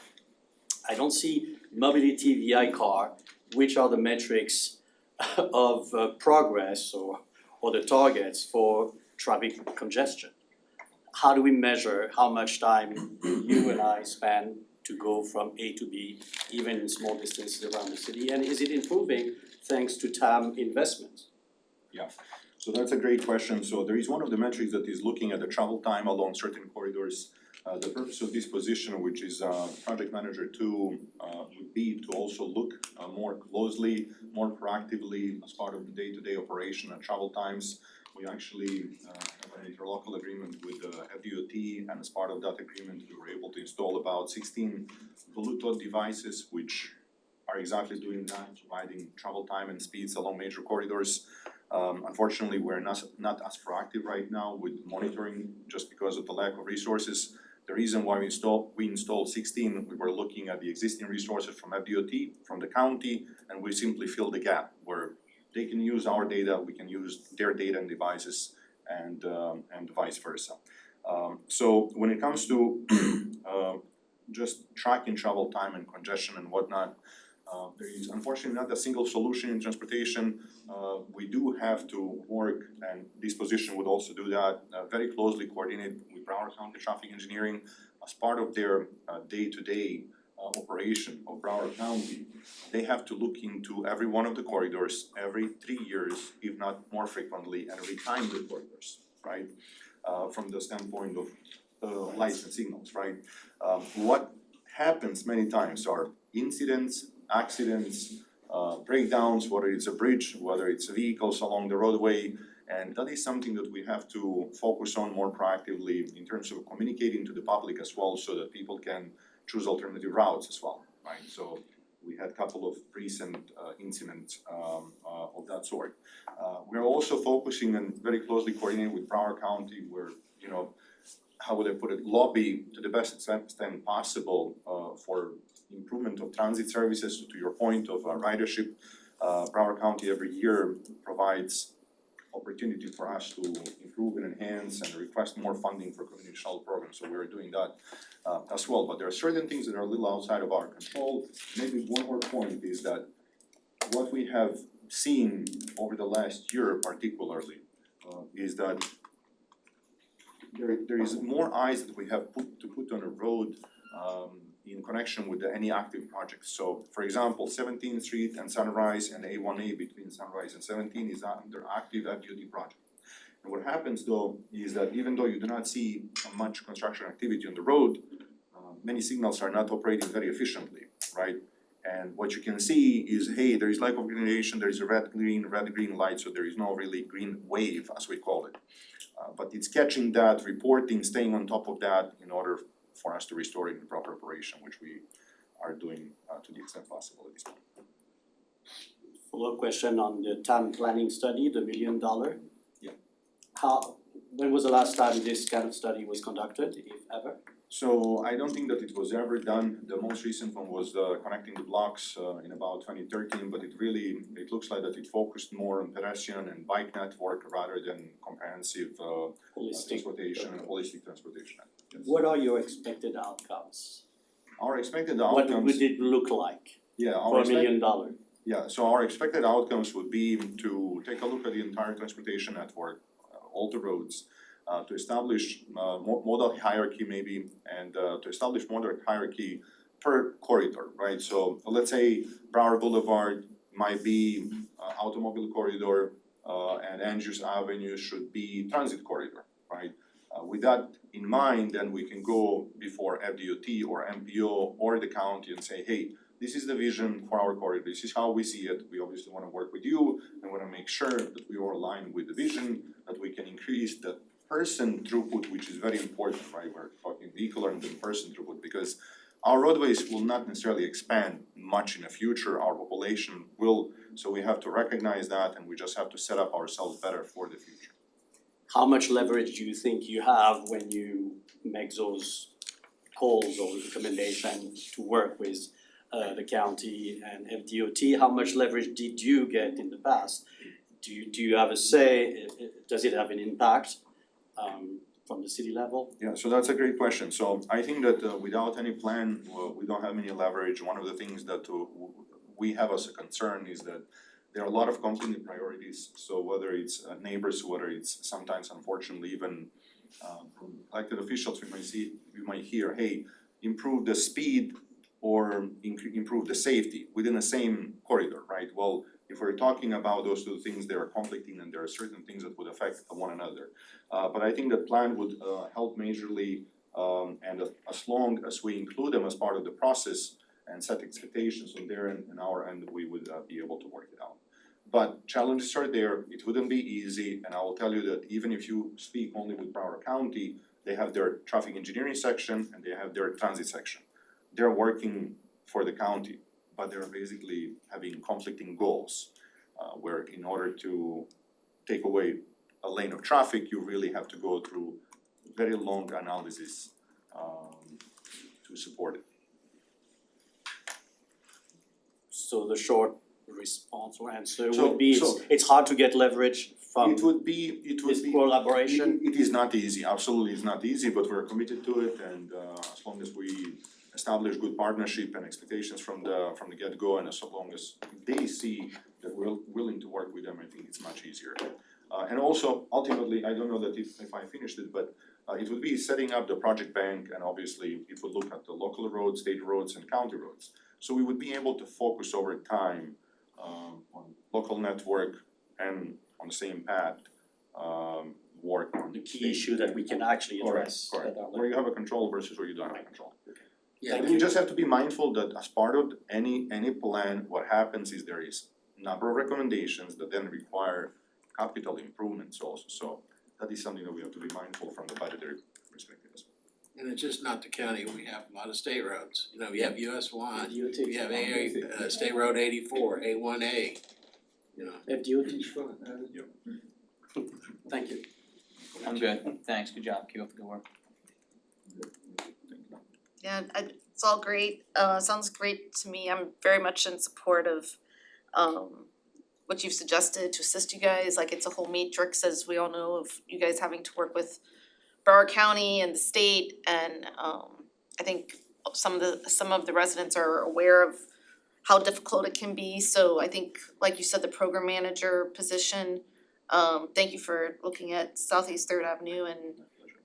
I don't see mobility VI car, which are the metrics of progress or the targets for traffic congestion. How do we measure how much time you and I spend to go from A to B, even in small distances around the city, and is it improving thanks to TAM investments? Yeah, So that's a great question. So there is one of the metrics that is looking at the travel time along certain corridors. The purpose of this position, which is project manager two, would be to also look more closely, more proactively as part of the day-to-day operation and travel times. We actually have an interlocal agreement with FDOT, and as part of that agreement, we were able to install about 16 Bluetooth devices, which are exactly doing that, providing travel time and speeds along major corridors. Unfortunately, we're not as proactive right now with monitoring just because of the lack of resources. The reason why we installed 16, we were looking at the existing resources from FDOT, from the county, and we simply fill the gap where they can use our data, we can use their data and devices, and vice versa. So when it comes to just tracking travel time and congestion and whatnot, there is unfortunately not a single solution in transportation. We do have to work, and this position would also do that, very closely coordinate with Broward County Traffic Engineering as part of their day-to-day operation of Broward County. They have to look into every one of the corridors every 3 years, if not more frequently, and retime the corridors, right? From the standpoint of lights and signals, right? What happens many times are incidents, accidents, breakdowns, whether it's a bridge, whether it's vehicles along the roadway, and that is something that we have to focus on more proactively in terms of communicating to the public as well, so that people can choose alternative routes as well, right? So we had a couple of recent incidents of that sort. We're also focusing and very closely coordinating with Broward County, where, you know, how would I put it, lobby to the best extent possible for improvement of transit services. So to your point of ridership, Broward County every year provides opportunity for us to improve and enhance and request more funding for community shuttle programs, so we're doing that as well. But there are certain things that are a little outside of our control. Maybe one more point is that what we have seen over the last year particularly is that there is more eyes that we have put on a road in connection with any active projects. So for example, 17th Street and Sunrise and A1A between Sunrise and 17 is under active FDOT project. And what happens though is that even though you do not see much construction activity on the road, many signals are not operating very efficiently, right? And what you can see is, hey, there is lack of gradation, there is a red green light, so there is no really green wave as we call it. But it's catching that, reporting, staying on top of that in order for us to restore it in proper operation, which we are doing to the extent possible at this point. Follow-up question on the town planning study, the $1 million. Yeah. When was the last time this kind of study was conducted, if ever? So I don't think that it was ever done. The most recent one was connecting the blocks in about 2013, but it looks like that it focused more on pedestrian and bike network rather than comprehensive transportation and holistic transportation. Yes. What are your expected outcomes? Our expected outcomes. What would it look like Yeah, for $1 million? Yeah, so our expected outcomes would be to take a look at the entire transportation network, all the roads, to establish modal hierarchy maybe, and to establish modal hierarchy per corridor, right? So let's say Broward Boulevard might be automobile corridor, and Andrews Avenue should be transit corridor, right? With that in mind, then we can go before FDOT or MPO or the county and say, hey, this is the vision for our corridor, this is how we see it. We obviously wanna work with you and wanna make sure that we are aligned with the vision, that we can increase the person throughput, which is very important, right? We're talking vehicular and then person throughput, because our roadways will not necessarily expand much in the future, our population will, so we have to recognize that and we just have to set up ourselves better for the future. How much leverage do you think you have when you make those calls or recommendations to work with the county and FDOT? How much leverage did you get in the past? Do you have a say? Does it have an impact from the city level? Yeah, so that's a great question. So I think that without any plan, we don't have any leverage. One of the things that we have as a concern is that there are a lot of competing priorities. So whether it's neighbors, whether it's sometimes unfortunately even from elected officials, we might hear, hey, improve the speed or improve the safety within the same corridor, right? Well, if we're talking about those two things, they are conflicting and there are certain things that would affect one another. But I think the plan would help majorly, and as long as we include them as part of the process and set expectations on their end and our end, we would be able to work it out. But challenges are there, it wouldn't be easy, and I will tell you that even if you speak only with Broward County, they have their traffic engineering section and they have their transit section. They're working for the county, but they're basically having conflicting goals. Where in order to take away a lane of traffic, you really have to go through very long analysis to support it. So the short response or answer So- would be, so- it's hard to get leverage from It would be, this collaboration. It is not easy, absolutely it's not easy, but we're committed to it and as long as we establish good partnership and expectations from the get-go and as long as they see that we're willing to work with them, I think it's much easier. And also ultimately, I don't know that if I finished it, but it would be setting up the project bank and obviously it would look at the local roads, state roads and county roads. So we would be able to focus over time on local network and on the same path, work on The key issue that we can actually address. Correct, where you have a control versus where you don't have control. Yeah, And you just have to be mindful that as part of any plan, what happens is there is a number of recommendations that then require capital improvements also, so that is something that we have to be mindful from the budgetary perspective as well. And it's just not the county, we have a lot of state roads, you know, we have US one, FDOT. we have State Road 84, A1A, you know. FDOT. Thank you. I'm good, thanks, good job, keep up the good work. Yeah, it's all great, sounds great to me, I'm very much in support of what you've suggested to assist you guys, like it's a whole matrix, as we all know, of you guys having to work with Broward County and the state, and I think some of the residents are aware of how difficult it can be, so I think, like you said, the program manager position, thank you for looking at Southeast Third Avenue and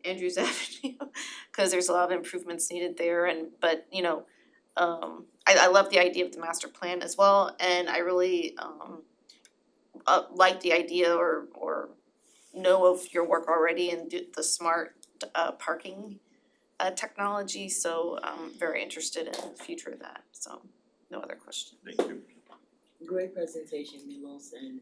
Andrews Avenue, cause there's a lot of improvements needed there, but you know, I love the idea of the master plan as well, and I really like the idea or know of your work already and the smart parking technology, so I'm very interested in the future of that, so no other questions. Thank you. Great presentation, Milos, and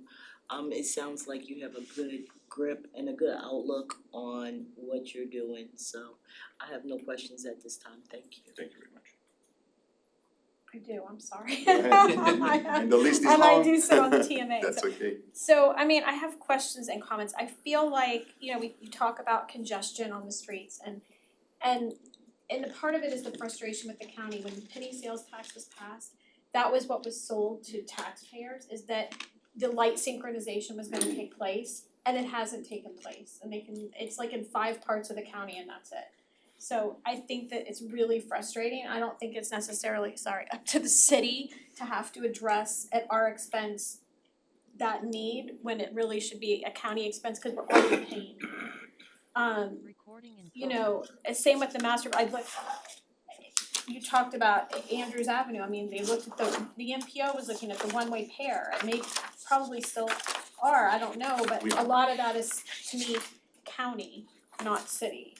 it sounds like you have a good grip and a good outlook on what you're doing, so I have no questions at this time, thank you. Thank you very much. I do, I'm sorry. Go ahead. And the list is And I long. do sit on the TMA, That's so- okay. So, I mean, I have questions and comments. I feel like, you know, you talk about congestion on the streets and the part of it is the frustration with the county. When the penny sales tax was passed, that was what was sold to taxpayers, is that the light synchronization was gonna take place, and it hasn't taken place. And it's like in 5 parts of the county and that's it. So I think that it's really frustrating. I don't think it's necessarily, up to the city to have to address at our expense that need when it really should be a county expense, cause we're already paying. You know, same with the master, you talked about Andrews Avenue, I mean, they looked at the MPO was looking at the one-way pair, and they probably still are, I don't know, but a lot of that is, to me, county, not city.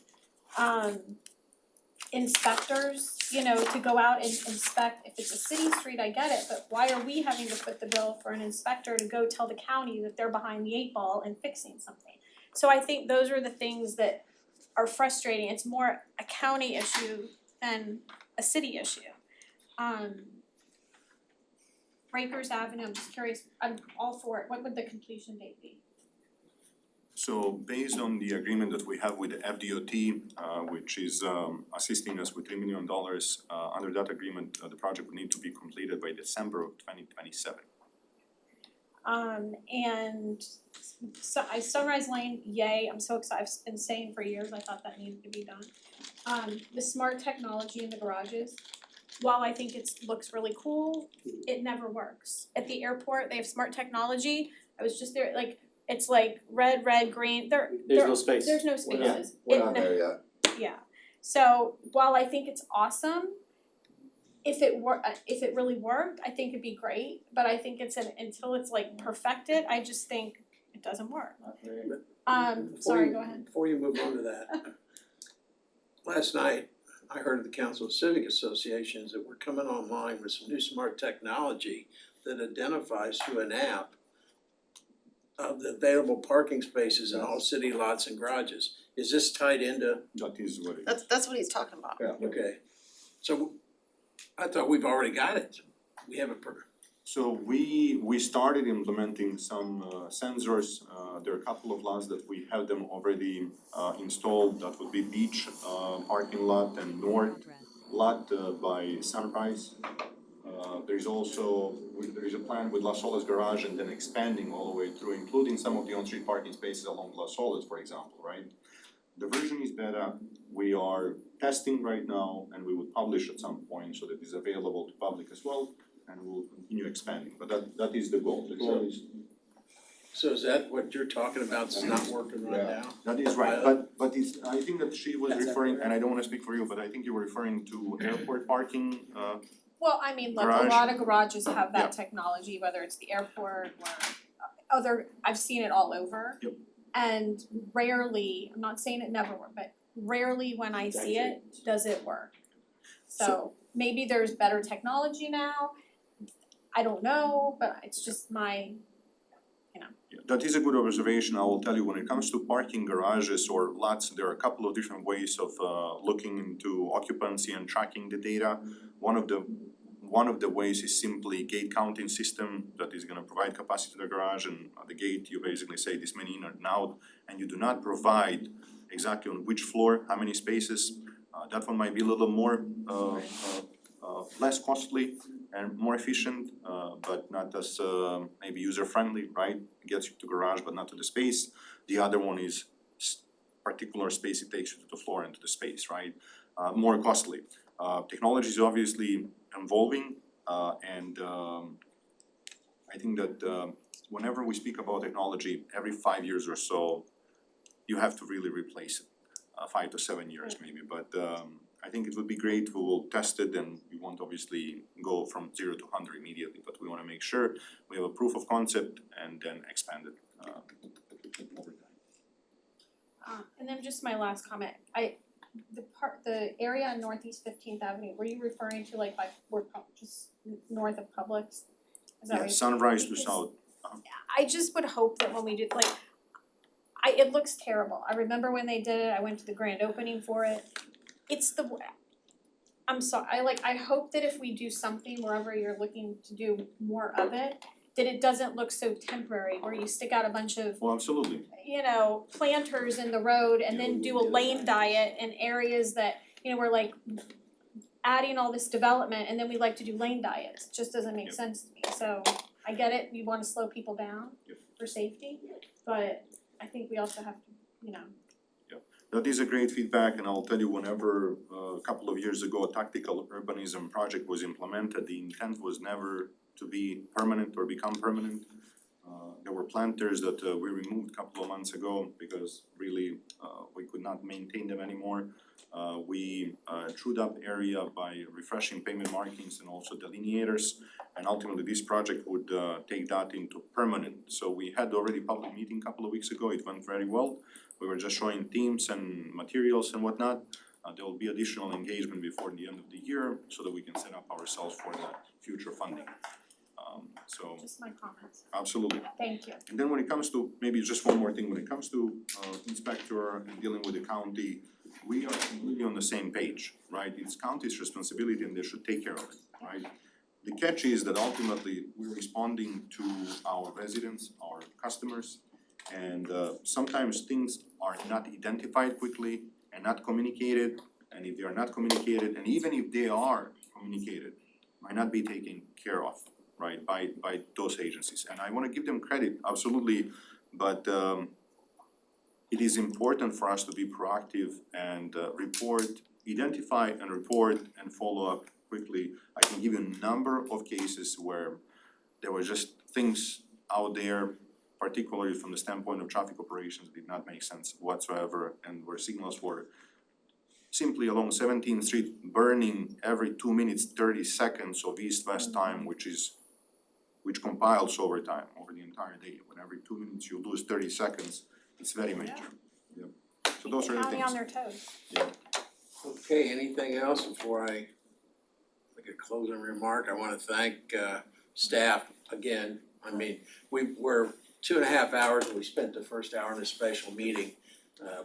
Inspectors, you know, to go out and inspect, if it's a city street, I get it, but why are we having to foot the bill for an inspector to go tell the county that they're behind the 8 ball and fixing something? So I think those are the things that are frustrating, it's more a county issue than a city issue. Breakers Avenue, I'm just curious, I'm all for it, what would the completion date be? So based on the agreement that we have with the FDOT, which is assisting us with $3 million, under that agreement, the project would need to be completed by December of 2027. And so Sunrise Lane, yay, I'm so excited, I've been saying for years, I thought that needed to be done. The smart technology in the garages, while I think looks really cool, it never works. At the airport, they have smart technology, I was just there, like, it's like red, green, There's no space. There's no spaces. We're not there yet. Yeah, so while I think it's awesome, if it really worked, I think it'd be great, but I think until it's like perfected, I just think it doesn't work. Sorry, go ahead. Before you move on to that, last night, I heard of the Council of Civic Associations that we're coming online with some new smart technology that identifies through an app of the available parking spaces in all city lots and garages. Is this tied into? That is what it. That's what he's talking about. Okay, so I thought we've already got it. We have it So we started implementing some sensors, there are a couple of lots that we have them already installed, that would be Beach parking lot and North lot by Sunrise. There's also, there is a plan with Las Olas Garage and then expanding all the way through, including some of the on-street parking spaces along Las Olas, for example, right? The version is beta, we are testing right now and we would publish at some point so that it's available to public as well. And we'll continue expanding, but that is the goal, the goal is. So is that what you're talking about, it's not working right now? That is right, but it's, I think that she was referring, and I don't wanna speak for you, but I think you were referring to airport parking, Well, I mean, look, a Garage. lot of garages have Yeah. that technology, whether it's the airport or other, I've seen it all over. Yep. And rarely, I'm not saying it never works, but rarely when I see it, does it work. So maybe there's better technology now, I don't know, but it's just my, that is a good observation, I will tell you, when it comes to parking garages or lots, there are a couple of different ways of looking into occupancy and tracking the data. One of the ways is simply gate counting system that is gonna provide capacity to the garage, and at the gate, you basically say this many in and out, and you do not provide exactly on which floor, how many spaces. That one might be a little more less costly and more efficient, but not as maybe user friendly, right? It gets you to garage but not to the space. The other one is particular space it takes you to the floor and to the space, right? More costly. Technology is obviously evolving, and I think that whenever we speak about technology, every 5 years or so, you have to really replace it. 5 to 7 years maybe, but I think it would be great, we will test it and we won't obviously go from 0 to 100 immediately, but we wanna make sure we have a proof of concept and then expand it over time. and then just my last comment, the area on Northeast 15th Avenue, were you referring to like by, just north of Publix? Is that Yeah, right? sunrise to Because south. I just would hope that when we do, like, it looks terrible. I remember when they did it, I went to the grand opening for it. I'm sorry, I hope that if we do something wherever you're looking to do more of it, that it doesn't look so temporary, where you stick out a bunch of, Well, absolutely. planters in the road and then do a lane diet in areas that, we're like adding all this development and then we like to do lane diets. It just doesn't make sense to me. So I get it, you wanna slow people down for safety, but I think we also have to, That is a great feedback, and I'll tell you, whenever a couple of years ago, a tactical urbanism project was implemented, the intent was never to be permanent or become permanent. There were planters that we removed a couple of months ago because really we could not maintain them anymore. We trued up area by refreshing pavement markings and also delineators, and ultimately this project would take that into permanent. So we had already public meeting a couple of weeks ago, it went very well. We were just showing themes and materials and whatnot. There will be additional engagement before the end of the year so that we can set up ourselves for the future funding. So just my comments. absolutely. Thank you. And then when it comes to, maybe just one more thing, when it comes to inspector and dealing with the county, we are completely on the same page, right? It's county's responsibility and they should take care of it, right? The catch is that ultimately we're responding to our residents, our customers, and sometimes things are not identified quickly and not communicated, and if they are not communicated, and even if they are communicated, might not be taken care of, right, by those agencies. And I wanna give them credit, absolutely, but it is important for us to be proactive and identify and report and follow up quickly. I can give you a number of cases where there were just things out there, particularly from the standpoint of traffic operations, did not make sense whatsoever, and where signals were simply along 17th Street, burning every 2 minutes 30 seconds of east-west time, which compiles over time, over the entire day. When every 2 minutes you lose 30 seconds, it's very major. Yep. So those are the County things. on their toes. Okay, anything else before I make a closing remark? I wanna thank staff again. I mean, we're 2.5 hours and we spent the first hour in a special meeting.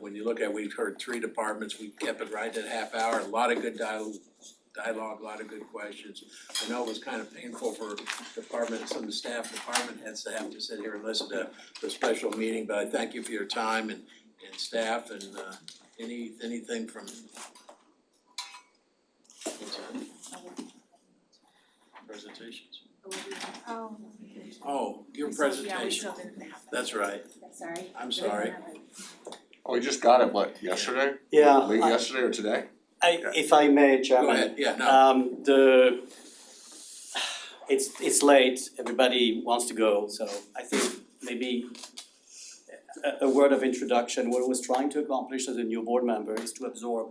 When you look at, we've heard 3 departments, we kept it right at half hour, a lot of good dialogue, a lot of good questions. I know it was kind of painful for some of the department heads to have to sit here and listen to the special meeting, but I thank you for your time and staff and anything from presentations. Oh, your presentation, that's right, Sorry. I'm sorry. Oh, we just got it, what, yesterday? Yeah, Late yesterday or today? if I may, Chairman. Go ahead, yeah, no. It's late, everybody wants to go, so I think maybe a word of introduction. What I was trying to accomplish as a new board member is to absorb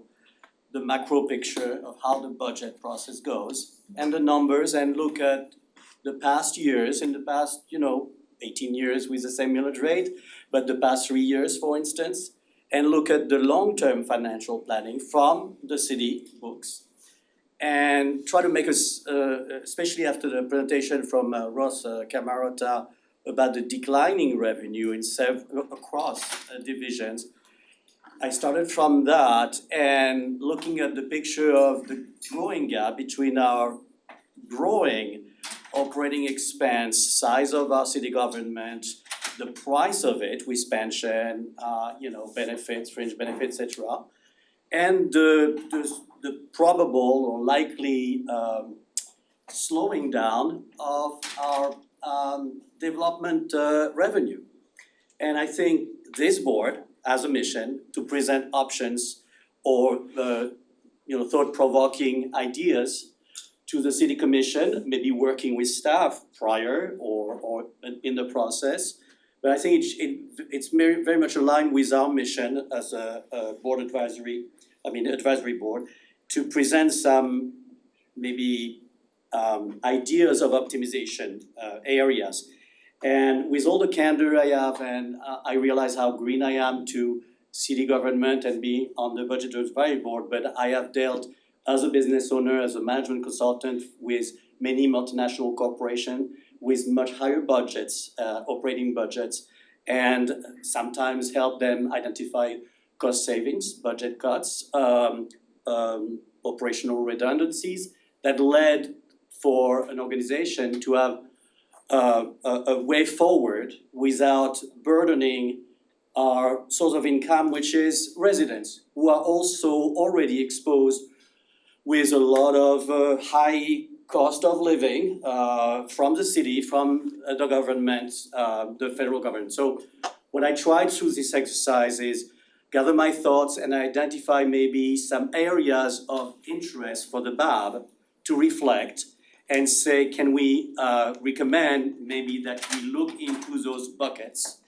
the macro picture of how the budget process goes and the numbers, and look at the past years, in the past, 18 years with the same millage rate, but the past 3 years, for instance, and look at the long-term financial planning from the city books. And try to make us, especially after the presentation from Ross Camarota about the declining revenue across divisions. I started from that and looking at the picture of the growing gap between our growing operating expense, size of our city government, the price of it with pension, benefits, fringe benefits, etc. And the probable or likely slowing down of our development revenue. And I think this board has a mission to present options or thought-provoking ideas to the city commission, maybe working with staff prior or in the process. But I think it's very much aligned with our mission as a advisory board, to present some maybe ideas of optimization areas. And with all the candor I have, and I realize how green I am to city government and being on the budget advisory board, but I have dealt as a business owner, as a management consultant with many multinational corporations with much higher budgets, operating budgets, and sometimes help them identify cost savings, budget cuts, operational redundancies that led for an organization to have a way forward without burdening our source of income, which is residents who are also already exposed with a lot of high cost of living from the city, from the government, the federal government. So what I tried through this exercise is gather my thoughts and identify maybe some areas of interest for the BAB to reflect and say, can we recommend maybe that we look into those buckets,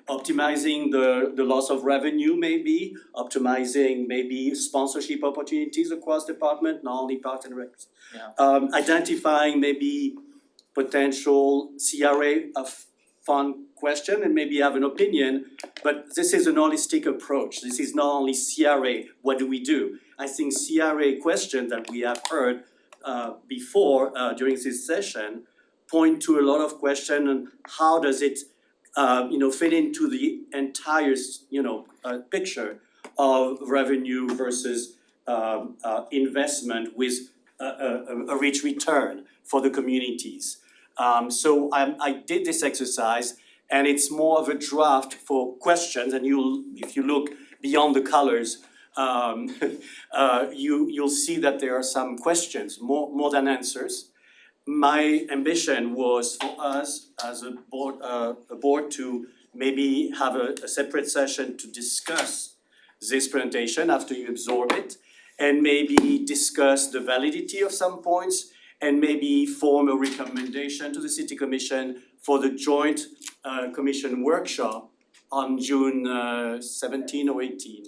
optimizing the loss of revenue maybe, optimizing maybe sponsorship opportunities across department, not only Parks and Rec. Identifying maybe potential CRA fund question and maybe have an opinion, but this is an holistic approach. This is not only CRA, what do we do? I think CRA questions that we have heard before during this session point to a lot of questions on how does it fit into the entire picture of revenue versus investment with a rich return for the communities. So I did this exercise, and it's more of a draft for questions, and if you look beyond the colors, you'll see that there are some questions, more than answers. My ambition was for us as a board to maybe have a separate session to discuss this presentation after you absorb it, and maybe discuss the validity of some points, and maybe form a recommendation to the City Commission for the joint commission workshop on June 17 or 18.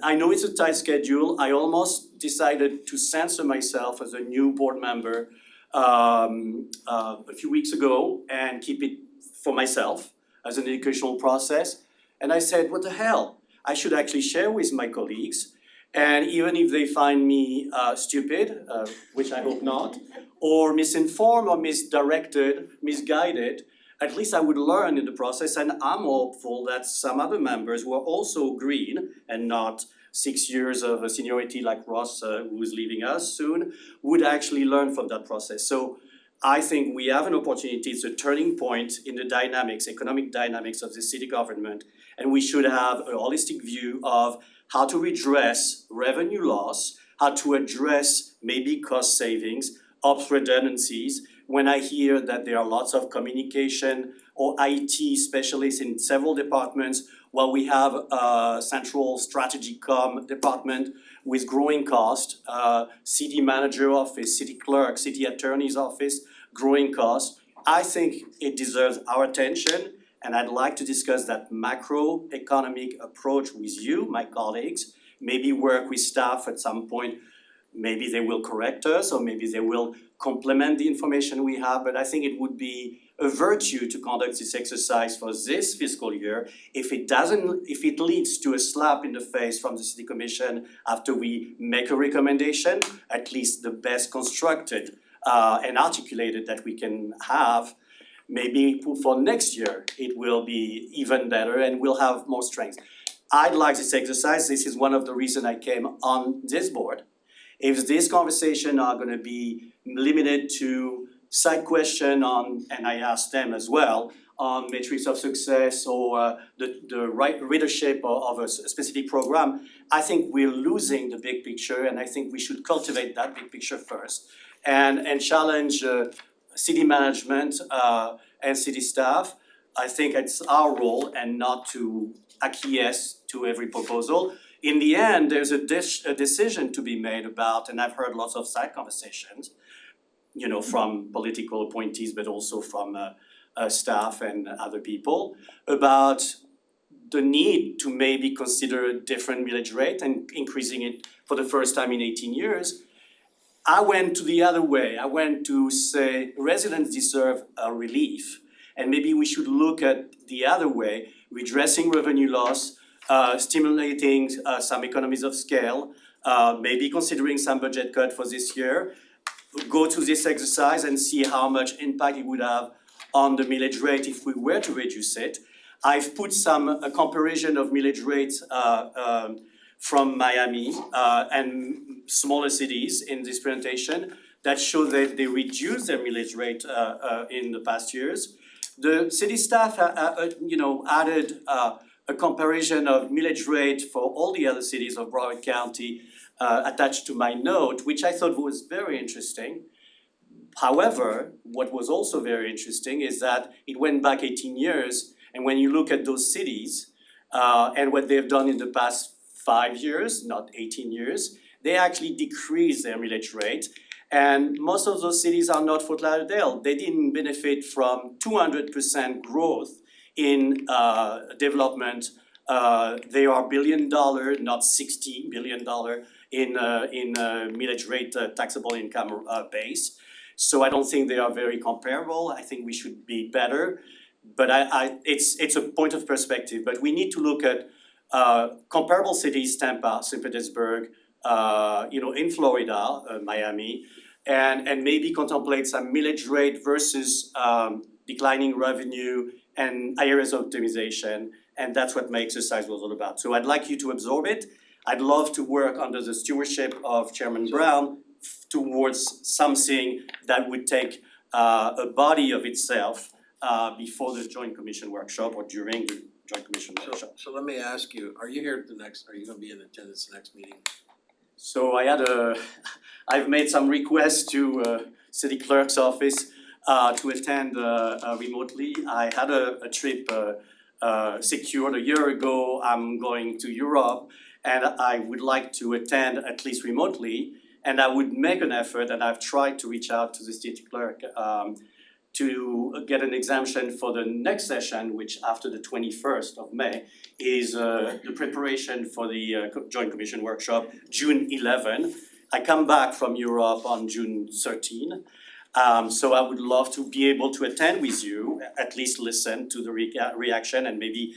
I know it's a tight schedule. I almost decided to censor myself as a new board member a few weeks ago and keep it for myself as an educational process. And I said, what the hell? I should actually share with my colleagues. And even if they find me stupid, which I hope not, or misinformed or misdirected, misguided, at least I would learn in the process, and I'm hopeful that some other members who are also green and not 6 years of seniority like Ross, who's leaving us soon, would actually learn from that process. So I think we have an opportunity, it's a turning point in the dynamics, economic dynamics of the city government, and we should have a holistic view of how to redress revenue loss, how to address maybe cost savings, ops redundancies. When I hear that there are lots of communication or IT specialists in several departments, while we have a central strategy comm department with growing cost, city manager office, city clerk, city attorney's office, growing cost, I think it deserves our attention, and I'd like to discuss that macroeconomic approach with you, my colleagues, maybe work with staff at some point. Maybe they will correct us, or maybe they will complement the information we have, but I think it would be a virtue to conduct this exercise for this fiscal year. If it leads to a slap in the face from the city commission after we make a recommendation, at least the best constructed and articulated that we can have, maybe for next year, it will be even better and we'll have more strength. I'd like this exercise. This is one of the reasons I came on this board. If this conversation are gonna be limited to side question on, and I asked them as well, on metrics of success or the right readership of a specific program, I think we're losing the big picture, and I think we should cultivate that big picture first. And challenge city management and city staff. I think it's our role and not to acquiesce to every proposal. In the end, there's a decision to be made about, and I've heard lots of side conversations, you know, from political appointees, but also from staff and other people, about the need to maybe consider a different millage rate and increasing it for the first time in 18 years. I went to the other way. I went to say residents deserve a relief, and maybe we should look at the other way, redressing revenue loss, stimulating some economies of scale, maybe considering some budget cut for this year, go to this exercise and see how much impact it would have on the millage rate if we were to reduce it. I've put a comparison of millage rates from Miami and smaller cities in this presentation that show that they reduced their millage rate in the past years. The city staff added a comparison of millage rate for all the other cities of Broward County attached to my note, which I thought was very interesting. However, what was also very interesting is that it went back 18 years, and when you look at those cities and what they've done in the past 5 years, not 18 years, they actually decreased their millage rate. And most of those cities are not Fort Lauderdale. They didn't benefit from 200% growth in development. They are $1 billion, not $60 billion in millage rate taxable income base. So I don't think they are very comparable. I think we should be better. But it's a point of perspective. But we need to look at comparable cities, Tampa, St. Petersburg, in Florida, Miami, and maybe contemplate some millage rate versus declining revenue and areas of optimization, and that's what my exercise was all about. So I'd like you to absorb it. I'd love to work under the stewardship of Chairman Brown towards something that would take a body of itself before the Joint Commission workshop or during the Joint Commission workshop. So let me ask you, are you gonna be in attendance the next meeting? So I've made some requests to city clerk's office to attend remotely. I had a trip secured a year ago. I'm going to Europe, and I would like to attend at least remotely. And I would make an effort, and I've tried to reach out to the city clerk to get an exemption for the next session, which after the 21st of May, is the preparation for the Joint Commission workshop, June 11. I come back from Europe on June 13. So I would love to be able to attend with you, at least listen to the reaction and maybe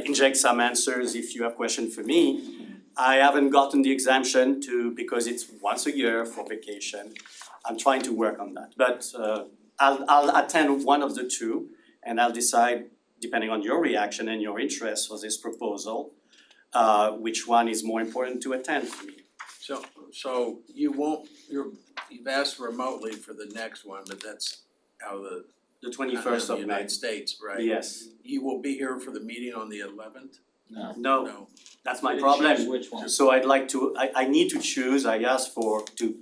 inject some answers if you have questions for me. I haven't gotten the exemption because it's once a year for vacation. I'm trying to work on that, but I'll attend one of the two and I'll decide, depending on your reaction and your interest for this proposal, which one is more important to attend for me. So you won't, you've asked remotely for the next one, but that's out of the 21st of the May. United States, right? Yes. You will be here for the meeting on the 11th? No, that's my Choose problem. which one. So I'd like to, I need to choose, I asked for to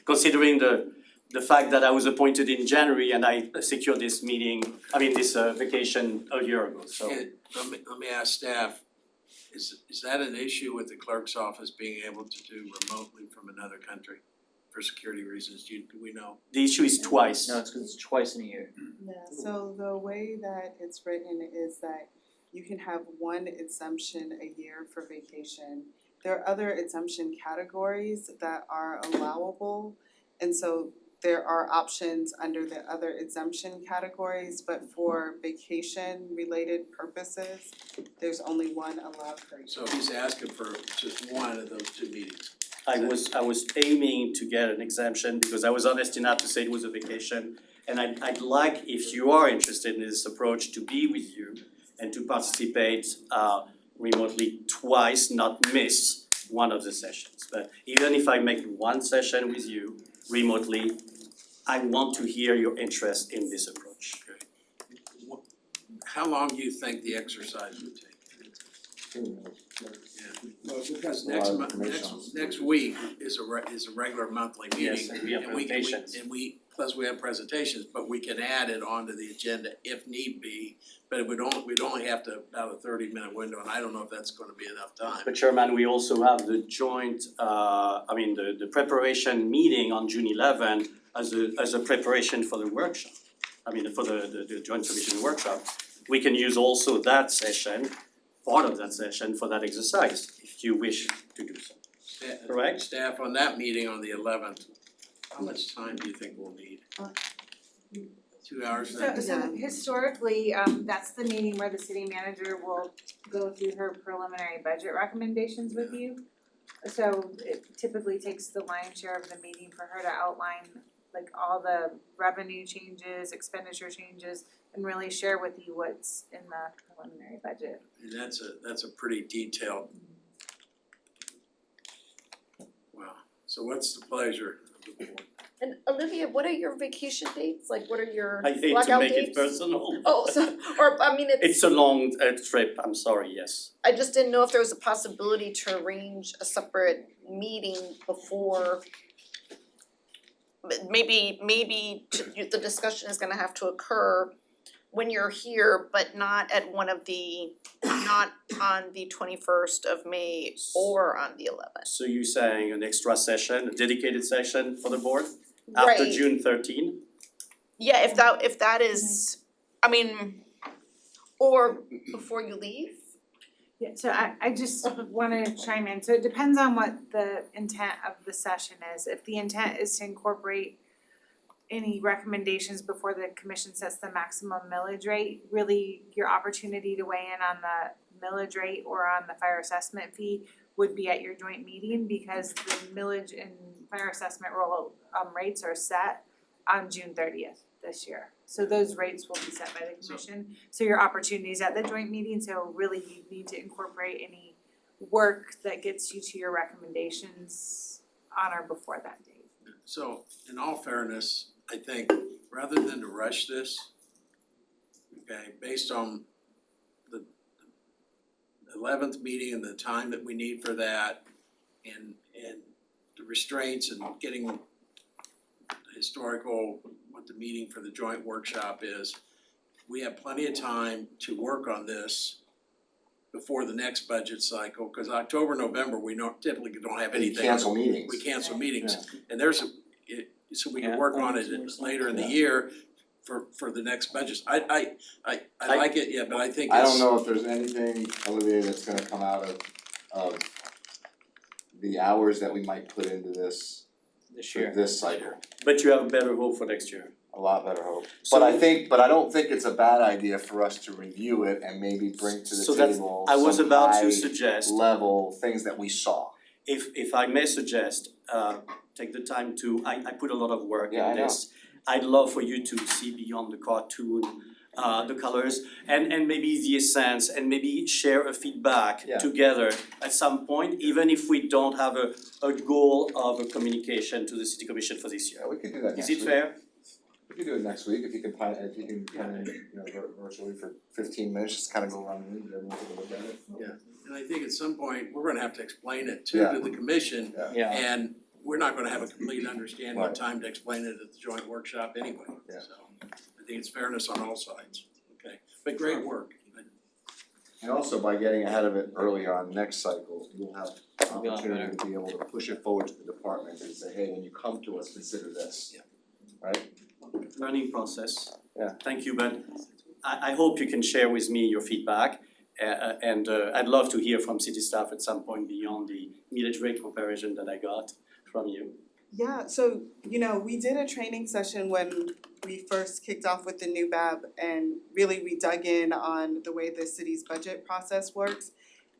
considering the fact that I was appointed in January and I secured this this vacation a year ago, so. Let me ask staff, is that an issue with the clerk's office being able to do remotely from another country for security reasons? Do we know? The issue is twice. No, it's 'cause it's twice in a year. Yeah, so the way that it's written is that you can have one exemption a year for vacation. There are other exemption categories that are allowable, and so there are options under the other exemption categories, but for vacation related purposes, there's only one allowed per year. So he's asking for just one of those two meetings. I was aiming to get an exemption because I was honest enough to say it was a vacation. And I'd like, if you are interested in this approach, to be with you and to participate remotely twice, not miss one of the sessions. But even if I make one session with you remotely, I want to hear your interest in this approach. How long do you think the exercise would take? Well, because next week is a regular monthly meeting. Yes, and we have and presentations. Plus we have presentations, but we can add it onto the agenda if need be. But we'd only have to about a 30-minute window, and I don't know if that's gonna be enough time. But Chairman, we also have the joint, the preparation meeting on June 11 as a preparation for the workshop. For the joint commission workshop. We can use also that session, part of that session for that exercise, if you wish to do so. Correct? Staff, on that meeting on the 11th, how much time do you think we'll need? 2 hours? So historically, that's the meeting where the city manager will go through her preliminary budget recommendations with you. So it typically takes the lion's share of the meeting for her to outline like all the revenue changes, expenditure changes, and really share with you what's in the preliminary budget. And that's a pretty detailed. Wow, so what's the pleasure of the board? And Olivia, what are your vacation dates? Like, what are your I hate to blackout make it dates? personal. Oh, so, It's a long trip, I'm sorry, yes. I just didn't know if there was a possibility to arrange a separate meeting before. Maybe the discussion is gonna have to occur when you're here, but not at not on the 21st of May or on the 11th. So you're saying an extra session, a dedicated session for the board after Right. June 13? Yeah, if that is, or before you leave. Yeah, so I just wanna chime in, so it depends on what the intent of the session is. If the intent is to incorporate any recommendations before the commission sets the maximum millage rate, really your opportunity to weigh in on the millage rate or on the fire assessment fee would be at your joint meeting, because the millage and fire assessment rates are set on June 30th this year. So those rates will be set by the commission, so your opportunities at the joint meeting, so really you need to incorporate any work that gets you to your recommendations on or before that date. So, in all fairness, I think rather than to rush this, okay, based on the 11th meeting and the time that we need for that, and the restraints and getting the historical, what the meeting for the joint workshop is, we have plenty of time to work on this before the next budget cycle, cause October, November, we typically don't have anything. cancel meetings. We cancel meetings, and so we can work on it later in the year for the next budget. I like it, yeah, but I think I it's. don't know if there's anything, Olivier, that's gonna come out of the hours that we might put into this This for year. this cycle. But you have a better hope for next year. A lot better hope. So- But I don't think it's a bad idea for us to review it and maybe bring to the So that's, table I was some about high to suggest, level things that we saw. if I may suggest, take the time to, I put a lot of work Yeah, I in know. this. I'd love for you to see beyond the cartoon, the colors and maybe the essence and maybe share a feedback Yeah. together at some point, even if we don't have a goal of a communication to the city commission for this year. Yeah, we could do that Is next week. it fair? We could do it next week if you can come in, virtually for 15 minutes, just kind of go around the room, everyone can look at it. And I think at some point, we're gonna have to explain it to Yeah. the commission. Yeah. And we're not gonna have a complete understanding of Right. time to explain it at the joint workshop anyway, Yeah. so. I think it's fairness on all sides, okay, but great work. And also by getting ahead of it earlier on next cycle, you'll have It'll be a lot opportunity to be able to push it forward to the department and say, hey, when you come to us, consider this. Yeah. Right? Learning process. Yeah. Thank you, but I hope you can share with me your feedback. And I'd love to hear from city staff at some point beyond the millage rate comparison that I got from you. Yeah, so, we did a training session when we first kicked off with the new BAB, and really we dug in on the way the city's budget process works.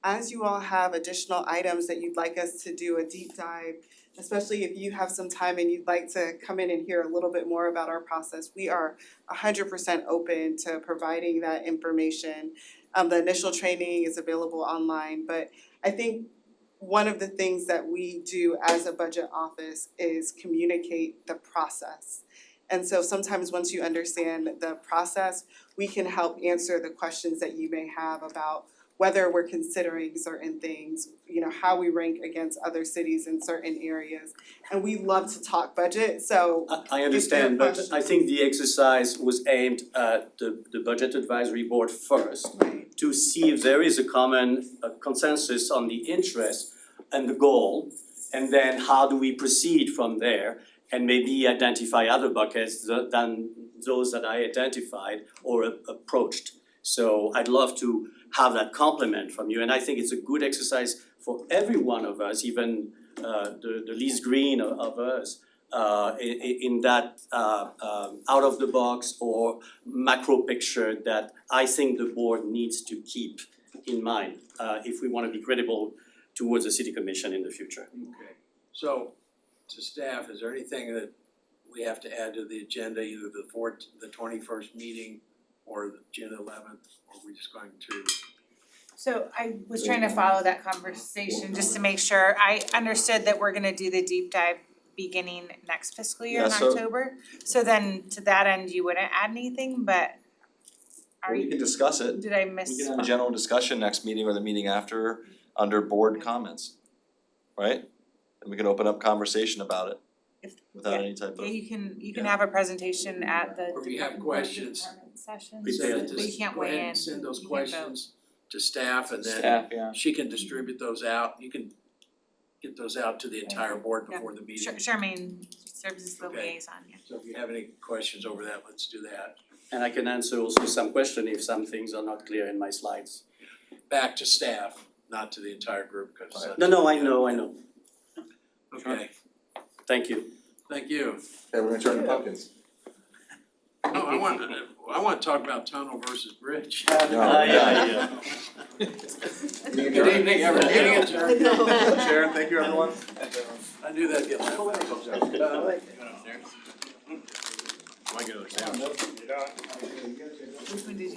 As you all have additional items that you'd like us to do a deep dive, especially if you have some time and you'd like to come in and hear a little bit more about our process, we are 100% open to providing that information. The initial training is available online, but I think one of the things that we do as a budget office is communicate the process. And so sometimes once you understand the process, we can help answer the questions that you may have about whether we're considering certain things, how we rank against other cities in certain areas. And we love to talk budget, so I understand, but questions. I think the exercise was aimed at the budget advisory board first. To see if there is a common consensus on the interest and the goal, and then how do we proceed from there? And maybe identify other buckets than those that I identified or approached. So I'd love to have that compliment from you, and I think it's a good exercise for every one of us, even the least green of us, in that out of the box or macro picture that I think the board needs to keep in mind if we wanna be credible towards the city commission in the future. Okay, so to staff, is there anything that we have to add to the agenda, either the 21st meeting or the June 11th, or are we just going to? So I was trying to follow that conversation just to make sure I understood that we're gonna do the deep dive beginning next fiscal year in Yeah, so- October. So then to that end, you wouldn't add anything, but are We you, can discuss it. did I miss? We can have a general discussion next meeting or the meeting after under board comments, right? And we can open up conversation about it If- without yeah. any type Yeah, of. you can have a presentation at the Or if you have department questions, session, Prepare but to you can't Go weigh ahead in, and send those you can't vote. questions to staff, and then Staff, yeah. she can distribute those out, you can get those out to the entire board before the meeting. Charmaine serves as the Okay. liaison, yeah. So if you have any questions over that, let's do that. And I can answer also some question if some things are not clear in my slides. Back to staff, not to the entire group, because. No, I know. Okay, Thank you. thank you. Okay, we're gonna turn to pumpkins. Oh, I want to talk about tunnel versus bridge. Yeah. Good evening, everyone. Meeting adjourned. Sharon, thank you, everyone. I knew that'd get loud. Am I gonna understand? Which one did you?